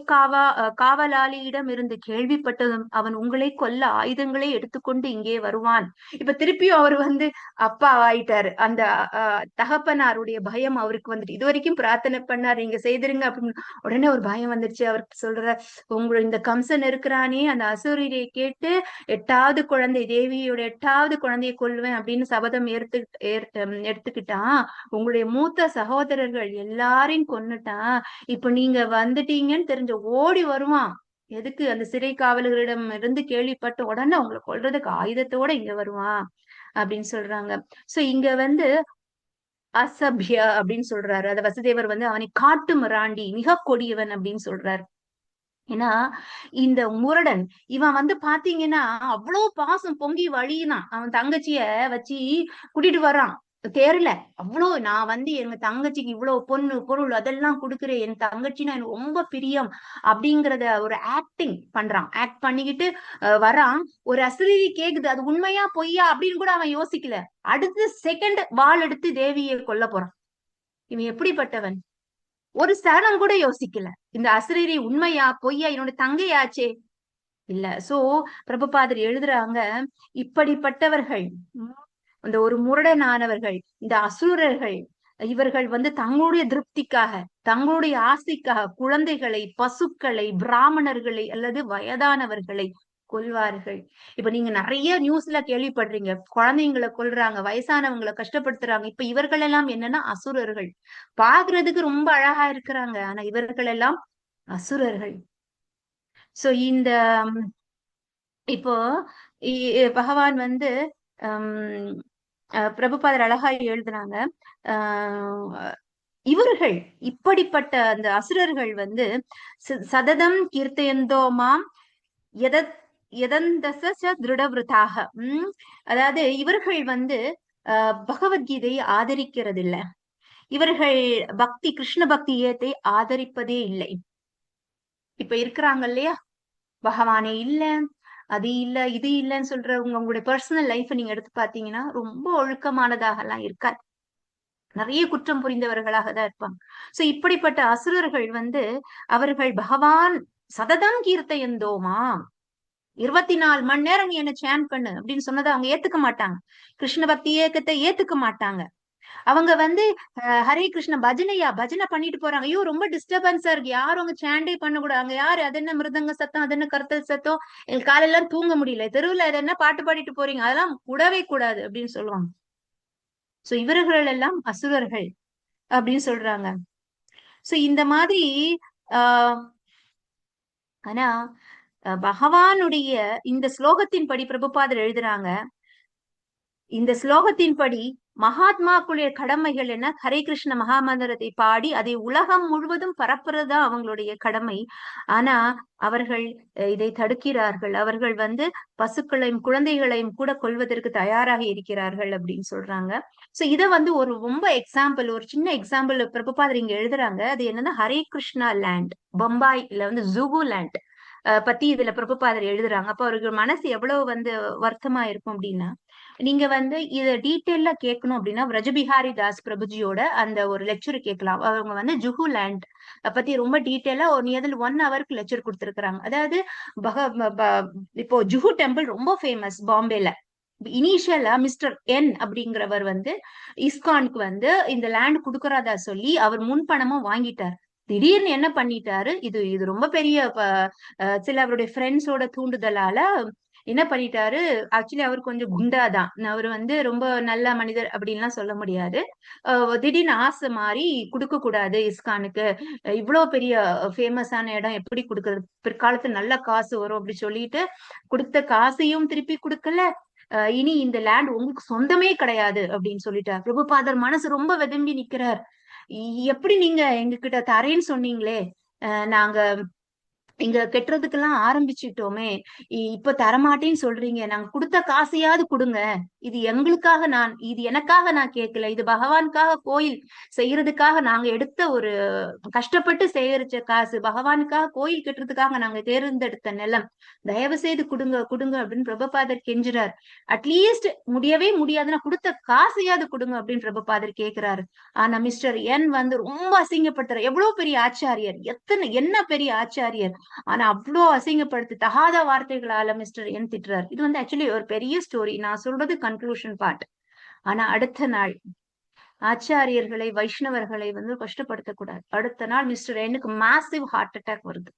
காவலாளியிடம் இருந்து கேள்விப்பட்டதும் அவன் உங்களை கொல்ல ஆயுதங்களை எடுத்துக்கொண்டு இங்கே வருவான். இப்ப திருப்பியும் அவர் அப்பா ஆயிட்டாரு. அந்த தகப்பனாருடைய பயம் அவருக்கு வந்துட்டு, இது வரைக்கும் பிரார்த்தனை பண்ணாரு, நீங்க செய்திருங்க அப்படின்னு. உடனே ஒரு பயம் வந்துருச்சு. அவர் சொல்ற, இந்த கம்சன் இருக்கிறானே, அந்த அசூரியை கேட்டு 8வது குழந்தை, தேவியோட 8வது குழந்தையை கொல்லுவேன் அப்படின்னு சபதம் எடுத்துக்கிட்டான். உங்களுடைய மூத்த சகோதரர்கள் எல்லாரையும் கொன்னுட்டான். இப்ப நீங்க வந்துட்டீங்கன்னு தெரிஞ்ச ஓடி வருவான். எதுக்கு? அந்த சிறை காவலர்களிடம் இருந்து கேள்விப்பட்ட உடனே உங்களை கொல்றதுக்கு ஆயுதத்தோட இங்க வருவான் அப்படின்னு சொல்றாங்க. சோ இங்க அசபிய அப்படின்னு சொல்றாரு. அத வசுதேவர் அவனை காட்டு மிராண்டி, மிக கொடியவன் அப்படின்னு சொல்றாரு. ஏன்னா இந்த முரடன் இவன் பாத்தீங்கன்னா அவ்வளவு பாசம் பொங்கி வழியினான். அவன் தங்கச்சிய வச்சு கூட்டிட்டு வர்றான் தேர்ல. அவ்வளவு நான் எங்க தங்கச்சிக்கு இவ்வளவு பொண்ணு பொருள் அதெல்லாம் கொடுக்குறேன், என் தங்கச்சின்னா எனக்கு ரொம்ப பிரியம் அப்படிங்கறத ஒரு ஆக்டிங் பண்றான். ஆக்ட் பண்ணிக்கிட்டு வரான். ஒரு அசரீரி கேக்குது, அது உண்மையா பொய்யா அப்படின்னு கூட அவன் யோசிக்கல. அடுத்த செகண்ட் வாள் எடுத்து தேவியை கொல்ல போறான். இவன் எப்படிப்பட்டவன்? ஒரு சரணம் கூட யோசிக்கல. இந்த அசரீரி உண்மையா பொய்யா, என்னோட தங்கையாச்சே இல்ல. சோ பிரபுபாதர் எழுதுறாங்க, இப்படிப்பட்டவர்கள், அந்த ஒரு முரடனானவர்கள், இந்த அசுரர்கள், இவர்கள் தங்களுடைய திருப்திக்காக, தங்களுடைய ஆசைக்காக குழந்தைகளை, பசுக்களை, பிராமணர்களை அல்லது வயதானவர்களை கொல்வார்கள். இப்ப நீங்க நிறைய நியூஸ்ல கேள்விப்படுறீங்க, குழந்தைங்களை கொல்றாங்க, வயசானவங்களை கஷ்டப்படுத்துறாங்க. இப்ப இவர்கள் எல்லாம் என்னன்னா அசுரர்கள். பாக்குறதுக்கு ரொம்ப அழகா இருக்கிறாங்க, ஆனா இவர்கள் எல்லாம் அசுரர்கள். சோ இந்த இப்போ பகவான் பிரபுபாதர் அழகா எழுதுனாங்க, இவர்கள் இப்படிப்பட்ட அந்த அசுரர்கள் சததம் கீர்த்தயந்தோமாம் திருடவிருத்தாக. அதாவது இவர்கள் பகவத்கீதையை ஆதரிக்கிறது இல்ல, இவர்கள் பக்தி, கிருஷ்ண பக்தியத்தை ஆதரிப்பதே இல்லை. இப்ப இருக்கிறாங்க இல்லையா, பகவானே இல்ல, அது இல்ல, இது இல்லைன்னு சொல்றவங்க, உங்களுடைய பர்சனல் லைஃப் நீங்க எடுத்து பாத்தீங்கன்னா ரொம்ப ஒழுக்கமானதாக எல்லாம் இருக்காது, நிறைய குற்றம் புரிந்தவர்களாக தான் இருப்பாங்க. சோ இப்படிப்பட்ட அசுரர்கள் அவர்கள் பகவான் சததம் கீர்த்தயந்தோமா, 24 மணி நேரம் நீ என்ன சேன் பண்ணு அப்படின்னு சொன்னதை அவங்க ஏத்துக்க மாட்டாங்க. கிருஷ்ண பக்தி இயக்கத்தை ஏத்துக்க மாட்டாங்க. அவங்க ஹரே கிருஷ்ண பஜனையா, பஜனை பண்ணிட்டு போறாங்க. ஐயோ ரொம்ப டிஸ்டர்பன்ஸா இருக்கு, யாரும் அவங்க சேண்டே பண்ணக்கூடாது, அங்க யாரு, அது என்ன மிருதங்க சத்தம், அது என்ன கருத்தல் சத்தம், எங்களுக்கு காலையெல்லாம் தூங்க முடியல, தெருவுல அது என்ன பாட்டு பாடிட்டு போறீங்க, அதெல்லாம் கூடவே கூடாது அப்படின்னு சொல்லுவாங்க. சோ இவர்கள் எல்லாம் அசுரர்கள் அப்படின்னு சொல்றாங்க. சோ இந்த மாதிரி ஆனா பகவானுடைய இந்த ஸ்லோகத்தின் படி பிரபுபாதர் எழுதுறாங்க, இந்த ஸ்லோகத்தின் படி மகாத்மாக்களுடைய கடமைகள் என்ன? ஹரே கிருஷ்ண மகாமந்திரத்தை பாடி அதை உலகம் முழுவதும் பரப்புறதா அவங்களுடைய கடமை. ஆனா அவர்கள் இதை தடுக்கிறார்கள். அவர்கள் பசுக்களையும் குழந்தைகளையும் கூட கொல்வதற்கு தயாராக இருக்கிறார்கள் அப்படின்னு சொல்றாங்க. சோ இத ஒரு ரொம்ப எக்ஸாம்பிள், ஒரு சின்ன எக்ஸாம்பிள் பிரபுபாதர் இங்க எழுதுறாங்க. அது என்னன்னா ஹரே கிருஷ்ணா லேண்ட், பம்பாய்ல ஜூகு லேண்ட் பத்தி இதுல பிரபுபாதர் எழுதுறாங்க. அப்ப அவருக்கு மனசு எவ்வளவு வருத்தமா இருக்கும் அப்படின்னா, நீங்க இத டீட்டெயிலா கேட்கணும் அப்படின்னா விரஜபிஹாரி தாஸ் பிரபுஜியோட அந்த ஒரு லெக்சர் கேட்கலாம். அவங்க ஜுஹு லேண்ட் பத்தி ரொம்ப டீட்டெயிலா ஒரு நியர்லி 1 ஹவருக்கு லெக்சர் கொடுத்திருக்கிறாங்க. அதாவது இப்போ ஜுஹு டெம்பிள் ரொம்ப ஃபேமஸ் பாம்பேல. இனிஷியலா மிஸ்டர் என் அப்படிங்கிறவர் இஸ்கானுக்கு இந்த லேண்ட் கொடுக்கறதா சொல்லி அவர் முன்பணமும் வாங்கிட்டார். திடீர்னு என்ன பண்ணிட்டாரு, இது ரொம்ப பெரிய சில அவருடைய ஃப்ரெண்ட்ஸோட தூண்டுதலால என்ன பண்ணிட்டாரு, ஆக்சுவலி அவர் கொஞ்சம் குண்டாதான், அவர் ரொம்ப நல்ல மனிதர் அப்படின்லாம் சொல்ல முடியாது. திடீர்னு ஆசை மாறி கொடுக்க கூடாது இஸ்கானுக்கு, இவ்வளவு பெரிய ஃபேமஸான இடம் எப்படி கொடுக்கறது, பிற்காலத்துல நல்ல காசு வரும் அப்படி சொல்லிட்டு கொடுத்த காசையும் திருப்பி கொடுக்கல, இனி இந்த லேண்ட் உங்களுக்கு சொந்தமே கிடையாது அப்படின்னு சொல்லிட்டார். பிரபுபாதர் மனசு ரொம்ப வெதம்பி நிக்கிறார். எப்படி நீங்க எங்க கிட்ட தரேன்னு சொன்னீங்களே, நாங்க இங்க கெட்டுறதுக்கெல்லாம் ஆரம்பிச்சுட்டோமே, இப்ப தரமாட்டேன்னு சொல்றீங்க, நாங்க கொடுத்த காசையாவது கொடுங்க. இது எங்களுக்காக இது எனக்காக நான் கேட்கல, இது பகவானுக்காக கோயில் செய்யறதுக்காக நாங்க எடுத்த ஒரு கஷ்டப்பட்டு சேகரிச்ச காசு, பகவானுக்காக கோயில் கட்டுறதுக்காக நாங்க தேர்ந்தெடுத்த நிலம், தயவு செய்து கொடுங்க கொடுங்க அப்படின்னு பிரபுபாதர் கெஞ்சுறார். அட்லீஸ்ட் முடியவே முடியாதுன்னா கொடுத்த காசையாவது கொடுங்க அப்படின்னு பிரபுபாதர் கேட்கிறாரு. ஆனா மிஸ்டர் என் வந்து ரொம்ப அசிங்கப்படுத்துறாரு. எவ்வளவு பெரிய ஆச்சாரியர், என்ன பெரிய ஆச்சாரியர், ஆனா அவ்வளோ அசிங்கப்படுத்தி தகாத வார்த்தைகளால மிஸ்டர் என் திட்டுறாரு. இது வந்து ஆக்சுவலி ஒரு பெரிய ஸ்டோரி, நான் சொல்றது கன்க்ளூஷன் பார்ட். ஆனா அடுத்த நாள் ஆச்சாரியர்களை வைஷ்ணவர்களை வந்து கஷ்டப்படுத்தக்கூடாது. அடுத்த நாள் மிஸ்டர் என்னுக்கு மாசிவ் ஹார்ட் அட்டாக் வருது,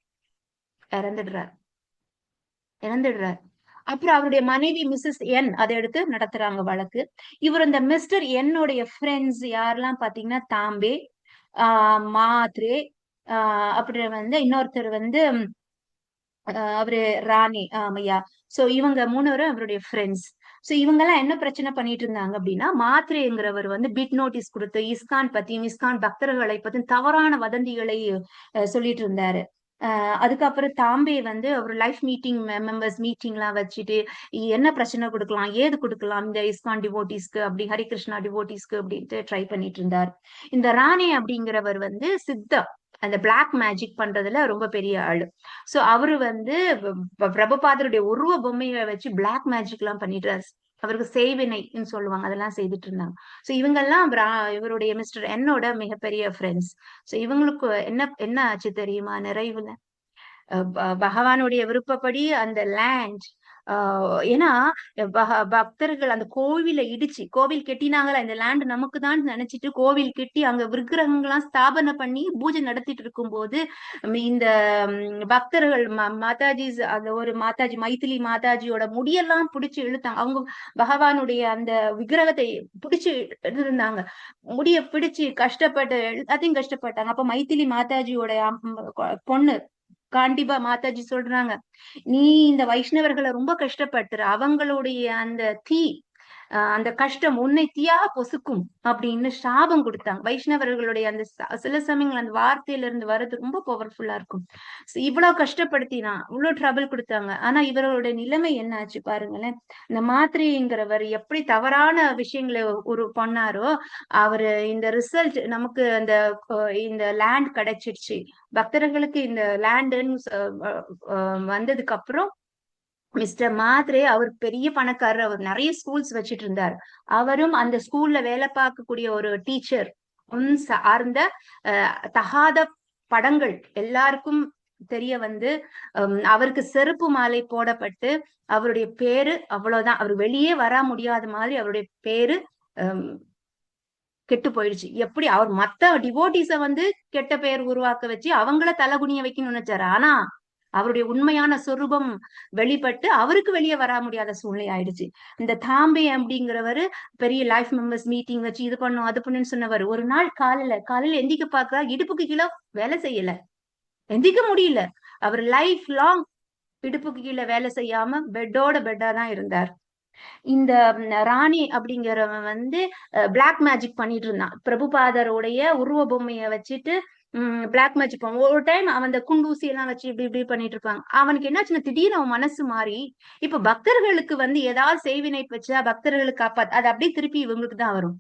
இறந்துடுறார். அப்புறம் அவருடைய மனைவி மிஸ்ஸஸ் என் அதை எடுத்து நடத்துறாங்க வழக்கு. இவர் இந்த மிஸ்டர் என்னுடைய ஃப்ரெண்ட்ஸ் யாரெல்லாம் பாத்தீங்கன்னா தாம்பே, மாத்ரே, அப்புறம் வந்து இன்னொருத்தர் வந்து அவரு ராணி ஐயா. சோ இவங்க 3 பேரும் அவருடைய ஃப்ரெண்ட்ஸ். சோ இவங்க எல்லாம் என்ன பிரச்சனை பண்ணிட்டு இருந்தாங்க அப்படின்னா, மாத்ரேங்கிறவர் வந்து பிட் நோட்டீஸ் கொடுத்து இஸ்கான் பத்தியும் இஸ்கான் பக்தர்களை பத்தியும் தவறான வதந்திகளை சொல்லிட்டு இருந்தாரு. அதுக்கப்புறம் தாம்பே வந்து அவர் லைஃப் மீட்டிங் மெம்பர்ஸ் மீட்டிங் எல்லாம் வச்சுட்டு என்ன பிரச்சனை கொடுக்கலாம், ஏது கொடுக்கலாம் இந்த இஸ்கான் டிவோட்டிஸ்க்கு, அப்படி ஹரிகிருஷ்ணா டிவோட்டிஸ்க்கு அப்படின்ட்டு ட்ரை பண்ணிட்டு இருந்தார். இந்த ராணி அப்படிங்கிறவர் வந்து சித்தா அந்த பிளாக் மேஜிக் பண்றதுல ரொம்ப பெரிய ஆளு. சோ அவரு வந்து பிரபுபாதருடைய உருவ பொம்மையை வச்சு பிளாக் மேஜிக் எல்லாம் பண்ணிட்டு அவருக்கு செய்வினைன்னு சொல்லுவாங்க, அதெல்லாம் செய்துட்டு இருந்தாங்க. சோ இவங்கெல்லாம் இவருடைய மிஸ்டர் என்னோட மிகப்பெரிய ஃப்ரெண்ட்ஸ். சோ இவங்களுக்கு என்ன ஆச்சு தெரியுமா, நிறைவுல பகவானுடைய விருப்பப்படி அந்த லேண்ட், ஏன்னா பக்தர்கள் அந்த கோவிலை இடிச்சு கோவில் கெட்டினாங்களா, இந்த லேண்ட் நமக்கு தான் நினைச்சிட்டு கோவில் கெட்டி அங்க விக்கிரகங்கள்லாம் ஸ்தாபனை பண்ணி பூஜை நடத்திட்டு இருக்கும் போது இந்த பக்தர்கள் மாதாஜி, அந்த ஒரு மாதாஜி மைத்திலி மாதாஜியோட முடியெல்லாம் பிடிச்சு இழுத்தாங்க. அவங்க பகவானுடைய அந்த விக்கிரகத்தை பிடிச்சு இருந்தாங்க, முடிய பிடிச்சு கஷ்டப்பட்டு எல்லாத்தையும் கஷ்டப்பட்டாங்க. அப்ப மைத்திலி மாதாஜியோட பொண்ணு கண்டிப்பா மாதாஜி சொல்றாங்க, நீ இந்த வைஷ்ணவர்களை ரொம்ப கஷ்டப்படுத்துற, அவங்களுடைய அந்த அந்த கஷ்டம் உன்னை தீயாக பொசுக்கும் அப்படின்னு சாபம் கொடுத்தாங்க. வைஷ்ணவர்களுடைய அந்த சில சமயங்கள் அந்த வார்த்தையில இருந்து வர்றது ரொம்ப பவர்ஃபுல்லா இருக்கும். இவ்வளவு கஷ்டப்படுத்தினா, இவ்வளவு ட்ரபிள் கொடுத்தாங்க. ஆனா இவர்களுடைய நிலைமை என்ன ஆச்சு பாருங்களேன். இந்த மாத்திரைங்கிறவர் எப்படி தவறான விஷயங்களை ஒரு பண்ணாரோ, அவரு இந்த ரிசல்ட் நமக்கு இந்த லேண்ட் கிடைச்சிருச்சு, பக்தர்களுக்கு இந்த லேண்டுன்னு வந்ததுக்கு அப்புறம் மிஸ்டர் மாத்ரே அவர் பெரிய பணக்காரர், அவர் நிறைய ஸ்கூல்ஸ் வச்சிட்டு இருந்தார். அவரும் அந்த ஸ்கூல்ல வேலை பார்க்கக்கூடிய ஒரு டீச்சர் சார்ந்த தகாத படங்கள் எல்லாருக்கும் தெரிய வந்து அவருக்கு செருப்பு மாலை போடப்பட்டு அவருடைய பேரு அவ்வளவுதான், அவர் வெளியே வர முடியாத மாதிரி அவருடைய பேரு கெட்டு போயிடுச்சு. எப்படி அவர் மத்த டிவோட்டிஸ வந்து கெட்ட பெயர் உருவாக்க வச்சு அவங்கள தலகுனிய வைக்கணும்னு நினைச்சாரு. ஆனா அவருடைய உண்மையான சொரூபம் வெளிப்பட்டு அவருக்கு வெளியே வர முடியாத சூழ்நிலை ஆயிடுச்சு. இந்த தாம்பே அப்படிங்கிறவரு பெரிய லைஃப் மெம்பர்ஸ் மீட்டிங் வச்சு இது பண்ணும் அது பண்ணுன்னு சொன்னவர், ஒரு நாள் காலையில எந்திக்க பாக்குறா, இடுப்புக்கு கீழே வேலை செய்யல, எந்திக்க முடியல. அவர் லைஃப் லாங் இடுப்புக்கு கீழே வேலை செய்யாம பெட்டா தான் இருந்தார். இந்த ராணி அப்படிங்கிறவன் வந்து பிளாக் மேஜிக் பண்ணிட்டு இருந்தான். பிரபுபாதருடைய உருவ பொம்மைய வச்சுட்டு பிளாக் மேஜிக் ஒரு டைம் அவன் அந்த குண்டூசி எல்லாம் வச்சு இப்படி பண்ணிட்டு இருப்பாங்க. அவனுக்கு என்னாச்சுன்னா திடீர்னு அவன் மனசு மாறி இப்ப பக்தர்களுக்கு வந்து ஏதாவது செய்வினை வச்சா பக்தர்களுக்கு அது அப்படியே திருப்பி இவங்களுக்கு தான் வரும்.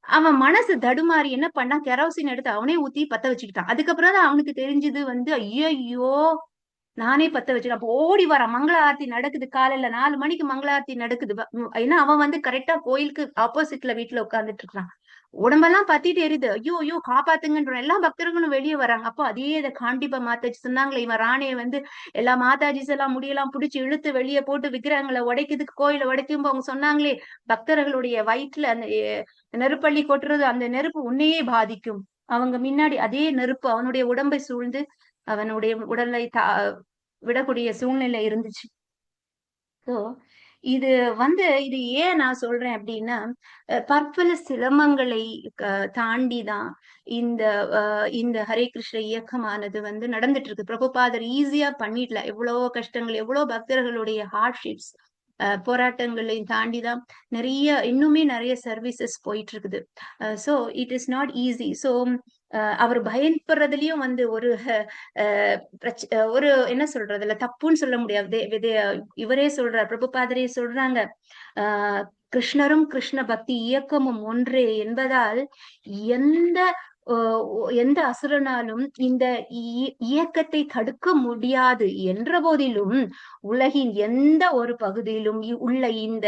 அவன் மனசு தடுமாறி என்ன பண்ணா, கெரோசின் எடுத்து அவனே ஊத்தி பத்த வச்சுக்கிட்டான். அதுக்கப்புறம் தான் அவனுக்கு தெரிஞ்சது வந்து ஐயோ நானே பத்த வச்சிருக்கேன். அப்போ ஓடி வரான், மங்கள ஆரத்தி நடக்குது, காலையில 4 மணிக்கு மங்கள ஆரத்தி நடக்குது. ஏன்னா அவன் வந்து கரெக்டா கோயிலுக்கு ஆப்போசிட்ல வீட்டுல உட்கார்ந்துட்டு இருக்கான். உடம்பெல்லாம் பத்திட்டு எரியுது, ஐயோ காப்பாத்துங்கன்ற எல்லா பக்தர்களும் வெளியே வராங்க. அப்போ அதே இதை காண்டிப்பா மாதாஜி சொன்னாங்களே, இவன் ராணியை வந்து எல்லா மாதாஜிஸ் எல்லாம் முடியெல்லாம் பிடிச்சி இழுத்து வெளியே போட்டு விக்கிரகங்களை உடைக்கிறதுக்கு கோயில உடைக்கும் அவங்க சொன்னாங்களே, பக்தர்களுடைய வயிற்றுல அந்த நெருப்பள்ளி கொட்டுறது, அந்த நெருப்பு உன்னையே பாதிக்கும். அவங்க முன்னாடி அதே நெருப்பு அவனுடைய உடம்பை சூழ்ந்து அவனுடைய உடலை விடக்கூடிய சூழ்நிலை இருந்துச்சு. சோ இது ஏன் நான் சொல்றேன் அப்படின்னா, பற்பல சிரமங்களை தாண்டிதான் இந்த ஹரே கிருஷ்ண இயக்கமானது வந்து நடந்துட்டு இருக்கு. பிரபுபாதர் ஈஸியா பண்ணிடல, எவ்வளவோ கஷ்டங்கள், எவ்வளவு பக்தர்களுடைய ஹார்ட்ஷிப்ஸ் போராட்டங்களையும் தாண்டிதான் இன்னுமே நிறைய சர்வீசஸ் போயிட்டு இருக்குது. So it is not easy. So அவர் பயப்படுறதுலயும் வந்து ஒரு என்ன சொல்றதுல தப்புன்னு சொல்ல முடியாது. இவரே சொல்றார், பிரபுபாதரே சொல்றாங்க, கிருஷ்ணரும் கிருஷ்ண பக்தி இயக்கமும் ஒன்றே என்பதால் எந்த எந்த அசுரனாலும் இந்த இயக்கத்தை தடுக்க முடியாது என்ற போதிலும் உலகின் எந்த ஒரு பகுதியிலும் உள்ள இந்த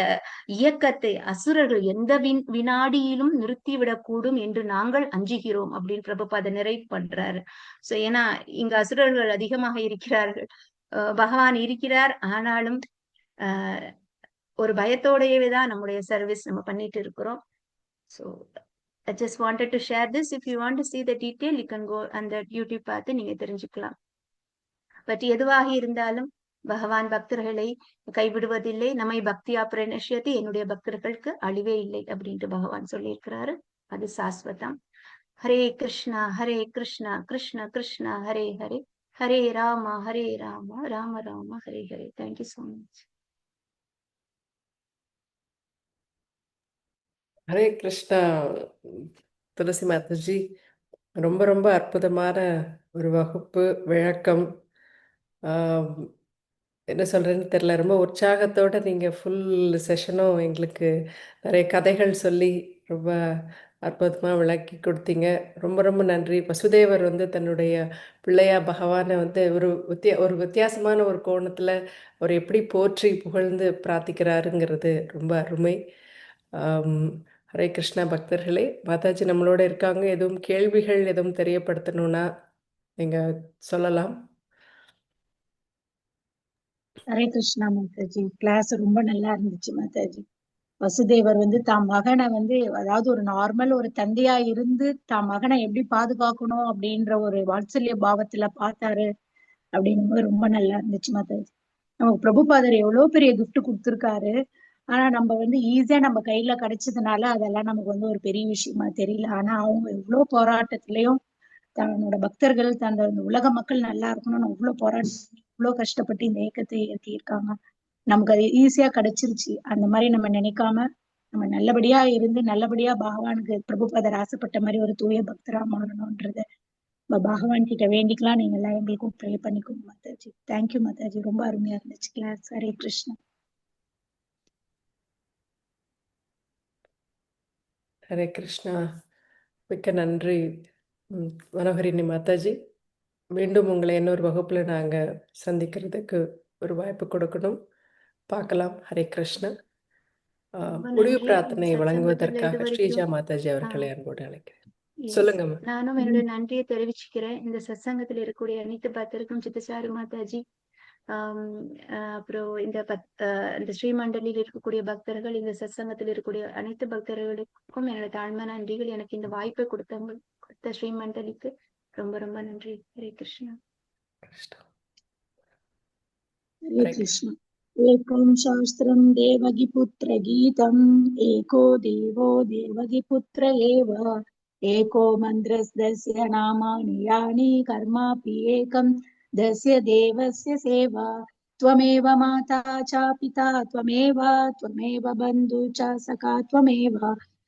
இயக்கத்தை அசுரர்கள் எந்த வினாடியிலும் நிறுத்திவிடக்கூடும் என்று நாங்கள் அஞ்சுகிறோம் அப்படின்னு பிரபுபாத நிறைவு பண்றாரு. சோ ஏன்னா இங்க அசுரர்கள் அதிகமாக இருக்கிறார்கள், பகவான் இருக்கிறார், ஆனாலும் ஒரு பயத்தோடையவே தான் நம்முடைய சர்வீஸ் நம்ம பண்ணிட்டு இருக்கிறோம். So I just wanted to share this. If you want to see the detail, you can go அந்த யூடியூப் பார்த்து நீங்க தெரிஞ்சுக்கலாம். பட் எதுவாக இருந்தாலும் பகவான் பக்தர்களை கைவிடுவதில்லை. நம்மை பக்தியா பிரணிஷ்யதி, என்னுடைய பக்தர்களுக்கு அழிவே இல்லை அப்படின்ட்டு பகவான் சொல்லியிருக்கிறாரு. அது சாஸ்வதம். Hare Krishna Krishna Krishna Hare Hare, Hare Rama Ram Ram Hare Hare. Thank you so much. Hare Krishna Tulsi மாதாஜி, ரொம்ப ரொம்ப அற்புதமான ஒரு வகுப்பு விளக்கம். என்ன சொல்கிறேன்னு தெரில, ரொம்ப உற்சாகத்தோடு நீங்கள் ஃபுல் செஷனும் எங்களுக்கு நிறைய கதைகள் சொல்லி ரொம்ப அற்புதமாக விளக்கி கொடுத்தீங்க. ரொம்ப ரொம்ப நன்றி. வசுதேவர் வந்து தன்னுடைய பிள்ளையா பகவானை வந்து ஒரு வித்தியாசமான ஒரு கோணத்தில் அவர் எப்படி போற்றி புகழ்ந்து பிரார்த்திக்கிறாருங்கிறது ரொம்ப அருமை. ஹரே கிருஷ்ணா பக்தர்களே, மாதாஜி நம்மளோட இருக்காங்க. எதுவும் கேள்விகள் எதுவும் தெரியப்படுத்தணும்னா நீங்கள் சொல்லலாம். ஹரே கிருஷ்ணா மாதாஜி, கிளாஸ் ரொம்ப நல்லா இருந்துச்சு மாதாஜி. வசுதேவர் வந்து தாம் மகனை வந்து, அதாவது ஒரு நார்மல் ஒரு தந்தையா இருந்து தாம் மகனை எப்படி பாதுகாக்கணும் அப்படின்ற ஒரு வாத்சல்ய பாவத்துல பார்த்தாரு அப்படின்னும் ரொம்ப நல்லா இருந்துச்சு மாதாஜி. நமக்கு பிரபுபாதர் எவ்வளவு பெரிய கிஃப்ட் கொடுத்துருக்காரு. ஆனா நம்ம வந்து ஈஸியா நம்ம கையில கிடைச்சதுனால அதெல்லாம் நமக்கு வந்து ஒரு பெரிய விஷயமா தெரியல. ஆனா அவங்க எவ்வளவு போராட்டத்திலயும் தன்னோட பக்தர்கள், தன்னோட உலக மக்கள் நல்லா இருக்கணும்னு அவ்வளவு போராட்டம், இவ்வளவு கஷ்டப்பட்டு இந்த இயக்கத்தை இயக்கியிருக்காங்க. நமக்கு அது ஈஸியா கிடைச்சிருச்சு. அந்த மாதிரி நம்ம நினைக்காம நம்ம நல்லபடியா இருந்து நல்லபடியா பகவானுக்கு பிரபுபாதர் ஆசைப்பட்ட மாதிரி ஒரு தூய பக்தரா மாறணும்ன்றத பகவான் கிட்ட வேண்டிக்கலாம். நீங்க எல்லாம் எங்களுக்கும் ப்ரே பண்ணிக்கோங்க மாதாஜி. தேங்க்யூ மாதாஜி, ரொம்ப அருமையா இருந்துச்சு கிளாஸ். ஹரே கிருஷ்ணா. ஹரே கிருஷ்ணா, மிக்க நன்றி மனோகரினி மாதாஜி. மீண்டும் உங்களை இன்னொரு வகுப்பில் நாங்கள் சந்திக்கிறதுக்கு ஒரு வாய்ப்பு கொடுக்கணும், பார்க்கலாம். ஹரே கிருஷ்ணா. முடிவு பிரார்த்தனை வழங்குவதற்காக ஸ்ரீஜா மாதாஜி அவர்களை அன்போடு அழைக்கிறேன். சொல்லுங்க. நானும் என்னோட நன்றியை தெரிவிச்சுக்கிறேன். இந்த சத்சங்கத்தில் இருக்கக்கூடிய அனைத்து பக்தருக்கும் சித்தசாரி மாதாஜி, அப்புறம் இந்த ஸ்ரீமண்டலில் இருக்கக்கூடிய பக்தர்கள், இந்த சத்சங்கத்தில் இருக்கக்கூடிய அனைத்து பக்தர்களுக்கும் என்னோட தாழ்மை நன்றிகள். எனக்கு இந்த வாய்ப்பை கொடுத்த ஸ்ரீமண்டலிக்கு ரொம்ப ரொம்ப நன்றி. ஹரே கிருஷ்ணா. ஹரே கிருஷ்ணா. ஏகம் சாஸ்திரம் தேவகி புத்திர கீதம், ஏகோ தேவோ தேவகி புத்திர ஏவ, ஏகோ மந்திரஸ்தஸ்ய நாமானி யானி கர்மாபி ஏகம் தஸ்ய தேவஸ்ய சேவா, त्वमेव माता च पिता त्वमेव, त्वमेव बन्धु च सखा त्वमेव,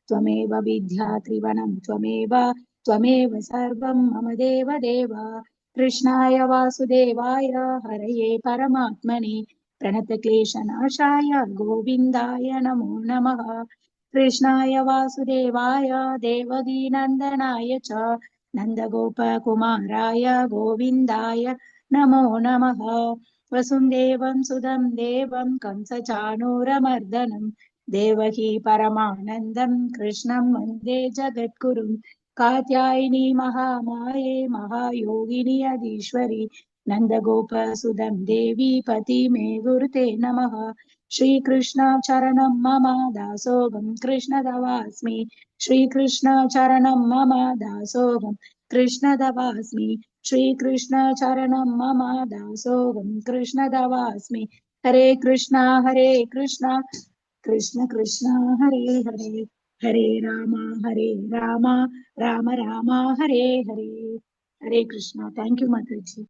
त्वमेव विद्या त्रिवणं त्वमेव, त्वमेव सर्वं मम देव देव. कृष्णाय वासुदेवाय हरये परमात्मने प्रणतक्लेशनाशाय गोविन्दाय नमो नमः. कृष्णाय वासुदेवाय देवकीनन्दनाय च नन्दगोपकुमाराय गोविन्दाय नमो नमः. वसुदेवं सुदं देवं कंसचाणूरमर्दनं देवकी परमानन्दं कृष्णं वन्दे जगद्गुरुं. कात्यायनी महामाये महायोगिनी अधीश्वरी नन्दगोपसुदं देवी पति मे गुरुते नमः. श्रीकृष्ण चरणं मम दासोऽहं कृष्णदवास्मि, श्रीकृष्ण चरणं मम दासोऽहं कृष्णदवास्मि, श्रीकृष्ण चरणं मम दासोऽहं कृष्णदवास्मि. हरे कृष्णा कृष्ण कृष्ण हरे हरे, हरे राम राम राम हरे हरे. हरे कृष्णा. थैंक यू माताजी.